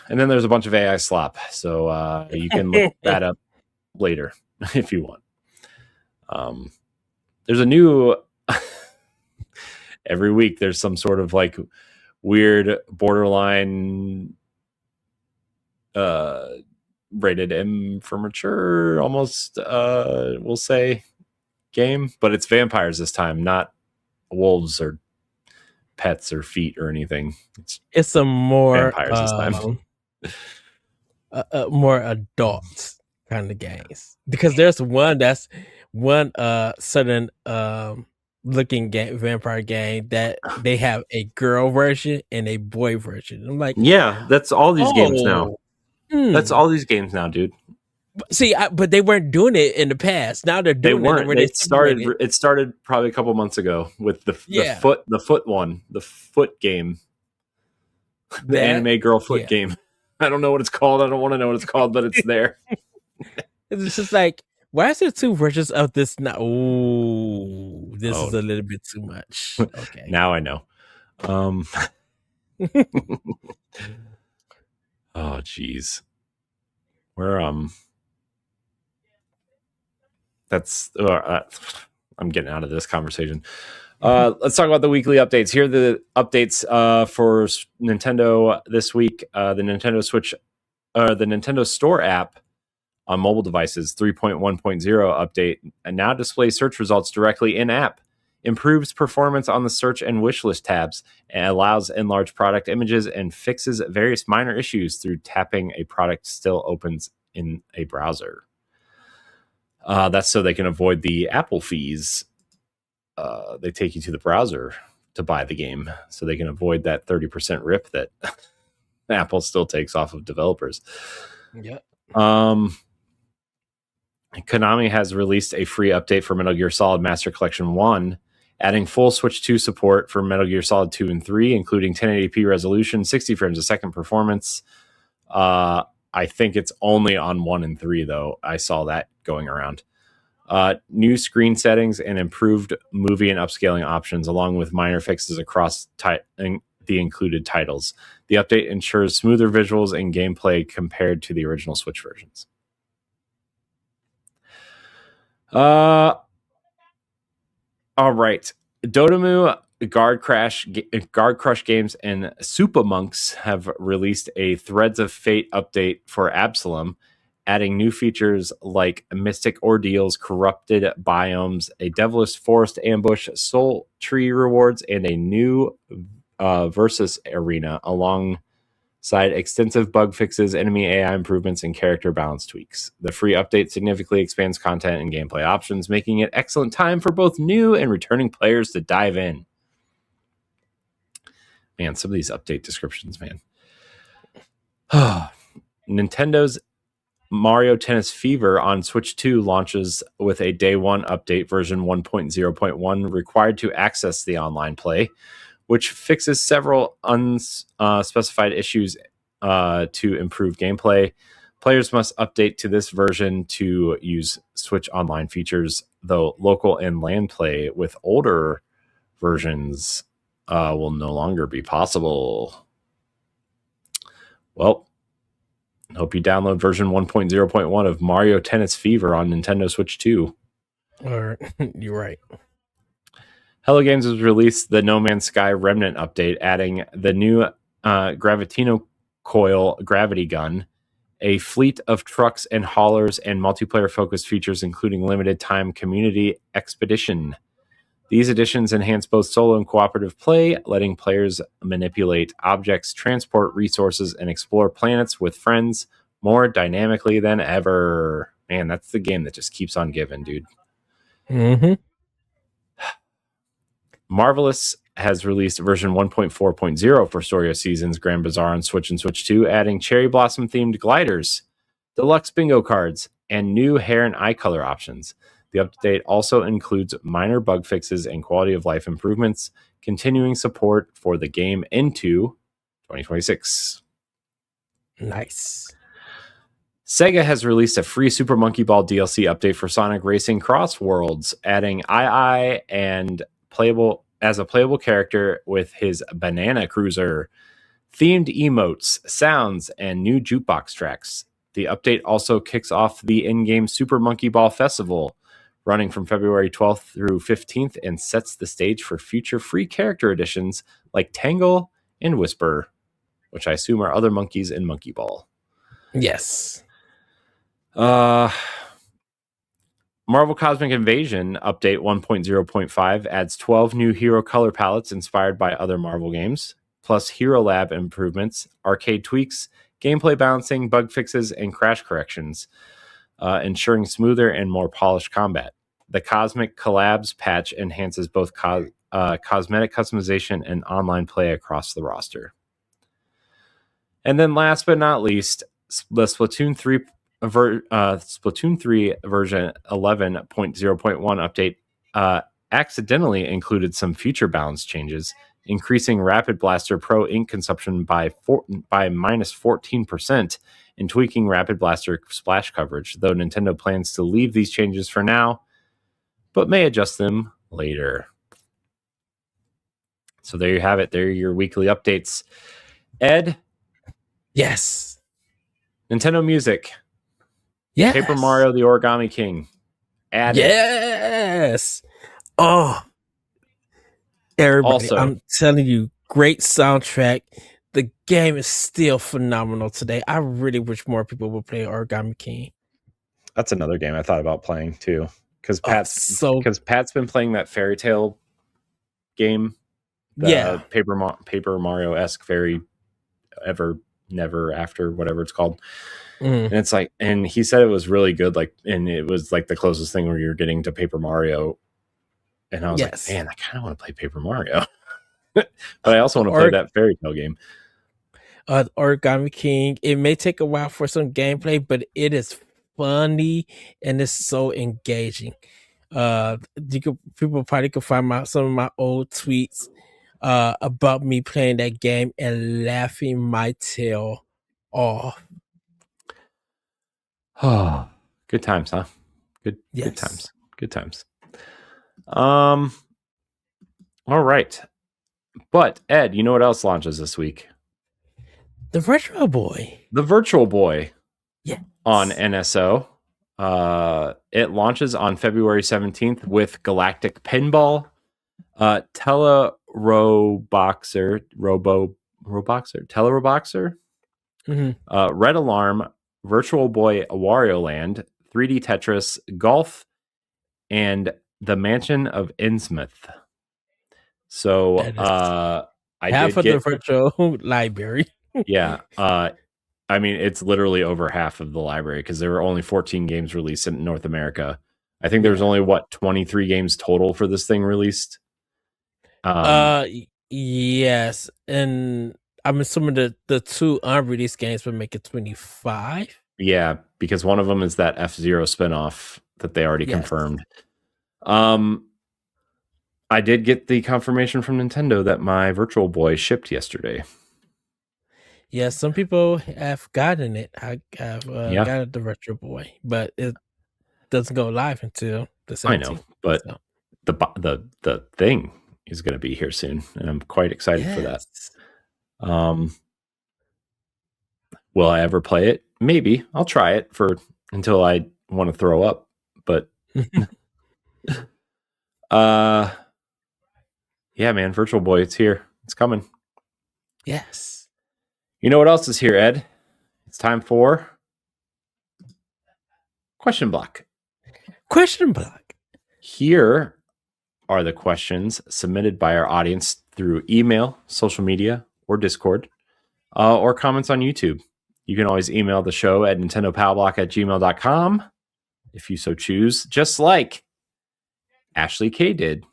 And then there's a bunch of AI slop, so you can look that up later if you want. There's a new every week there's some sort of like weird borderline rated M for mature, almost we'll say, game, but it's vampires this time, not wolves or pets or feet or anything. It's a more vampires this time. More adult kind of games, because there's one certain looking vampire game that they have a girl version and a boy version. I'm like, yeah, that's all these games now. That's all these games now, dude. See, but they weren't doing it in the past. Now they're doing it. It started probably a couple months ago with the foot game, the anime girl foot game. I don't know what it's called. I don't want to know what it's called, but it's there. It's just like, why is there two versions of this now? Ooh, this is a little bit too much. Okay, now I know. Oh, geez. That's I'm getting out of this conversation. Let's talk about the weekly updates. Here are the updates for Nintendo this week. The Nintendo Switch, the Nintendo Store app on mobile devices 3.1.0 update, and now displays search results directly in app. Improves performance on the search and wishlist tabs, and allows enlarged product images, and fixes various minor issues through tapping a product still opens in a browser. That's so they can avoid the Apple fees. They take you to the browser to buy the game, so they can avoid that 30% rip that Apple still takes off of developers. Yeah. Konami has released a free update for Metal Gear Solid Master Collection 1, adding full Switch 2 support for Metal Gear Solid 2 and 3, including 1080p resolution, 60 frames a second performance. I think it's only on 1 and 3, though. I saw that going around. New screen settings and improved movie and upscaling options, along with minor fixes across the included titles. The update ensures smoother visuals and gameplay compared to the original Switch versions. All right. Dotemu, Guard Crush Games, and Super Monks have released a Threads of Fate update for Absalom, adding new features like mystic ordeals, corrupted biomes, a devilish forest ambush, soul tree rewards, and a new versus arena, alongside extensive bug fixes, enemy AI improvements, and character balance tweaks. The free update significantly expands content and gameplay options, making it excellent time for both new and returning players to dive in. Man, some of these update descriptions, man. Nintendo's Mario Tennis Fever on Switch 2 launches with a day one update, version 1.0.1, required to access the online play, which fixes several unspecified issues to improve gameplay. Players must update to this version to use Switch Online features, though local and LAN play with older versions will no longer be possible. Well, hope you download version 1.0.1 of Mario Tennis Fever on Nintendo Switch 2. You're right. Hello Games has released the No Man's Sky Remnant update, adding the new Gravitino Coil gravity gun, a fleet of trucks and haulers, and multiplayer-focused features, including limited-time community expedition. These additions enhance both solo and cooperative play, letting players manipulate objects, transport resources, and explore planets with friends more dynamically than ever. Man, that's the game that just keeps on giving, dude. Mm-hmm. Marvelous has released version 1.4.0 for Story of Seasons Grand Bazaar on Switch and Switch 2, adding cherry blossom themed gliders, deluxe bingo cards, and new hair and eye color options. The update also includes minor bug fixes and quality of life improvements, continuing support for the game into 2026. Nice. Sega has released a free Super Monkey Ball DLC update for Sonic Racing Cross Worlds, adding II and as a playable character with his Banana Cruiser, themed emotes, sounds, and new jukebox tracks. The update also kicks off the in-game Super Monkey Ball Festival, running from February 12th through 15th, and sets the stage for future free character additions like Tangle and Whisper, which I assume are other monkeys in Monkey Ball. Yes. Marvel Cosmic Invasion Update 1.0.5 adds 12 new hero color palettes inspired by other Marvel games, plus Hero Lab improvements, arcade tweaks, gameplay balancing, bug fixes, and crash corrections, ensuring smoother and more polished combat. The Cosmic Collabs patch enhances both cosmetic customization and online play across the roster. And then last but not least, the Splatoon 3 version 11.0.1 update accidentally included some feature balance changes, increasing Rapid Blaster Pro ink consumption by minus 14% and tweaking Rapid Blaster splash coverage, though Nintendo plans to leave these changes for now, but may adjust them later. So there you have it. There are your weekly updates. Ed? Yes. Nintendo Music. Yes. Paper Mario the Origami King. Added. Yes. Oh. Everybody, also, I'm telling you, great soundtrack. The game is still phenomenal today. I really wish more people would play Origami King. That's another game I thought about playing too. Because Pat's been playing that Fairy Tale game. Paper Mario-esque Fairy Ever Never After, whatever it's called. And it's like, and he said it was really good, like, and it was like the closest thing where you're getting to Paper Mario. And I was like, man, I kind of want to play Paper Mario. But I also want to play that Fairy Tale game. Origami King, it may take a while for some gameplay, but it is funny and it's so engaging. People probably could find some of my old tweets about me playing that game and laughing my tail off. Oh, good times, huh? Good times. All right. But Ed, you know what else launches this week? The Virtual Boy. The Virtual Boy. Yeah. On NSO. It launches on February 17th with Galactic Pinball, Teleroboxer, Red Alarm, Virtual Boy Wario Land, 3D Tetris, Golf, and the Mansion of Innsmouth. So I half of the virtual library. Yeah. I mean, it's literally over half of the library because there were only 14 games released in North America. I think there's only 23 games total for this thing released. Yes, and I'm assuming the two unreleased games would make it 25. Yeah, because one of them is that F-Zero spinoff that they already confirmed. I did get the confirmation from Nintendo that my Virtual Boy shipped yesterday. Yeah, some people have gotten it. I have got the Virtual Boy, but it doesn't go live until the 17th. I know, but the thing is going to be here soon, and I'm quite excited for that. Will I ever play it? Maybe. I'll try it until I want to throw up. But yeah, man, Virtual Boy, it's here. It's coming. Yes. You know what else is here, Ed? It's time for Question Block. Question Block. Here are the questions submitted by our audience through email, social media, or Discord, or comments on YouTube. You can always email the show at nintendopowblock@gmail.com if you so choose, just like Ashley K did.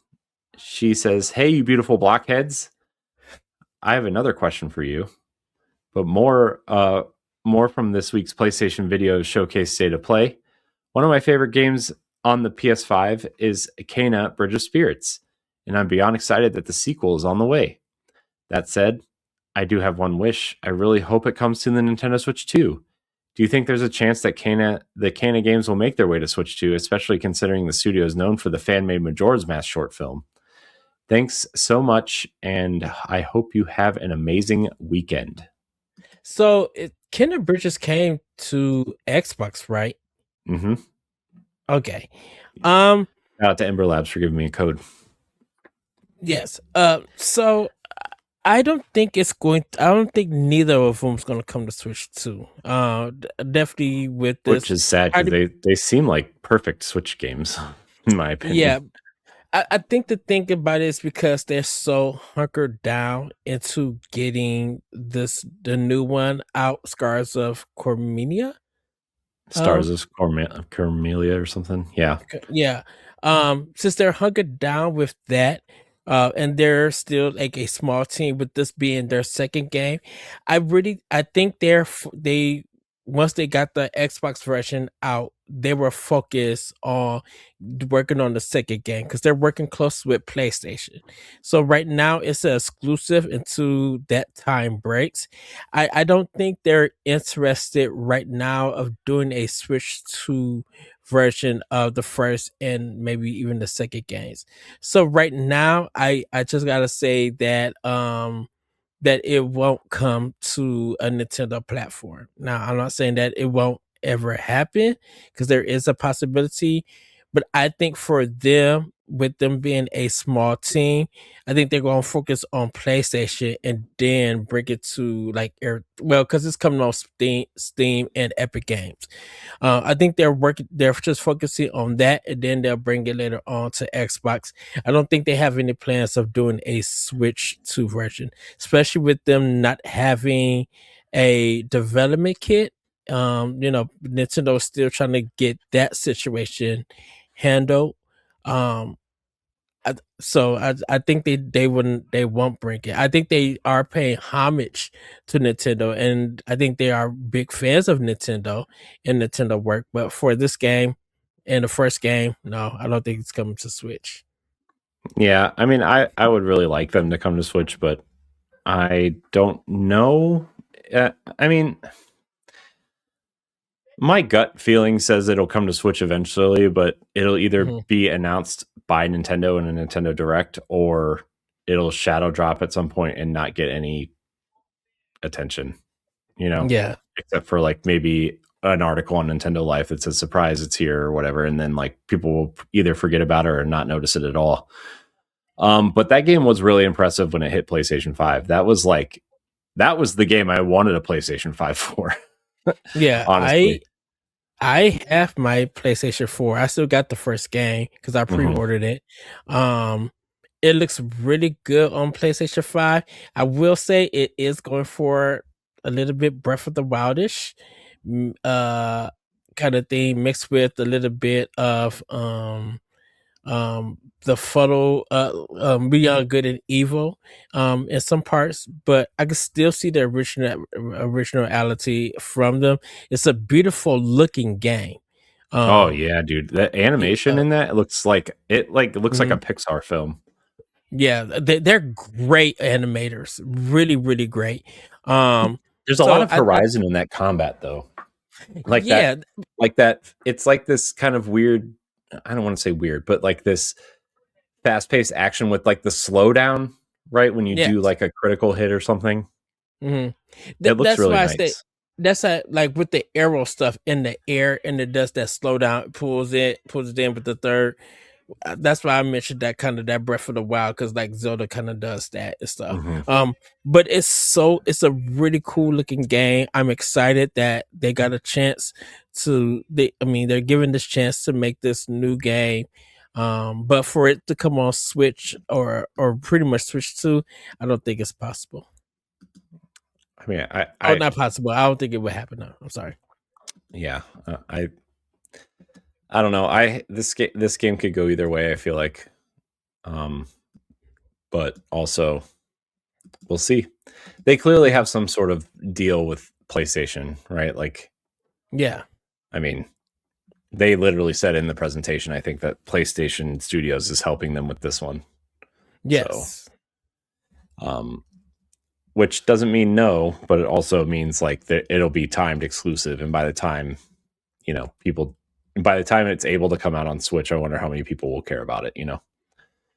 She says, "Hey, you beautiful blockheads. I have another question for you, but more from this week's PlayStation Video Showcase State of Play. One of my favorite games on the PS5 is Kain Bridge of Spirits, and I'm beyond excited that the sequel is on the way. That said, I do have one wish. I really hope it comes to the Nintendo Switch 2. Do you think there's a chance that the Kain games will make their way to Switch 2, especially considering the studio is known for the fan-made Majora's Mask short film? Thanks so much, and I hope you have an amazing weekend." So, Kain Bridges came to Xbox, right? Mm-hmm. Okay. Shout out to Ember Labs for giving me a code. Yes. So I don't think I don't think neither of them's going to come to Switch 2. Definitely with this. Which is sad because they seem like perfect Switch games, in my opinion. Yeah. I think the thing about it is because they're so hunkered down into getting the new one out, Scars of Cormenia. Stars of Cormelia or something. Yeah. Yeah. Since they're hunkered down with that, and they're still like a small team with this being their second game, I think they once they got the Xbox version out, they were focused on working on the second game because they're working close with PlayStation. So right now it's an exclusive until that time breaks. I don't think they're interested right now of doing a Switch 2 version of the first and maybe even the second games. So right now I just gotta say that it won't come to a Nintendo platform. Now, I'm not saying that it won't ever happen because there is a possibility, but I think for them, with them being a small team, I think they're going to focus on PlayStation and then bring it to because it's coming on Steam and Epic Games. I think they're just focusing on that, and then they'll bring it later on to Xbox. I don't think they have any plans of doing a Switch 2 version, especially with them not having a development kit. Nintendo is still trying to get that situation handled. Um, I think they won't bring it. I think they are paying homage to Nintendo, and I think they are big fans of Nintendo and Nintendo work. But for this game and the first game, no, I don't think it's coming to Switch. Yeah, I mean, I would really like them to come to Switch, but I don't know. I mean, my gut feeling says it'll come to Switch eventually, but it'll either be announced by Nintendo in a Nintendo Direct, or it'll shadow drop at some point and not get any attention, Yeah. except for like maybe an article on Nintendo Life that says surprise it's here or whatever, and then like people will either forget about it or not notice it at all. But that game was really impressive when it hit PlayStation 5. That was the game I wanted a PlayStation 5 for. Yeah, honestly. I have my PlayStation 4. I still got the first game because I pre-ordered it. It looks really good on PlayStation 5. I will say it is going for a little bit Breath of the Wildish kind of thing mixed with a little bit of the photo Beyond Good and Evil in some parts, but I can still see the originality from them. It's a beautiful looking game. Oh yeah, dude. The animation in that looks like a Pixar film. Yeah, they're great animators. Really, really great. There's a lot of horizon in that combat though. Like that it's like this kind of weird, I don't want to say weird, but like this fast-paced action with like the slowdown, right? When you do like a critical hit or something. It looks really nice. That's like with the arrow stuff in the air, and it does that slowdown, pulls it in with the third. That's why I mentioned that kind of that Breath of the Wild, because like Zelda kind of does that and stuff. But it's a really cool looking game. I'm excited that they got a chance they're giving this chance to make this new game. But for it to come on Switch or pretty much Switch 2, I don't think it's possible. I mean, not possible. I don't think it would happen. No, I'm sorry. Yeah, I don't know. This game could go either way, I feel like. But also we'll see. They clearly have some sort of deal with PlayStation, right? Like, yeah. I mean, they literally said in the presentation, I think, that PlayStation Studios is helping them with this one. Yes. So, which doesn't mean no, but it also means like that it'll be timed exclusive, and by the time it's able to come out on Switch, I wonder how many people will care about it.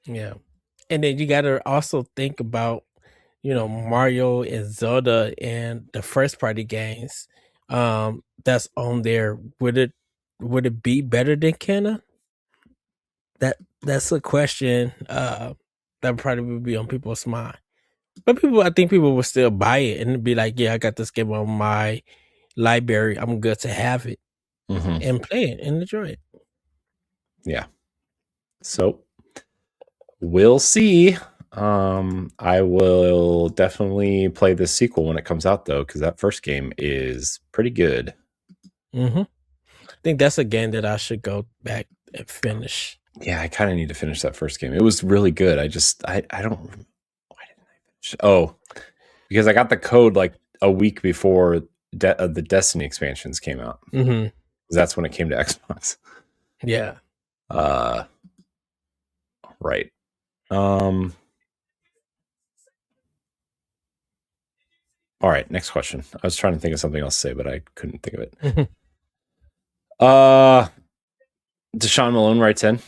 Yeah, and then you got to also think about Mario and Zelda and the first party games that's on there. Would would it be better than canon? That's a question that probably would be on people's mind. But I think people will still buy it and be like, yeah, I got this game on my library. I'm good to have it and play it and enjoy it. Yeah. So we'll see. I will definitely play the sequel when it comes out, though, because that first game is pretty good. I think that's a game that I should go back and finish. Yeah, I kind of need to finish that first game. It was really good. I don't. Why didn't I finish? Oh, because I got the code like a week before the Destiny expansions came out. That's when it came to Xbox. Yeah. Right. All right, next question. I was trying to think of something else to say, but I couldn't think of it. Deshaun Malone writes in,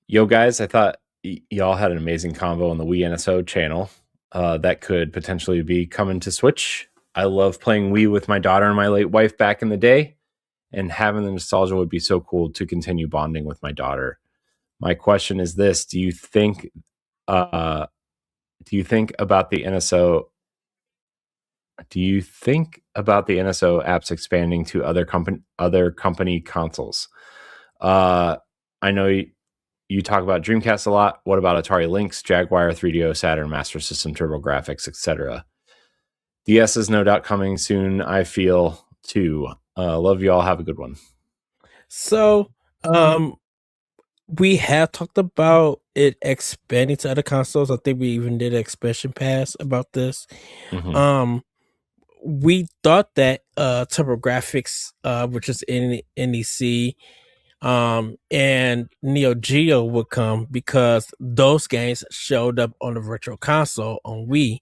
yo guys, I thought y'all had an amazing combo on the Wii NSO channel that could potentially be coming to Switch. I love playing Wii with my daughter and my late wife back in the day, and having the nostalgia would be so cool to continue bonding with my daughter. My question is this: do you think about the NSO? Do you think about the NSO apps expanding to other company consoles? I know you talk about Dreamcast a lot. What about Atari Lynx, Jaguar, 3DO, Saturn, Master System, TurboGrafx, etc.? DS is no doubt coming soon, I feel, too. Love you all. Have a good one. So, we have talked about it expanding to other consoles. I think we even did an expansion pass about this. We thought that TurboGrafx, which is in NEC, and Neo Geo would come because those games showed up on the Virtual Console on Wii,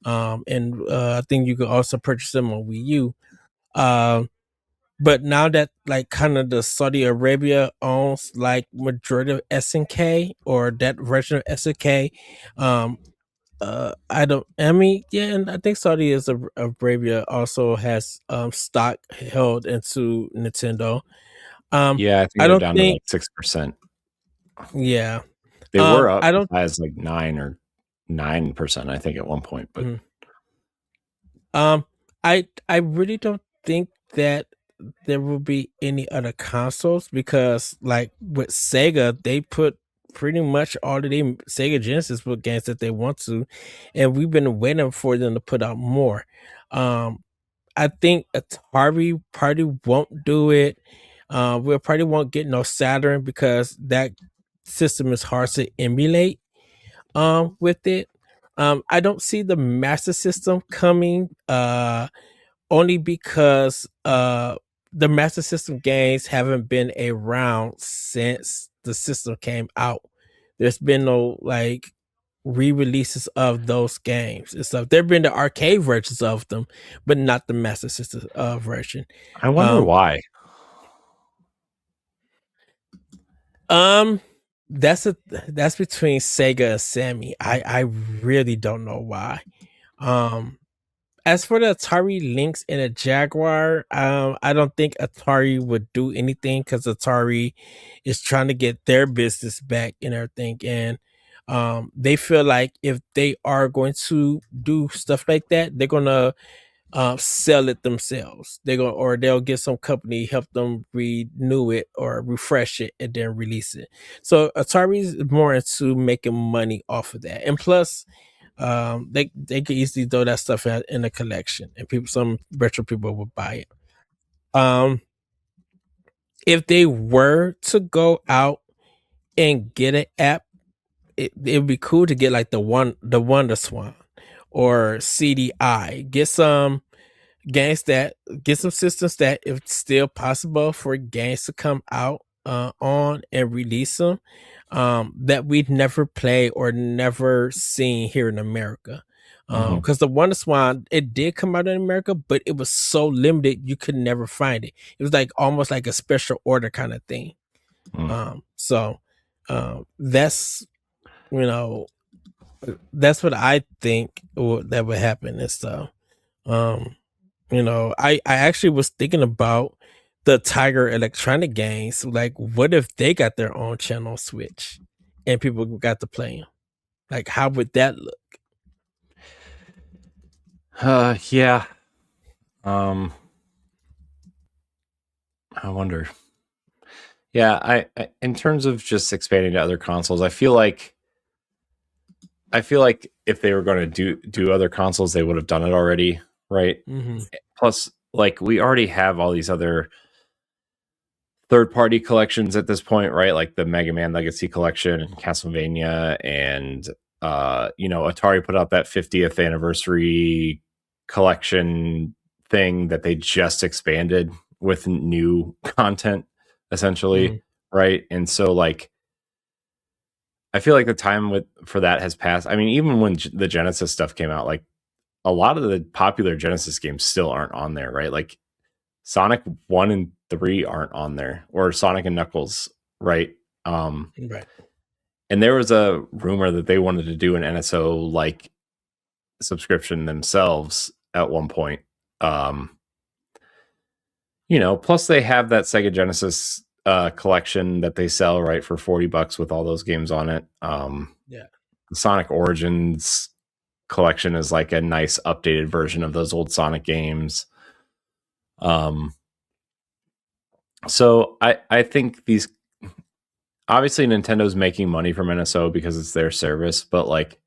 and I think you could also purchase them on Wii U. But now that like kind of the Saudi Arabia owns like majority of SNK or that version of SNK, and I think Saudi Arabia also has stock held into Nintendo. Yeah, I think they're down to like 6%. Yeah, they were up as like 9%, I think, at one point. But I really don't think that there will be any other consoles because, like with Sega, they put pretty much all of the Sega Genesis book games that they want to, and we've been waiting for them to put out more. I think Atari probably won't do it. We probably won't get no Saturn because that system is hard to emulate. With it, I don't see the Master System coming. Only because the Master System games haven't been around since the system came out. There's been no like re-releases of those games and stuff. There've been the arcade versions of them, but not the Master System version. I wonder why. That's between Sega and Sammy. I really don't know why. As for the Atari Lynx and a Jaguar, I don't think Atari would do anything because Atari is trying to get their business back and everything. And they feel like if they are going to do stuff like that, they're gonna sell it themselves. They'll get some company help them renew it or refresh it and then release it. So Atari is more into making money off of that. And plus, they could easily throw that stuff in a collection and some retro people would buy it. If they were to go out and get an app, it'd be cool to get like the Wonder Swan or CDI. Get some systems that if it's still possible for games to come out on and release them, that we'd never play or never seen here in America. Because the Wonder Swan, it did come out in America, but it was so limited you could never find it. It was like almost like a special order kind of thing. So that's that's what I think that would happen and stuff. I actually was thinking about the Tiger Electronic games, like, what if they got their own channel Switch and people got to play them? Like, how would that look? Yeah. I wonder. Yeah, I in terms of just expanding to other consoles, I feel like if they were going to do other consoles, they would have done it already, right? Mm-hmm. Plus, like, we already have all these other third-party collections at this point, right? Like the Mega Man Legacy collection and Castlevania, and Atari put out that 50th anniversary collection thing that they just expanded with new content, essentially, right? And so, like, I feel like the time for that has passed. I mean, even when the Genesis stuff came out, like, a lot of the popular Genesis games still aren't on there, right? Like Sonic 1 and 3 aren't on there, or Sonic and Knuckles, right? Right. And there was a rumor that they wanted to do an NSO like subscription themselves at one point. Plus they have that Sega Genesis collection that they sell, right, for $40 with all those games on it. Yeah. The Sonic Origins collection is like a nice updated version of those old Sonic games. So I think these, obviously Nintendo's making money from NSO because it's their service, but like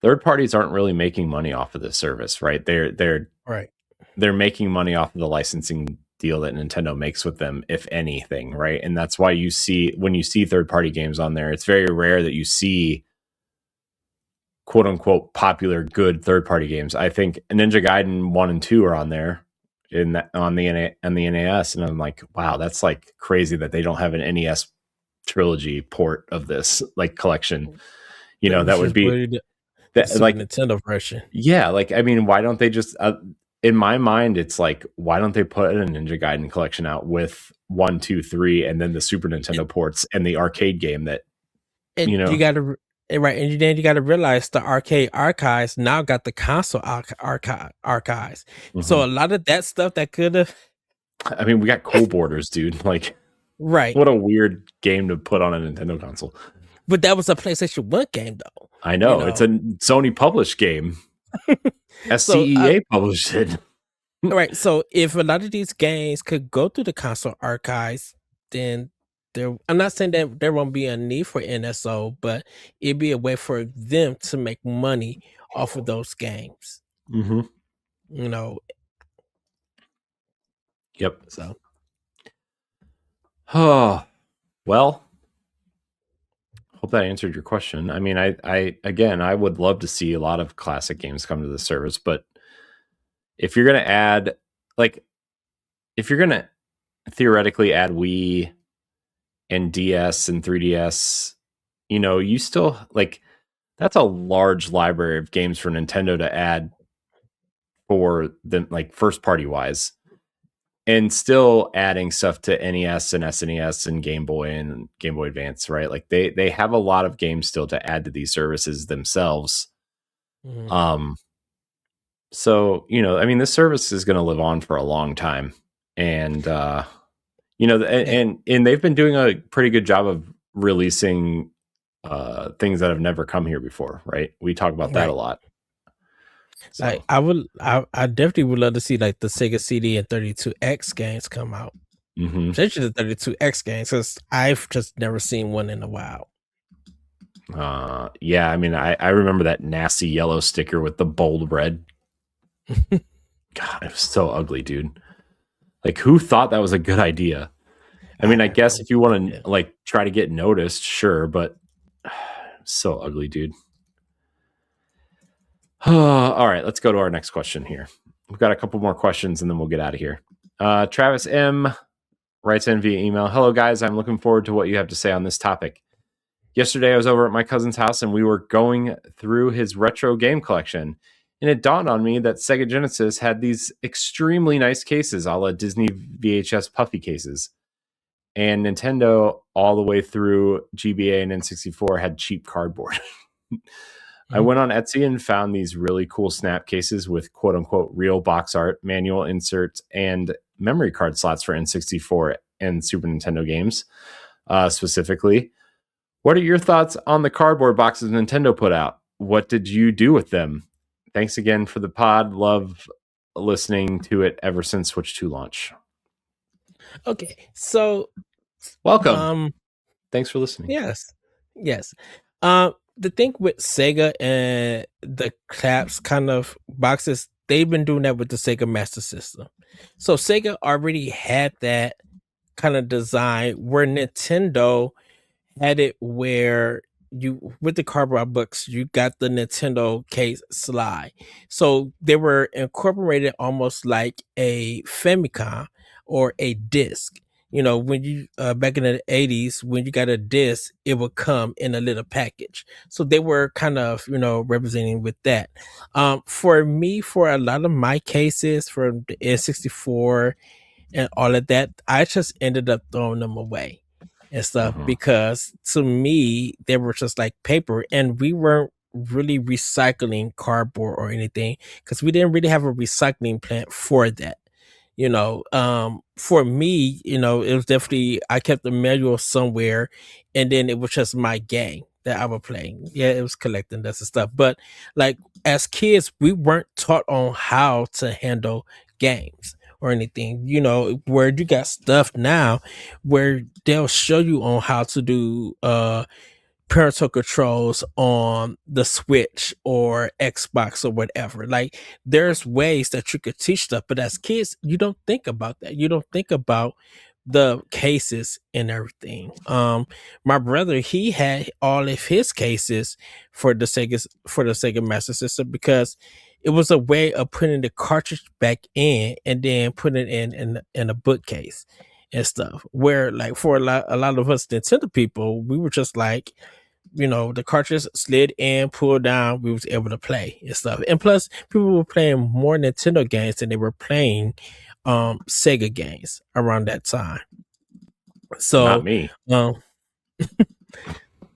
third parties aren't really making money off of this service, right? They're making money off of the licensing deal that Nintendo makes with them, if anything, right? And that's why when you see third party games on there, it's very rare that you see quote unquote popular good third party games. I think Ninja Gaiden 1 and 2 are on there on the NES, and I'm like, wow, that's like crazy that they don't have an NES trilogy port of this like collection. That would be like Nintendo version. Yeah, like, I mean, why don't they just in my mind, it's like, why don't they put a Ninja Gaiden collection out with 1, 2, 3, and then the Super Nintendo ports and the arcade game that you gotta right, and then you gotta realize the arcade archives now got the console archives. Mm-hmm. So a lot of that stuff that could have, I mean, we got Cool Borders, dude. Like, right? What a weird game to put on a Nintendo console. But that was a PlayStation 1 game, though. I know. It's a Sony published game. SCEA published it. Right. So if a lot of these games could go through the console archives, then I'm not saying that there won't be a need for NSO, but it'd be a way for them to make money off of those games. Mm-hmm. Yep. So. Oh, well, hope that answered your question. I mean, I would love to see a lot of classic games come to the service, but if you're going to add, like, if you're going to theoretically add Wii and DS and 3DS, you still, like, that's a large library of games for Nintendo to add for them, like, first party wise, and still adding stuff to NES and SNES and Game Boy and Game Boy Advance, right? Like, they have a lot of games still to add to these services themselves. Mm-hmm. So, I mean, this service is going to live on for a long time, and and they've been doing a pretty good job of releasing things that have never come here before, right? We talk about that a lot. So. Like, I definitely would love to see like the Sega CD and 32X games come out. Mm-hmm. Especially the 32X games, because I've just never seen one in a while. Yeah, I mean, I remember that nasty yellow sticker with the bold red. God, it was so ugly, dude. Like, who thought that was a good idea? I mean, I guess if you want to like try to get noticed, sure, but so ugly, dude. All right, let's go to our next question here. We've got a couple more questions and then we'll get out of here. Travis M writes in via email. Hello, guys. I'm looking forward to what you have to say on this topic. Yesterday, I was over at my cousin's house and we were going through his retro game collection. And it dawned on me that Sega Genesis had these extremely nice cases, a la Disney VHS puffy cases. And Nintendo, all the way through GBA and N64, had cheap cardboard. I went on Etsy and found these really cool snap cases with quote unquote real box art, manual inserts, and memory card slots for N64 and Super Nintendo games, specifically. What are your thoughts on the cardboard boxes Nintendo put out? What did you do with them? Thanks again for the pod. Love listening to it ever since Switch 2 launch. Okay, so welcome. Thanks for listening. Yes. The thing with Sega and the claps kind of boxes, they've been doing that with the Sega Master System. So Sega already had that kind of design where Nintendo had it where you with the cardboard books you got the Nintendo case slide, so they were incorporated almost like a Famicom or a disc. When you back in the 80s, when you got a disc, it would come in a little package, so they were kind of representing with that. For me, for a lot of my cases from the N64 and all of that, I just ended up throwing them away and stuff because to me they were just like paper, and we weren't really recycling cardboard or anything because we didn't really have a recycling plant for that. For me, it was definitely, I kept the manual somewhere, and then it was just my game that I was playing. Yeah, it was collecting dust and stuff, but like as kids we weren't taught on how to handle games or anything, where you got stuff now where they'll show you on how to do parental controls on the Switch or Xbox or whatever. Like there's ways that you could teach stuff, but as kids, you don't think about that. You don't think about the cases and everything. My brother, he had all of his cases for the Sega Master System because it was a way of putting the cartridge back in and then putting it in a bookcase and stuff. Where like for a lot of us Nintendo people, we were just like, the cartridge slid in, pulled down, we was able to play and stuff. And plus, people were playing more Nintendo games than they were playing Sega games around that time. So not me.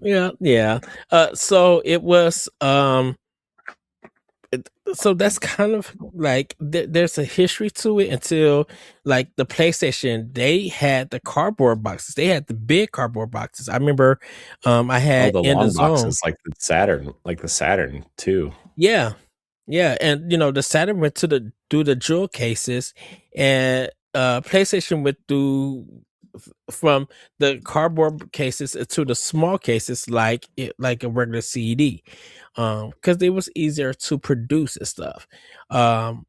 Yeah. So it was so that's kind of like there's a history to it until like the PlayStation. They had the cardboard boxes. They had the big cardboard boxes. I remember I had the in long the zone boxes like the Saturn too. Yeah, and the Saturn went to do the jewel cases, and PlayStation went through from the cardboard cases to the small cases like a regular CD, because it was easier to produce and stuff. During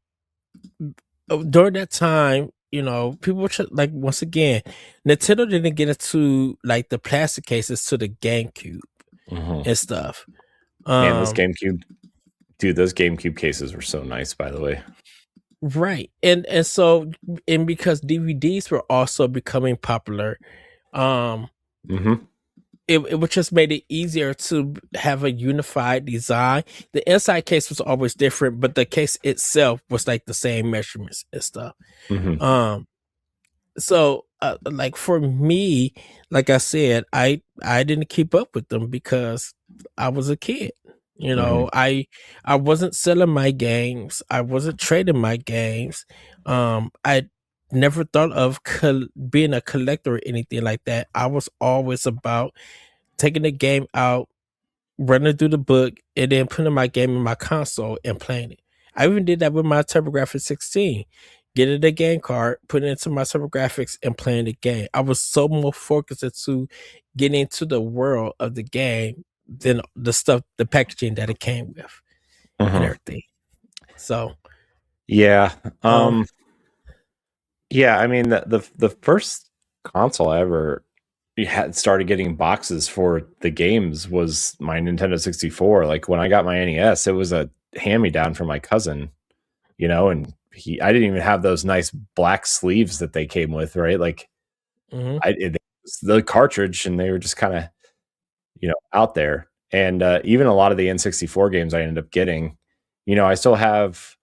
that time, people were like, once again, Nintendo didn't get into like the plastic cases to the GameCube and stuff. Man, those GameCube cases were so nice, by the way. Right. And so, and because DVDs were also becoming popular, it would just made it easier to have a unified design. The inside case was always different, but the case itself was like the same measurements and stuff. So like for me, like I said, I didn't keep up with them because I was a kid. I wasn't selling my games. I wasn't trading my games. I never thought of being a collector or anything like that. I was always about taking the game out, running through the book, and then putting my game in my console and playing it. I even did that with my TurboGrafx 16. Getting the game card, putting it into my TurboGrafx, and playing the game. I was so more focused into getting into the world of the game than the stuff, the packaging that it came with, and everything. So, yeah, yeah. I mean, the first console I ever had started getting boxes for the games was my Nintendo 64. Like when I got my NES, it was a hand-me-down from my cousin, and I didn't even have those nice black sleeves that they came with, right? Like it was the cartridge, and they were just kind of out there. And even a lot of the N64 games I ended up getting, I still have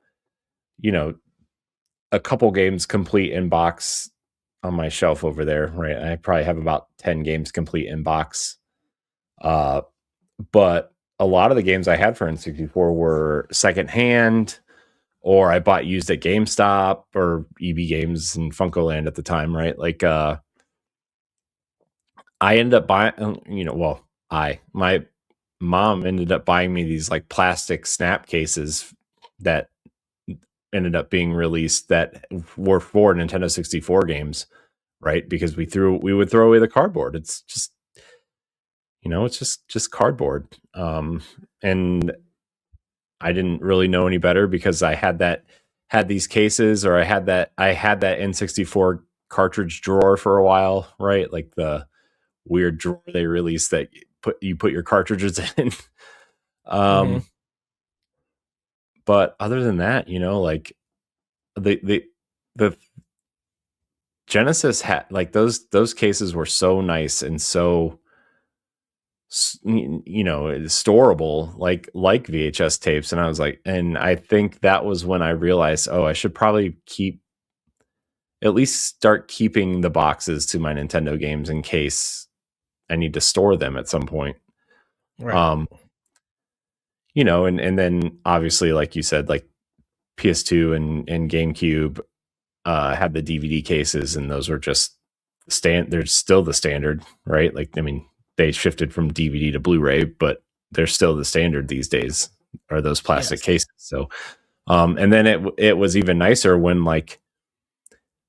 a couple games complete in box on my shelf over there, right? I probably have about 10 games complete in box. But a lot of the games I had for N64 were secondhand, or I bought used at GameStop or EB Games and Funkoland at the time, right? Like I ended up buying, my mom ended up buying me these like plastic snap cases that ended up being released that were for Nintendo 64 games, right? Because we would throw away the cardboard. It's just, it's just cardboard. And I didn't really know any better because I had these cases, or I had that N64 cartridge drawer for a while, right? Like the weird drawer they released that you put your cartridges in. But other than that, like the Genesis had, like, those cases were so nice and so storable, like VHS tapes. And I was like, and I think that was when I realized, I should probably at least start keeping the boxes to my Nintendo games in case I need to store them at some point. Right. And then obviously, like you said, like PS2 and GameCube had the DVD cases, and those were just they're still the standard, right? Like, I mean, they shifted from DVD to Blu-ray, but they're still the standard these days, are those plastic cases. So, and then it was even nicer when like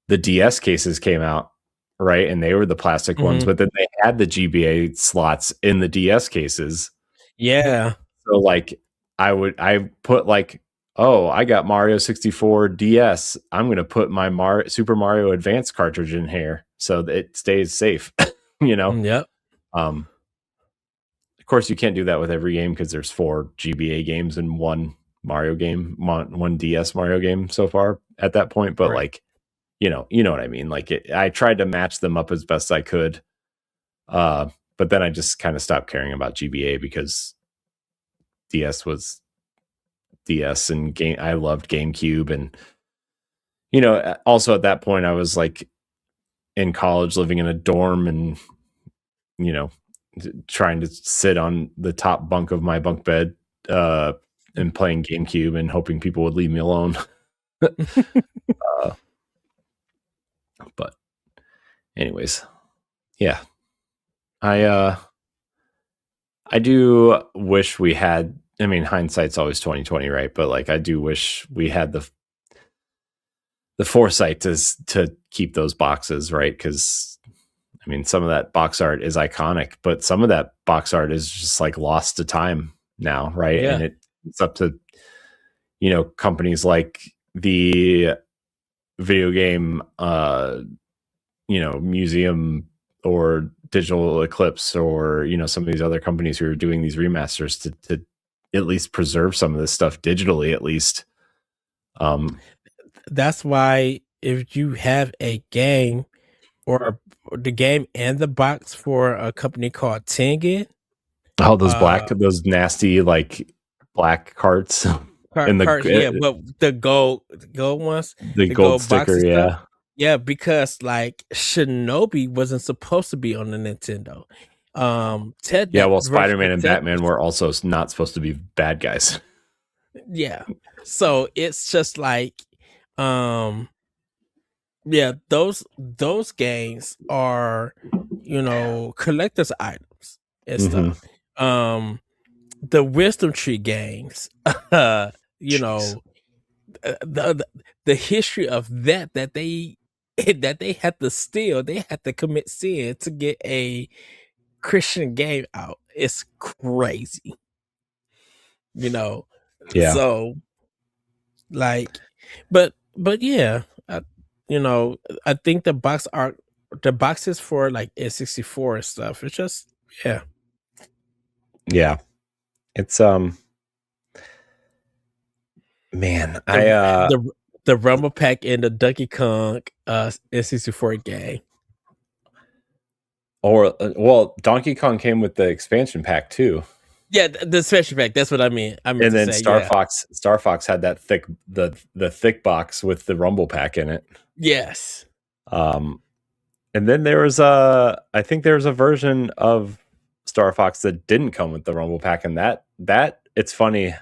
the DS cases came out, right? And they were the plastic ones, but then they had the GBA slots in the DS cases. Yeah. So like I put like, I got Mario 64 DS. I'm going to put my Super Mario Advance cartridge in here so that it stays safe, Yep. Of course, you can't do that with every game because there's 4 GBA games and 1 Mario game, one DS Mario game so far at that point. But like, you know what I mean? Like I tried to match them up as best I could. But then I just kind of stopped caring about GBA because DS was DS, and I loved GameCube. And, also at that point I was like in college, living in a dorm, and, trying to sit on the top bunk of my bunk bed and playing GameCube and hoping people would leave me alone. But anyways, yeah, I do wish we had, I mean, hindsight's always 2020, right? But like, I do wish we had the foresight to keep those boxes, right? Because I mean, some of that box art is iconic, but some of that box art is just like lost to time now, right? Yeah. And it's up to, companies like the video game, museum or Digital Eclipse, or, some of these other companies who are doing these remasters to at least preserve some of this stuff digitally, at least. That's why if you have a game or the game and the box for a company called Tengen. Oh, those nasty like black carts. Cards, but the gold ones, the gold sticker, yeah. Stuff. Yeah, because like Shinobi wasn't supposed to be on the Nintendo. Spider-Man and Batman were also not supposed to be bad guys. Yeah. So it's just like those games are, collector's items and stuff. The Wisdom Tree games, the history of that they had to steal, they had to commit sin to get a Christian game out. It's crazy, Yeah. So, like, but yeah, I think the boxes for like N64 and stuff. It's just yeah. It's man, the Rumble Pack and the Donkey Kong N64 game. Or Donkey Kong came with the expansion pack too. Yeah, the expansion pack. That's what I mean. And then Star Fox had that thick the thick box with the Rumble Pack in it. Yes. And then there was I think there was a version of Star Fox that didn't come with the Rumble Pack, and that it's funny.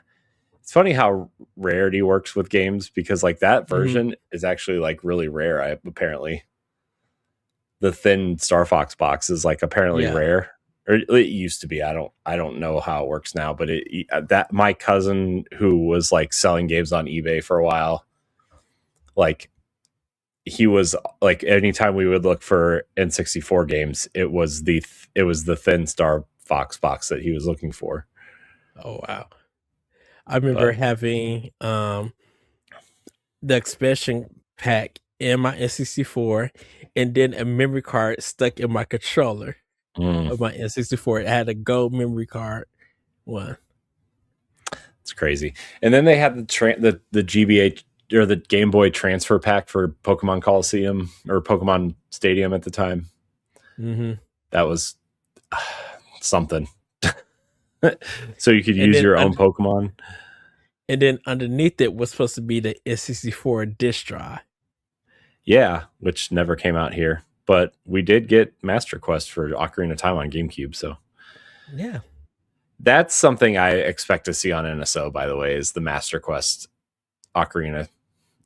It's funny how rarity works with games, because like that version is actually like really rare. Apparently the thin Star Fox box is like apparently rare, or it used to be. I don't know how it works now, but that my cousin who was like selling games on eBay for a while, like he was like, anytime we would look for N64 games, it was the thin Star Fox box that he was looking for. Oh wow. I remember having the expansion pack in my N64, and then a memory card stuck in my controller of my N64. It had a gold memory card one. It's crazy. And then they had the GBA or the Game Boy transfer pack for Pokemon Coliseum or Pokemon Stadium at the time. That was something. So you could use your own Pokemon. And then underneath it was supposed to be the N64 disc drive. Yeah, which never came out here. But we did get Master Quest for Ocarina of Time on GameCube. So yeah, that's something I expect to see on NSO, by the way, is the Master Quest Ocarina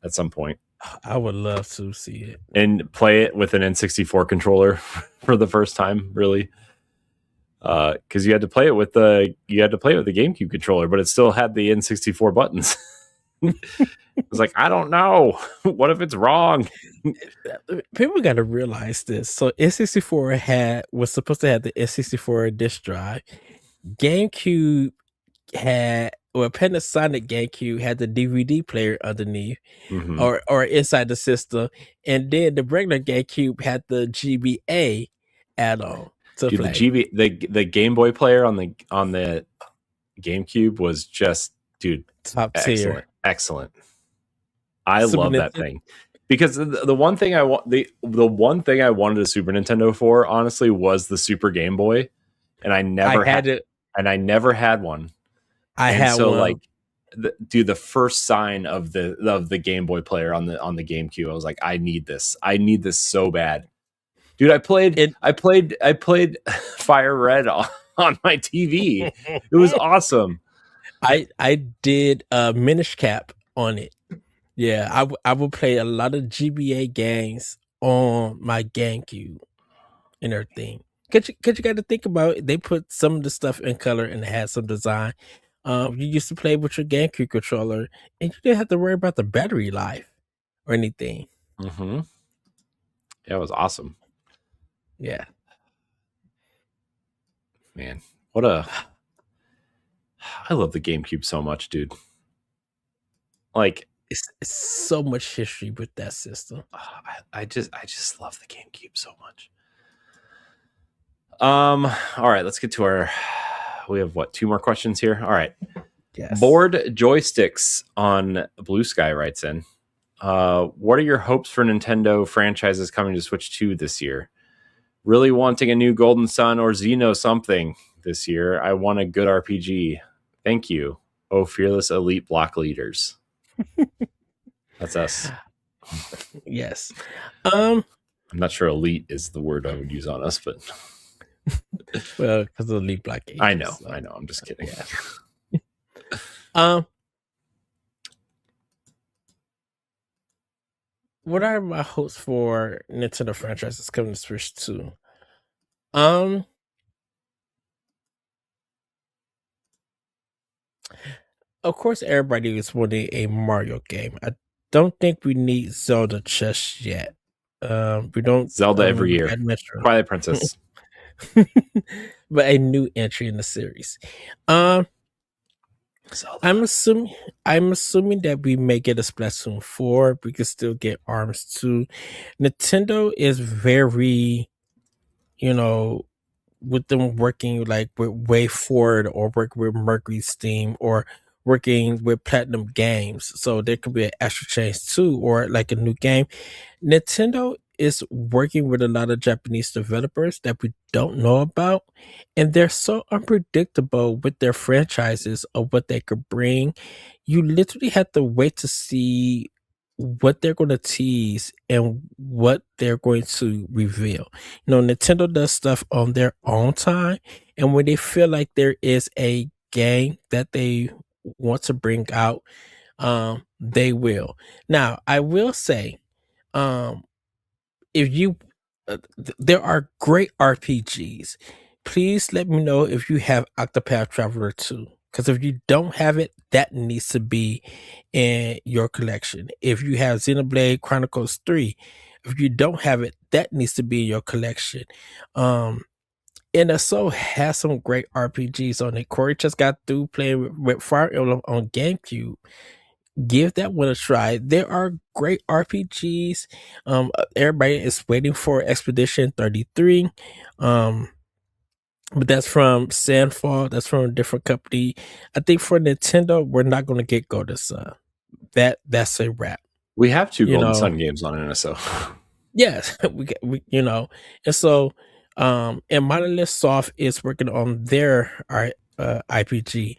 at some point. I would love to see it. And play it with an N64 controller for the first time, really. Because you had to play it with the GameCube controller, but it still had the N64 buttons. It was like, I don't know. What if it's wrong? People got to realize this. So N64 was supposed to have the N64 disc drive. GameCube had, or Panasonic GameCube had the DVD player underneath, or inside the system, and then the regular GameCube had the GBA add-on. Dude, the Game Boy player on the GameCube was just, dude, top tier. Excellent. I love that thing, because the one thing I wanted a Super Nintendo for, honestly, was the Super Game Boy, and I never had it, and I never had one. I had one. Like, the first sign of the Game Boy player on the GameCube, I was like, I need this so bad. Dude, I played Fire Red on my TV. It was awesome. I did Minish Cap on it. Yeah, I would play a lot of GBA games on my GameCube and everything. Cause you got to think about it, they put some of the stuff in color and it had some design. You used to play with your GameCube controller, and you didn't have to worry about the battery life or anything. Yeah, it was awesome. Yeah, man, I love the GameCube so much, dude. Like, it's so much history with that system. I just love the GameCube so much. All right, let's get to we have 2 more questions here. All right. Yes. Board Joysticks on Blue Sky writes in, what are your hopes for Nintendo franchises coming to Switch 2 this year? Really wanting a new Golden Sun or Xeno something this year. I want a good RPG. Thank you. Oh, fearless elite block leaders. That's us. Yes. I'm not sure elite is the word I would use on us, but well, because of elite block ages, I know. I'm just kidding. Yeah. What are my hopes for Nintendo franchises coming to Switch 2? Of course, everybody is wanting a Mario game. I don't think we need Zelda just yet. We don't Zelda every year. Twilight Princess, but a new entry in the series. I'm assuming that we may get a Splatoon 4. We could still get ARMS 2. Nintendo is very, with them working like with Way Forward or working with Mercury Steam or working with Platinum Games. So there could be an Astral Chain 2 or like a new game. Nintendo is working with a lot of Japanese developers that we don't know about, and they're so unpredictable with their franchises of what they could bring. You literally have to wait to see what they're going to tease and what they're going to reveal. Nintendo does stuff on their own time, and when they feel like there is a game that they want to bring out, they will. Now, I will say, um, if you, there are great RPGs. Please let me know if you have Octopath Traveler 2. Because if you don't have it, that needs to be in your collection. If you have Xenoblade Chronicles 3, if you don't have it, that needs to be in your collection. NSO has some great RPGs on it. Corey just got through playing with Fire Emblem on GameCube. Give that one a try. There are great RPGs. Everybody is waiting for Expedition 33. But that's from Sandfall. That's from a different company. I think for Nintendo, we're not going to get Golden Sun. That's a wrap. We have two Golden Sun games on NSO. Yes, we and so and Monolith Soft is working on their IPG.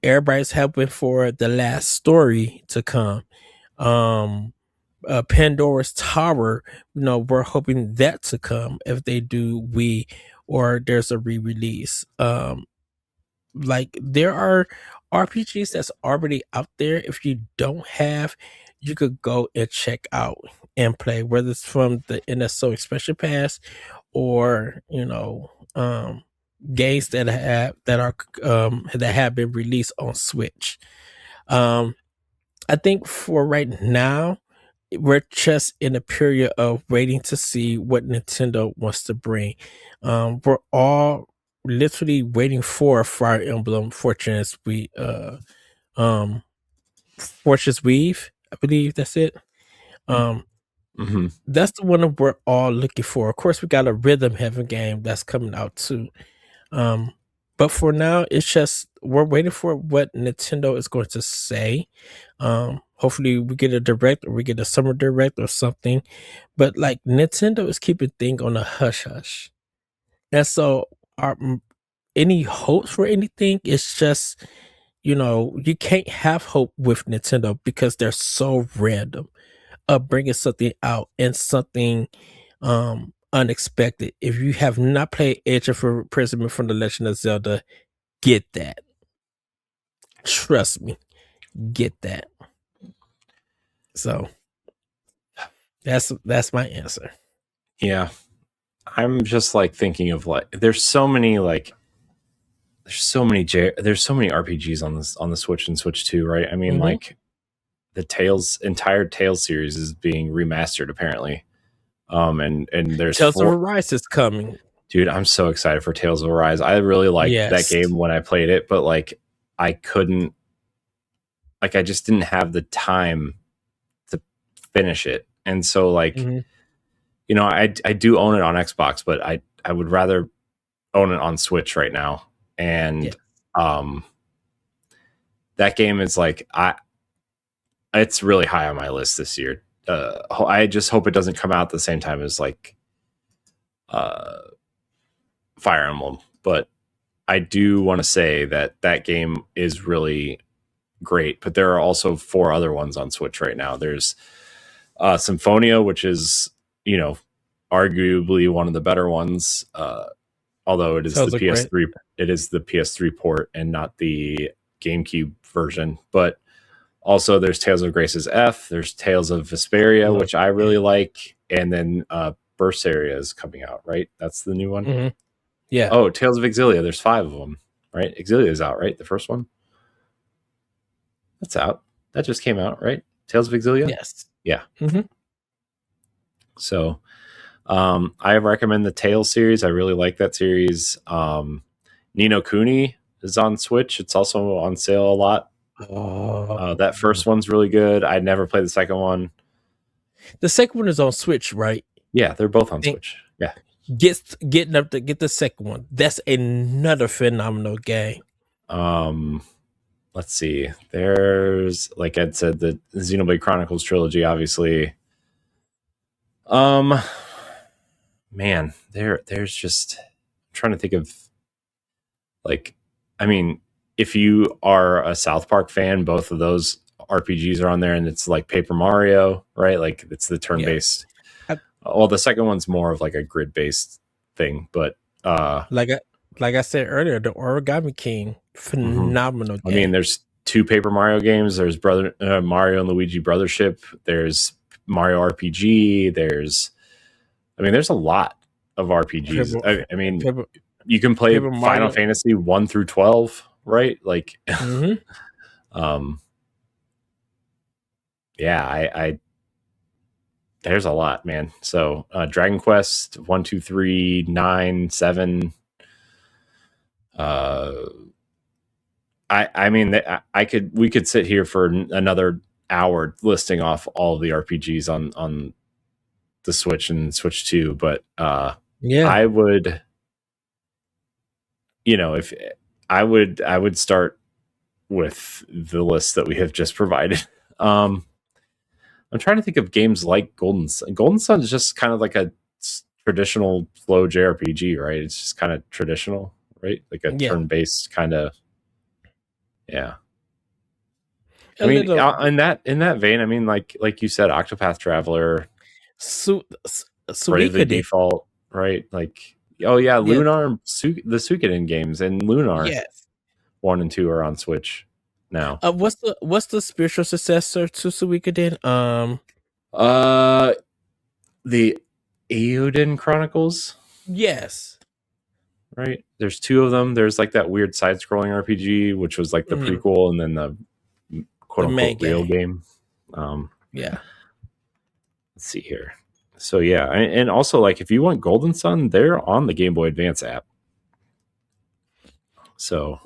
Everybody's helping for the last story to come. Pandora's Tower, we're hoping that to come. If they do, or there's a re-release. Like there are RPGs that's already out there. If you don't have, you could go and check out and play, whether it's from the NSO Expansion Pass or games that have been released on Switch. I think for right now, we're just in a period of waiting to see what Nintendo wants to bring. We're all literally waiting for Fire Emblem Fortune's Weave. I believe that's it. That's the one that we're all looking for. Of course, we got a Rhythm Heaven game that's coming out too. But for now, it's just we're waiting for what Nintendo is going to say. Hopefully we get a direct or we get a summer direct or something. But like Nintendo is keeping things on a hush hush. And so any hopes for anything, it's just, you can't have hope with Nintendo because they're so random of bringing something out and something unexpected. If you have not played Age of Imprisonment from The Legend of Zelda, get that. Trust me, get that. So that's my answer. Yeah. I'm just like thinking of like there's so many RPGs on the Switch and Switch 2, right? I mean, like the entire Tales series is being remastered apparently. And there's Tales of Arise is coming. Dude, I'm so excited for Tales of Arise. I really liked that game when I played it, but like I just didn't have the time to finish it. And so like I do own it on Xbox, but I would rather own it on Switch right now. And that game is like it's really high on my list this year. I just hope it doesn't come out at the same time as like Fire Emblem, but I do want to say that game is really great. But there are also 4 other ones on Switch right now. There's Symphonia, which is arguably one of the better ones, although it is the PS3. Great. It is the PS3 port and not the GameCube version. But also, there's Tales of Grace's F. There's Tales of Vesperia, which I really like, and then Berseria is coming out. Right, that's the new one. Yeah. Oh, Tales of Exilia. There's 5 of them. Right, Exilia is out. Right, the first one. That's out. That just came out. Right, Tales of Exilia. Yes. Yeah. So, I recommend the Tales series. I really like that series. Ni no Kuni is on Switch. It's also on sale a lot. That first one's really good. I never played the second one. The second one is on Switch, right? Yeah, they're both on Switch. Yeah. Getting up to get the second one. That's another phenomenal game. Let's see. There's, like Ed said, the Xenoblade Chronicles trilogy, obviously. Man, there's just I'm trying to think of like, I mean, if you are a South Park fan, both of those RPGs are on there, and it's like Paper Mario, right? Like it's the turn-based. Well, the second one's more of like a grid-based thing, but like I said earlier, the Origami King, phenomenal game. I mean, there's 2 Paper Mario games. There's Mario and Luigi Brothership. There's Mario RPG. There's a lot of RPGs. You can play Final Fantasy 1 through 12, right? Like, I there's a lot, man. So Dragon Quest 1, 2, 3, 9, 7. We could sit here for another hour listing off all of the RPGs on the Switch and Switch 2, but I would, if I would start with the list that we have just provided. I'm trying to think of games like Golden Sun. Golden Sun is just kind of like a traditional flow JRPG, right? It's just kind of traditional, right? Like a turn-based kind of, yeah. In that vein, like you said, Octopath Traveler, Bravely Default, right? Like, Lunar, the Suikoden games, and Lunar 1 and 2 are on Switch now. What's the spiritual successor to Suikoden? The Eiyuden Chronicles. Yes. Right. There's 2 of them. There's like that weird side-scrolling RPG, which was like the prequel, and then the quote-unquote real game. Let's see here. So yeah, and also, like, if you want Golden Sun, they're on the Game Boy Advance app. So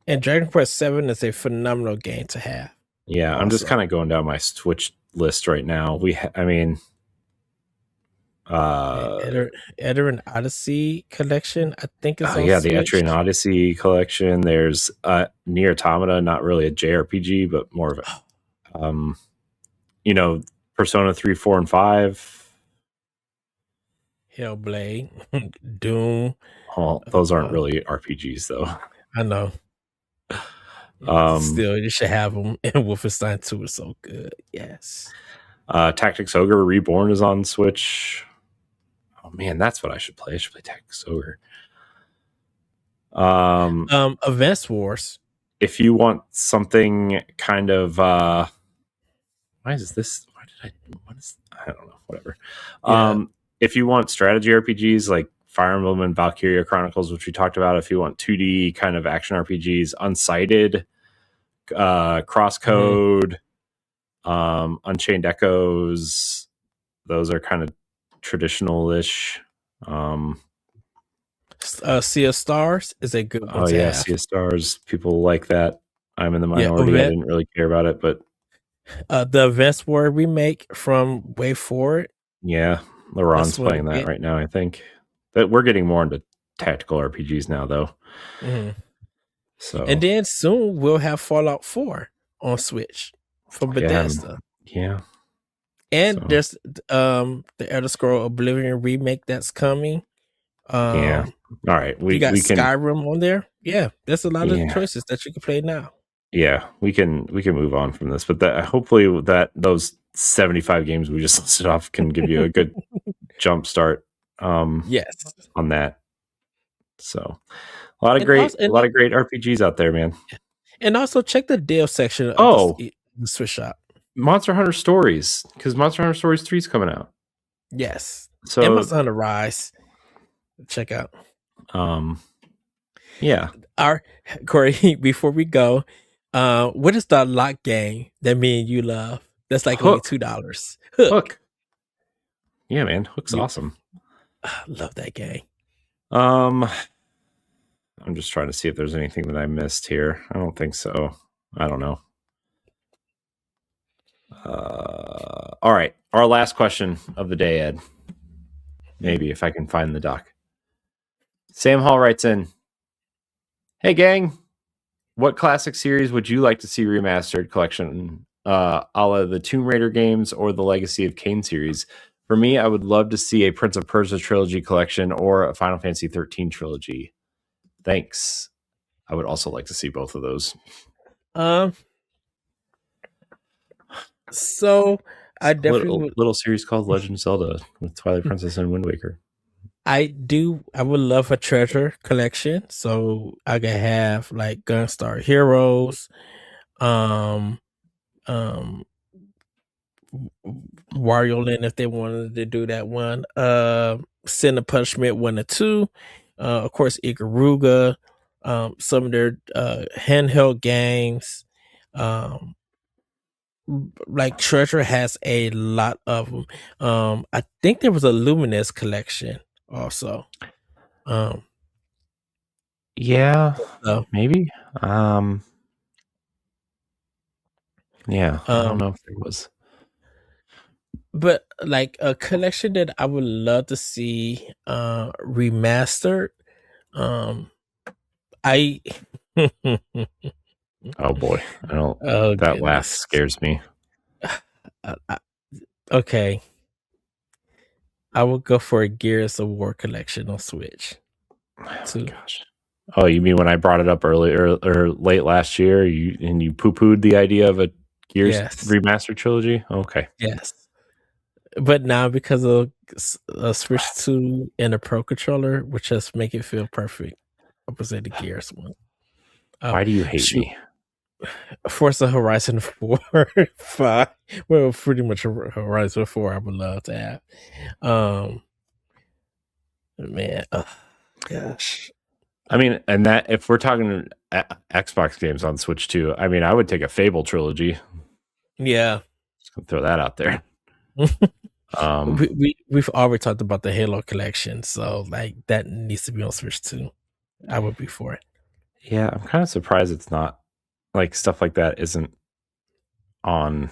and Dragon Quest 7 is a phenomenal game to have. Yeah, also. I'm just kind of going down my Switch list right now. Etrian Odyssey collection, I think it's on the Switch. Etrian Odyssey collection. There's Nier Automata, not really a JRPG, but more of a Persona 3, 4, and 5. Hellblade, Doom. Oh, those aren't really RPGs, though. I know. Still, you should have them. And Wolfenstein 2 is so good. Yes. Tactics Ogre Reborn is on Switch. Oh man, that's what I should play. I should play Tactics Ogre. Advance Wars. If you want something kind of I don't know, whatever. If you want strategy RPGs like Fire Emblem and Valkyria Chronicles, which we talked about, if you want 2D kind of action RPGs, Unsighted, Crosscode, Unchained Echoes, those are kind of traditional-ish. Sea of Stars is a good one. Sea of Stars, people like that. I'm in the minority. I didn't really care about it, but the Advance War remake from Way Forward. Yeah, LaRon's playing that right now, I think. But we're getting more into tactical RPGs now, though. So, and then soon we'll have Fallout 4 on Switch from Bethesda. Yeah. And there's the Elder Scrolls Oblivion remake that's coming. All right. We got Skyrim on there. Yeah, there's a lot of choices that you can play now. Yeah, we can move on from this, but hopefully those 75 games we just listed off can give you a good jump start. Yes, on that. So a lot of great RPGs out there, man. And also check the deal section of the Switch shop. Monster Hunter Stories, because Monster Hunter Stories 3 is coming out. Yes. So and Monster Hunter Rise. Check out. Yeah. Corey, before we go, what is the lock game that me and you love? That's like only $2. Hook. Yeah, man. Hook's awesome. I love that game. I'm just trying to see if there's anything that I missed here. I don't think so. I don't know. All right. Our last question of the day, Ed. Maybe if I can find the doc. Sam Hall writes in, "Hey gang, what classic series would you like to see remastered collection, a la the Tomb Raider games or the Legacy of Kain series? For me, I would love to see a Prince of Persia trilogy collection or a Final Fantasy 13 trilogy. Thanks. I would also like to see both of those." So I definitely little series called Legend of Zelda with Twilight Princess and Wind Waker. I would love a treasure collection, so I could have like Gunstar Heroes, um, um, Wario Land if they wanted to do that one. Sin of Punishment 1 and 2. Of course, Ikaruga. Some of their handheld games. Um, like Treasure has a lot of them. I think there was a Luminous collection also. Yeah, So, maybe. Yeah, I don't know if there was. but like a collection that I would love to see remastered. Um, I Oh boy, I don't. oh That last goodness. scares me. Okay, I would go for a Gears of War collection on Switch too. Gosh. Oh, you mean when I brought it up earlier or late last year, you poo-pooed the idea of a Gears Yes, remaster trilogy? Okay. yes. But now because of Switch 2 and a Pro controller, which just make it feel perfect. I would say the Gears one. Why do you hate Shoot, me? Forza Horizon 4, 5. Well, pretty much Horizon 4 I would love to have. Man, gosh. I mean, and that if we're talking Xbox games on Switch too, I mean, I would take a Fable trilogy. Yeah. Just gonna throw that out there. We've already talked about the Halo collection, so like that needs to be on Switch too. I would be for it. Yeah, I'm kind of surprised it's not like stuff like that isn't on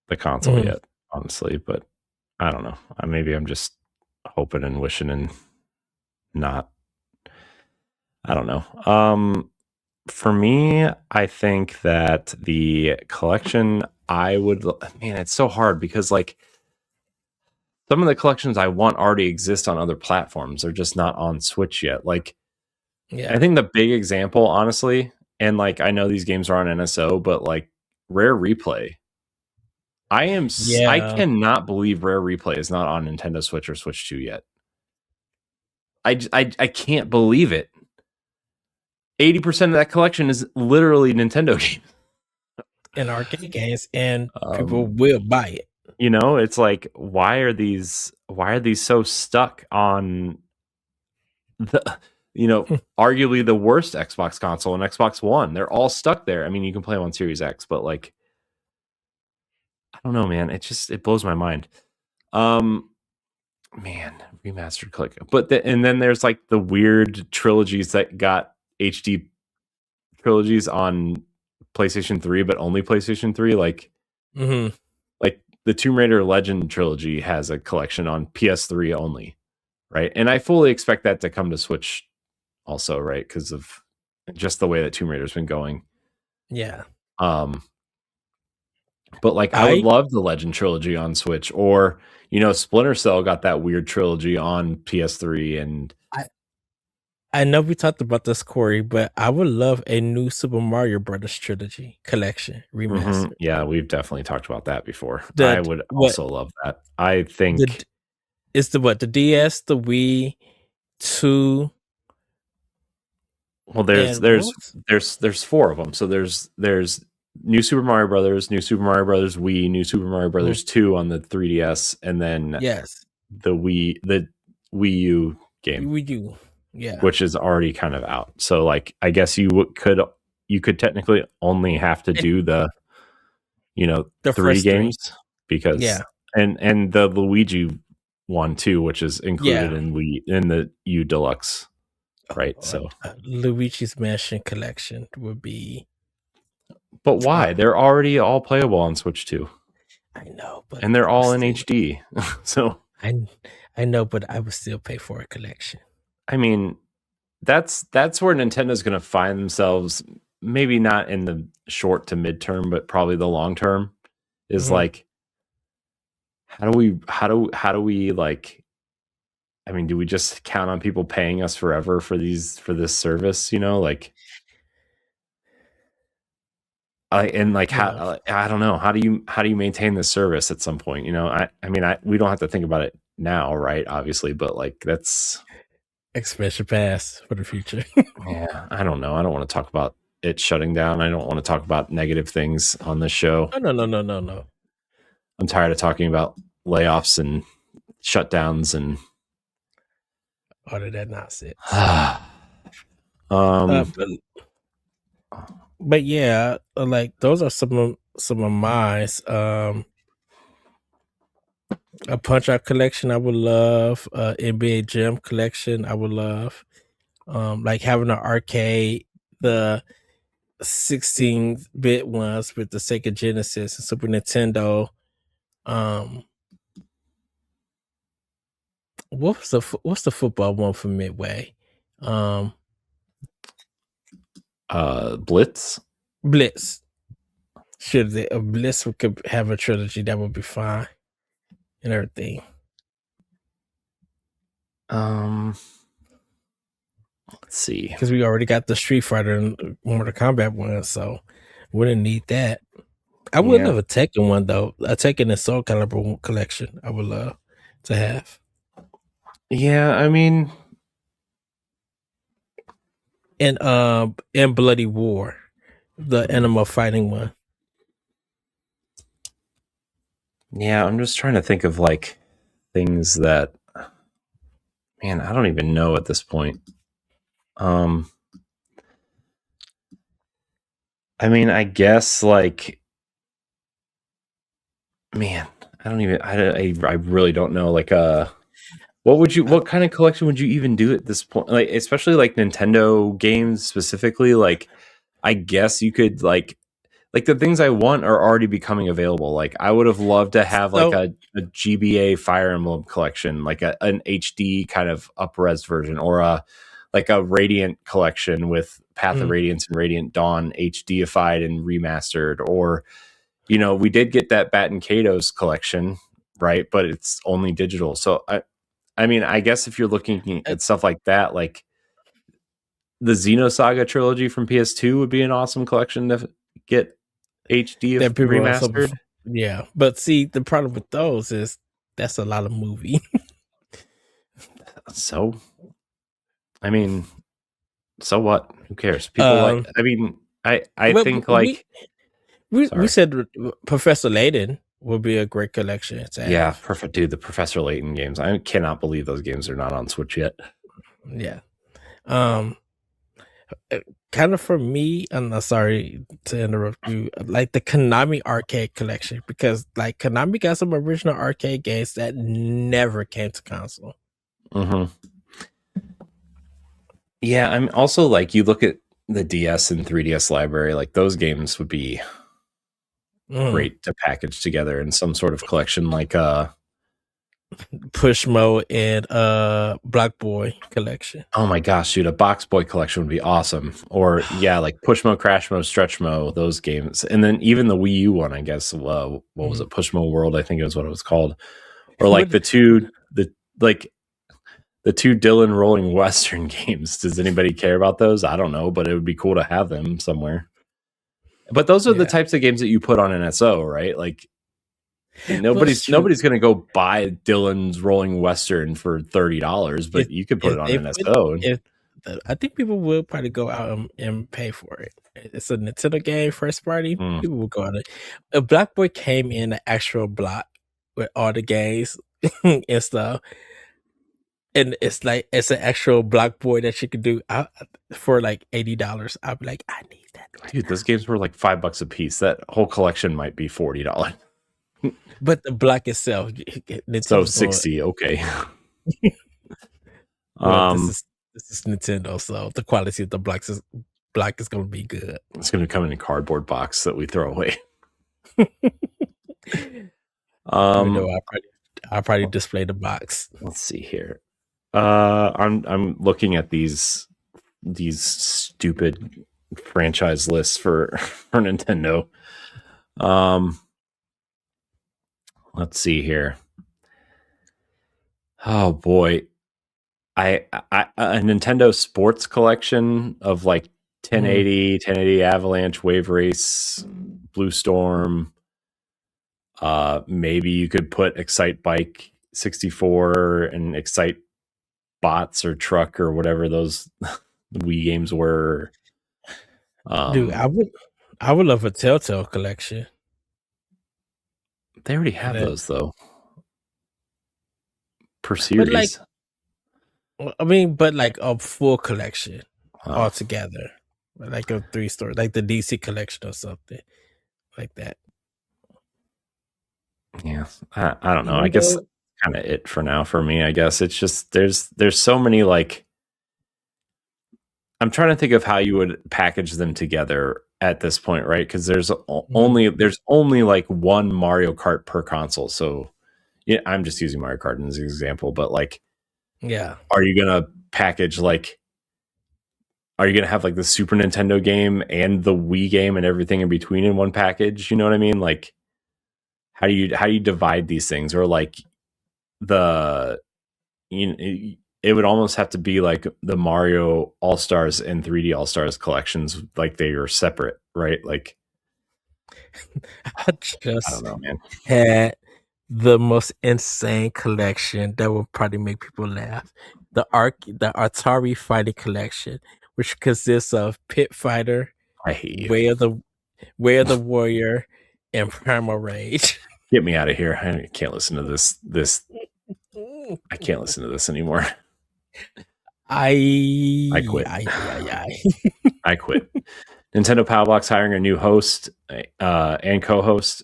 the console yet, honestly. But I don't know. Maybe I'm just hoping and wishing and not. I don't know. For me, I think that the collection man, it's so hard because like some of the collections I want already exist on other platforms. They're just not on Switch yet. Like, Yeah. I think the big example, honestly, and like I know these games are on NSO, but like Rare Replay. I Yeah. cannot believe Rare Replay is not on Nintendo Switch or Switch 2 yet. I can't believe it. 80% of that collection is literally Nintendo games. And arcade games, and people will buy it. You know, it's like why are these so stuck on the arguably the worst Xbox console and Xbox One? They're all stuck there. I mean, you can play them on Series X, but like I don't know, man. It blows my mind. Man, remastered click. But and then there's like the weird trilogies that got HD trilogies on PlayStation 3, but only PlayStation 3. Like the Tomb Raider Legend trilogy has a collection on PS3 only, right? And I fully expect that to come to Switch also, right? Because of just the way that Tomb Raider's been going. Yeah. But like I would love the Legend trilogy on Switch, or Splinter Cell got that weird trilogy on PS3, and I know we talked about this, Corey, but I would love a new Super Mario Brothers trilogy collection remastered. Yeah, we've definitely talked about that before. I would also love that. I think it's the DS, the Wii, 2. Well, there's 4 of them. So there's New Super Mario Brothers, New Super Mario Brothers Wii, New Super Mario Brothers 2 on the 3DS, and then the Wii U game. Wii U, yeah, which is already kind of out. So like, I guess you could technically only have to do the 3 games because and the Luigi one too, which is included in the U Deluxe. Right. So Luigi's Mansion collection would be. But why? They're already all playable on Switch 2. I know, but and they're all in HD. So I know, but I would still pay for a collection. I mean, that's where Nintendo's going to find themselves. Maybe not in the short to midterm, but probably the long term. Is like, how do we like? I mean, do we just count on people paying us forever for this service? Like, I don't know. How do you maintain this service at some point? I mean, we don't have to think about it now, right? Obviously, but like that's expansion pass for the future. Yeah, I don't know. I don't want to talk about it shutting down. I don't want to talk about negative things on this show. Oh, no. I'm tired of talking about layoffs and shutdowns and all of that nonsense. But yeah, like those are some of mine. A Punch Out collection I would love. NBA Jam collection I would love. Like having an arcade, the 16-bit ones with the Sega Genesis and Super Nintendo. What's the football one from Midway? Blitz. Should a Blitz could have a trilogy, that would be fine and everything. Let's see, because we already got the Street Fighter and Mortal Kombat one, so wouldn't need that. I would love a Tekken one though. A Tekken and Soul Calibur collection. I would love to have. Yeah, I mean, and Bloody War, the animal fighting one. Yeah, I'm just trying to think of like things that, man, I don't even know at this point. I mean, I guess like, man, I really don't know. Like, what kind of collection would you even do at this point? Like, especially like Nintendo games specifically. Like, I guess you could like the things I want are already becoming available. Like, I would have loved to have like a GBA Fire Emblem collection, like an HD kind of up-res version, or a Radiant collection with Path of Radiance and Radiant Dawn HDified and remastered. Or, we did get that Bat and Kato's collection, right? But it's only digital. So I mean, I guess if you're looking at stuff like that, like the Xenosaga trilogy from PS2 would be an awesome collection to get HD remastered. Yeah, but see, the problem with those is that's a lot of movie. So, I mean, so what? Who cares? People like. I mean, I think like we said Professor Layton would be a great collection to have. Yeah, perfect, dude. The Professor Layton games. I cannot believe those games are not on Switch yet. Yeah. Kind of for me, I'm sorry to interrupt you, like the Konami arcade collection, because like Konami got some original arcade games that never came to console. Yeah, I'm also like, you look at the DS and 3DS library, like those games would be great to package together in some sort of collection, like Pushmo and Block Boy collection. Oh my gosh, dude, a Box Boy collection would be awesome. Or yeah, like Pushmo, Crashmo, Stretchmo, those games. And then even the Wii U one, I guess, what was it? Pushmo World, I think it was what it was called. Or like the two Dylan Rolling Western games. Does anybody care about those? I don't know, but it would be cool to have them somewhere. But those are the types of games that you put on NSO, right? Like, nobody's going to go buy Dylan's Rolling Western for $30, but you could put it on NSO. I think people will probably go out and pay for it. It's a Nintendo game, first party. People will go out. A Block Boy came in an actual block with all the games and stuff, and it's like it's an actual Block Boy that you could do for like $80. I'd be like, I need that. Dude, those games were like $5 a piece. That whole collection might be $40. But the block itself, so 60, okay. This is Nintendo, so the quality of the block is going to be good. It's going to come in a cardboard box that we throw away. I'll probably display the box. Let's see here. I'm looking at these stupid franchise lists for Nintendo. Let's see here. Oh boy. A Nintendo Sports collection of like 1080 Avalanche, Wave Race, Blue Storm. Maybe you could put Excite Bike 64 and Excite Bots or Truck or whatever those Wii games were. Dude, I would love a Telltale collection. They already have those though. Per series. But like a full collection altogether. Like a 3-story, like the DC collection or something like that. Yeah, I don't know. I guess kind of it for now for me. I guess it's just there's so many like. I'm trying to think of how you would package them together at this point, right? Because there's only like one Mario Kart per console. So yeah, I'm just using Mario Kart as an example, but like, yeah, are you gonna package like? Are you gonna have like the Super Nintendo game and the Wii game and everything in between in one package? You know what I mean? Like, how do you divide these things? Or like it would almost have to be like the Mario All Stars and 3D All Stars collections, like they are separate, right? Like, I don't know, man. Had the most insane collection that would probably make people laugh. The Atari Fighting Collection, which consists of Pit Fighter, I hate you. Way of the Warrior, and Primal Rage. Get me out of here! I can't listen to this. I can't listen to this anymore. I quit. I quit. Nintendo Pow Block's hiring a new host and co-host.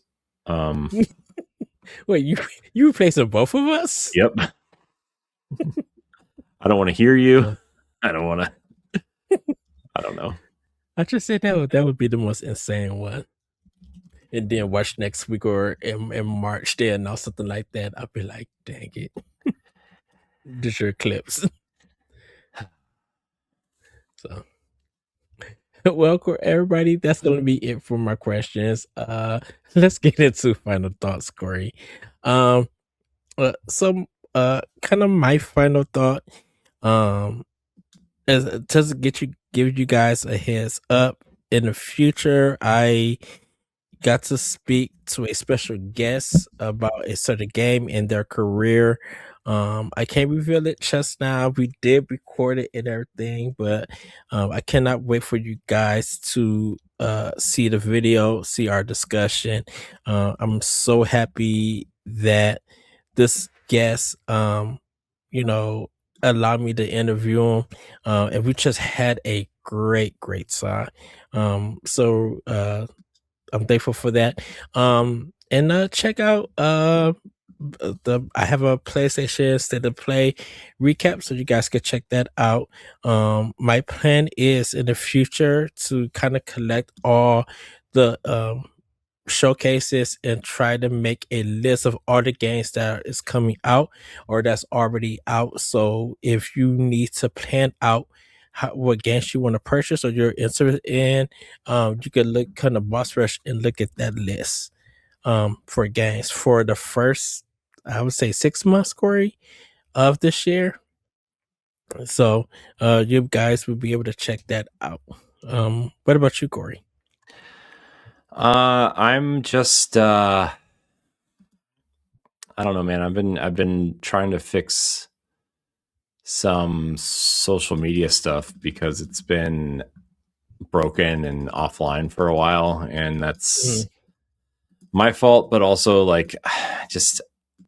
Wait, you replacing both of us? Yep. I don't want to hear you. I don't want to. I don't know. I just said that would be the most insane one. And then watch next week or in March then or something like that. I'll be like, dang it. Just your clips. So well, everybody, that's gonna be it for my questions. Let's get into final thoughts, Corey. Kind of my final thought is to give you guys a heads up. In the future, I got to speak to a special guest about a certain game in their career. I can't reveal it just now. We did record it and everything, but I cannot wait for you guys to see the video, see our discussion. I'm so happy that this guest, allowed me to interview him, and we just had a great time. So I'm thankful for that. And check out I have a PlayStation State of Play recap, so you guys can check that out. My plan is in the future to kind of collect all the showcases and try to make a list of all the games that is coming out or that's already out. So if you need to plan out what games you want to purchase or you're interested in, you can look kind of boss rush and look at that list for games for the first, I would say, 6 months, Corey, of this year. So you guys will be able to check that out. What about you, Corey? I'm just I don't know, man. I've been trying to fix some social media stuff because it's been broken and offline for a while, and that's my fault, but also like just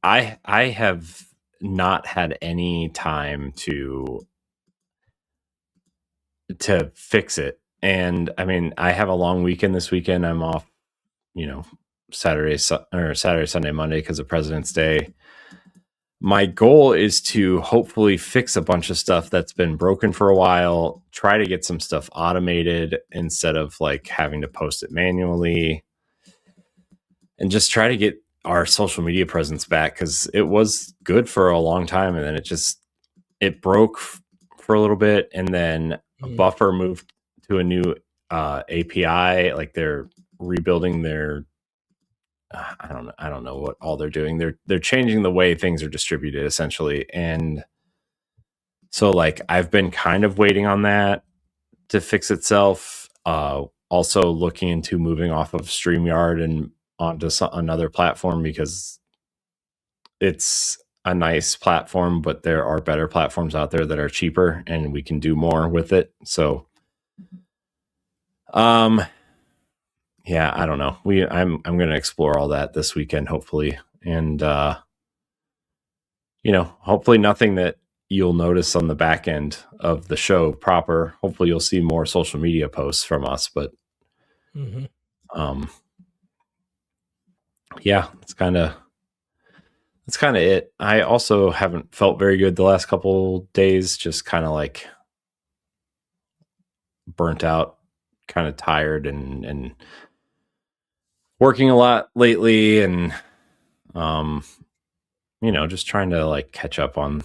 I have not had any time to fix it. And I mean, I have a long weekend this weekend. I'm off, Saturday, Sunday, Monday because of President's Day. My goal is to hopefully fix a bunch of stuff that's been broken for a while, try to get some stuff automated instead of like having to post it manually, and just try to get our social media presence back because it was good for a long time. And then it broke for a little bit. And then Buffer moved to a new API. Like they're rebuilding their, I don't know what all they're doing. They're changing the way things are distributed essentially. And so like, I've been kind of waiting on that to fix itself. Also looking into moving off of StreamYard and onto another platform because it's a nice platform, but there are better platforms out there that are cheaper and we can do more with it. So, yeah, I don't know. I'm going to explore all that this weekend, hopefully. And, hopefully nothing that you'll notice on the back end of the show proper. Hopefully you'll see more social media posts from us, but, yeah, it's kind of it. I also haven't felt very good the last couple days, just kind of like burnt out, kind of tired and working a lot lately, and just trying to like catch up on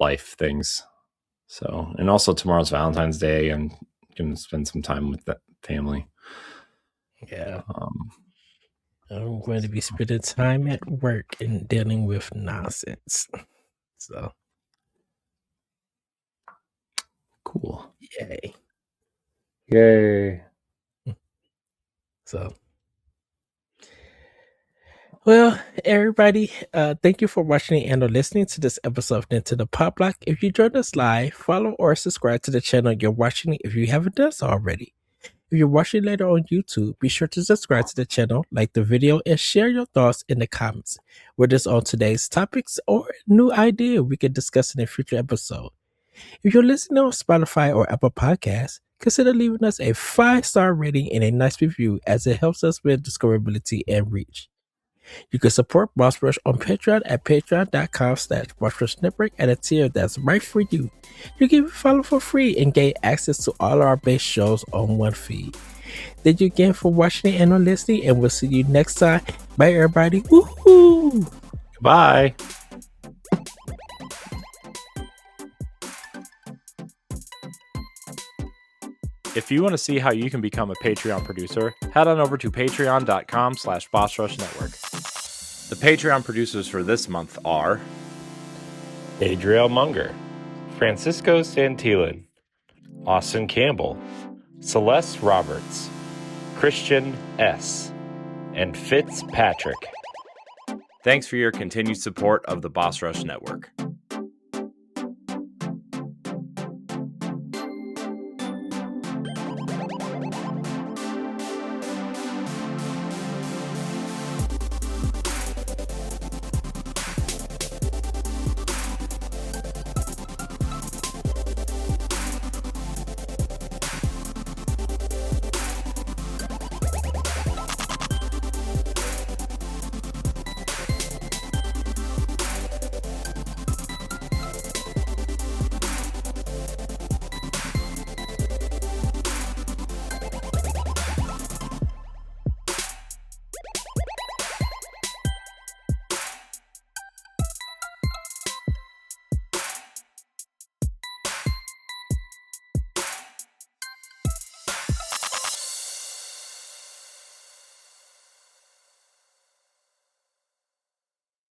life things. So, and also tomorrow's Valentine's Day, and going to spend some time with that family. Yeah. I'm going to be spending time at work and dealing with nonsense. So cool. Yay. So, well, everybody, thank you for watching and or listening to this episode of Nintendo Pow Block. If you joined us live, follow or subscribe to the channel you're watching if you haven't done so already. If you're watching later on YouTube, be sure to subscribe to the channel, like the video, and share your thoughts in the comments, whether it's on today's topics or a new idea we can discuss in a future episode. If you're listening on Spotify or Apple Podcasts, consider leaving us a 5-star rating and a nice review, as it helps us with discoverability and reach. You can support Boss Rush on Patreon at patreon.com/BossRushNetwork at a tier that's right for you. You can follow for free and gain access to all our base shows on one feed. Thank you again for watching and or listening, and we'll see you next time. Bye, everybody. Woohoo! Bye. If you want to see how you can become a Patreon producer, head on over to patreon.com/BossRushNetwork. The Patreon producers for this month are Adriel Munger, Francisco Santillan, Austin Campbell, Celeste Roberts, Christian S., and Fitzpatrick. Thanks for your continued support of the Boss Rush Network.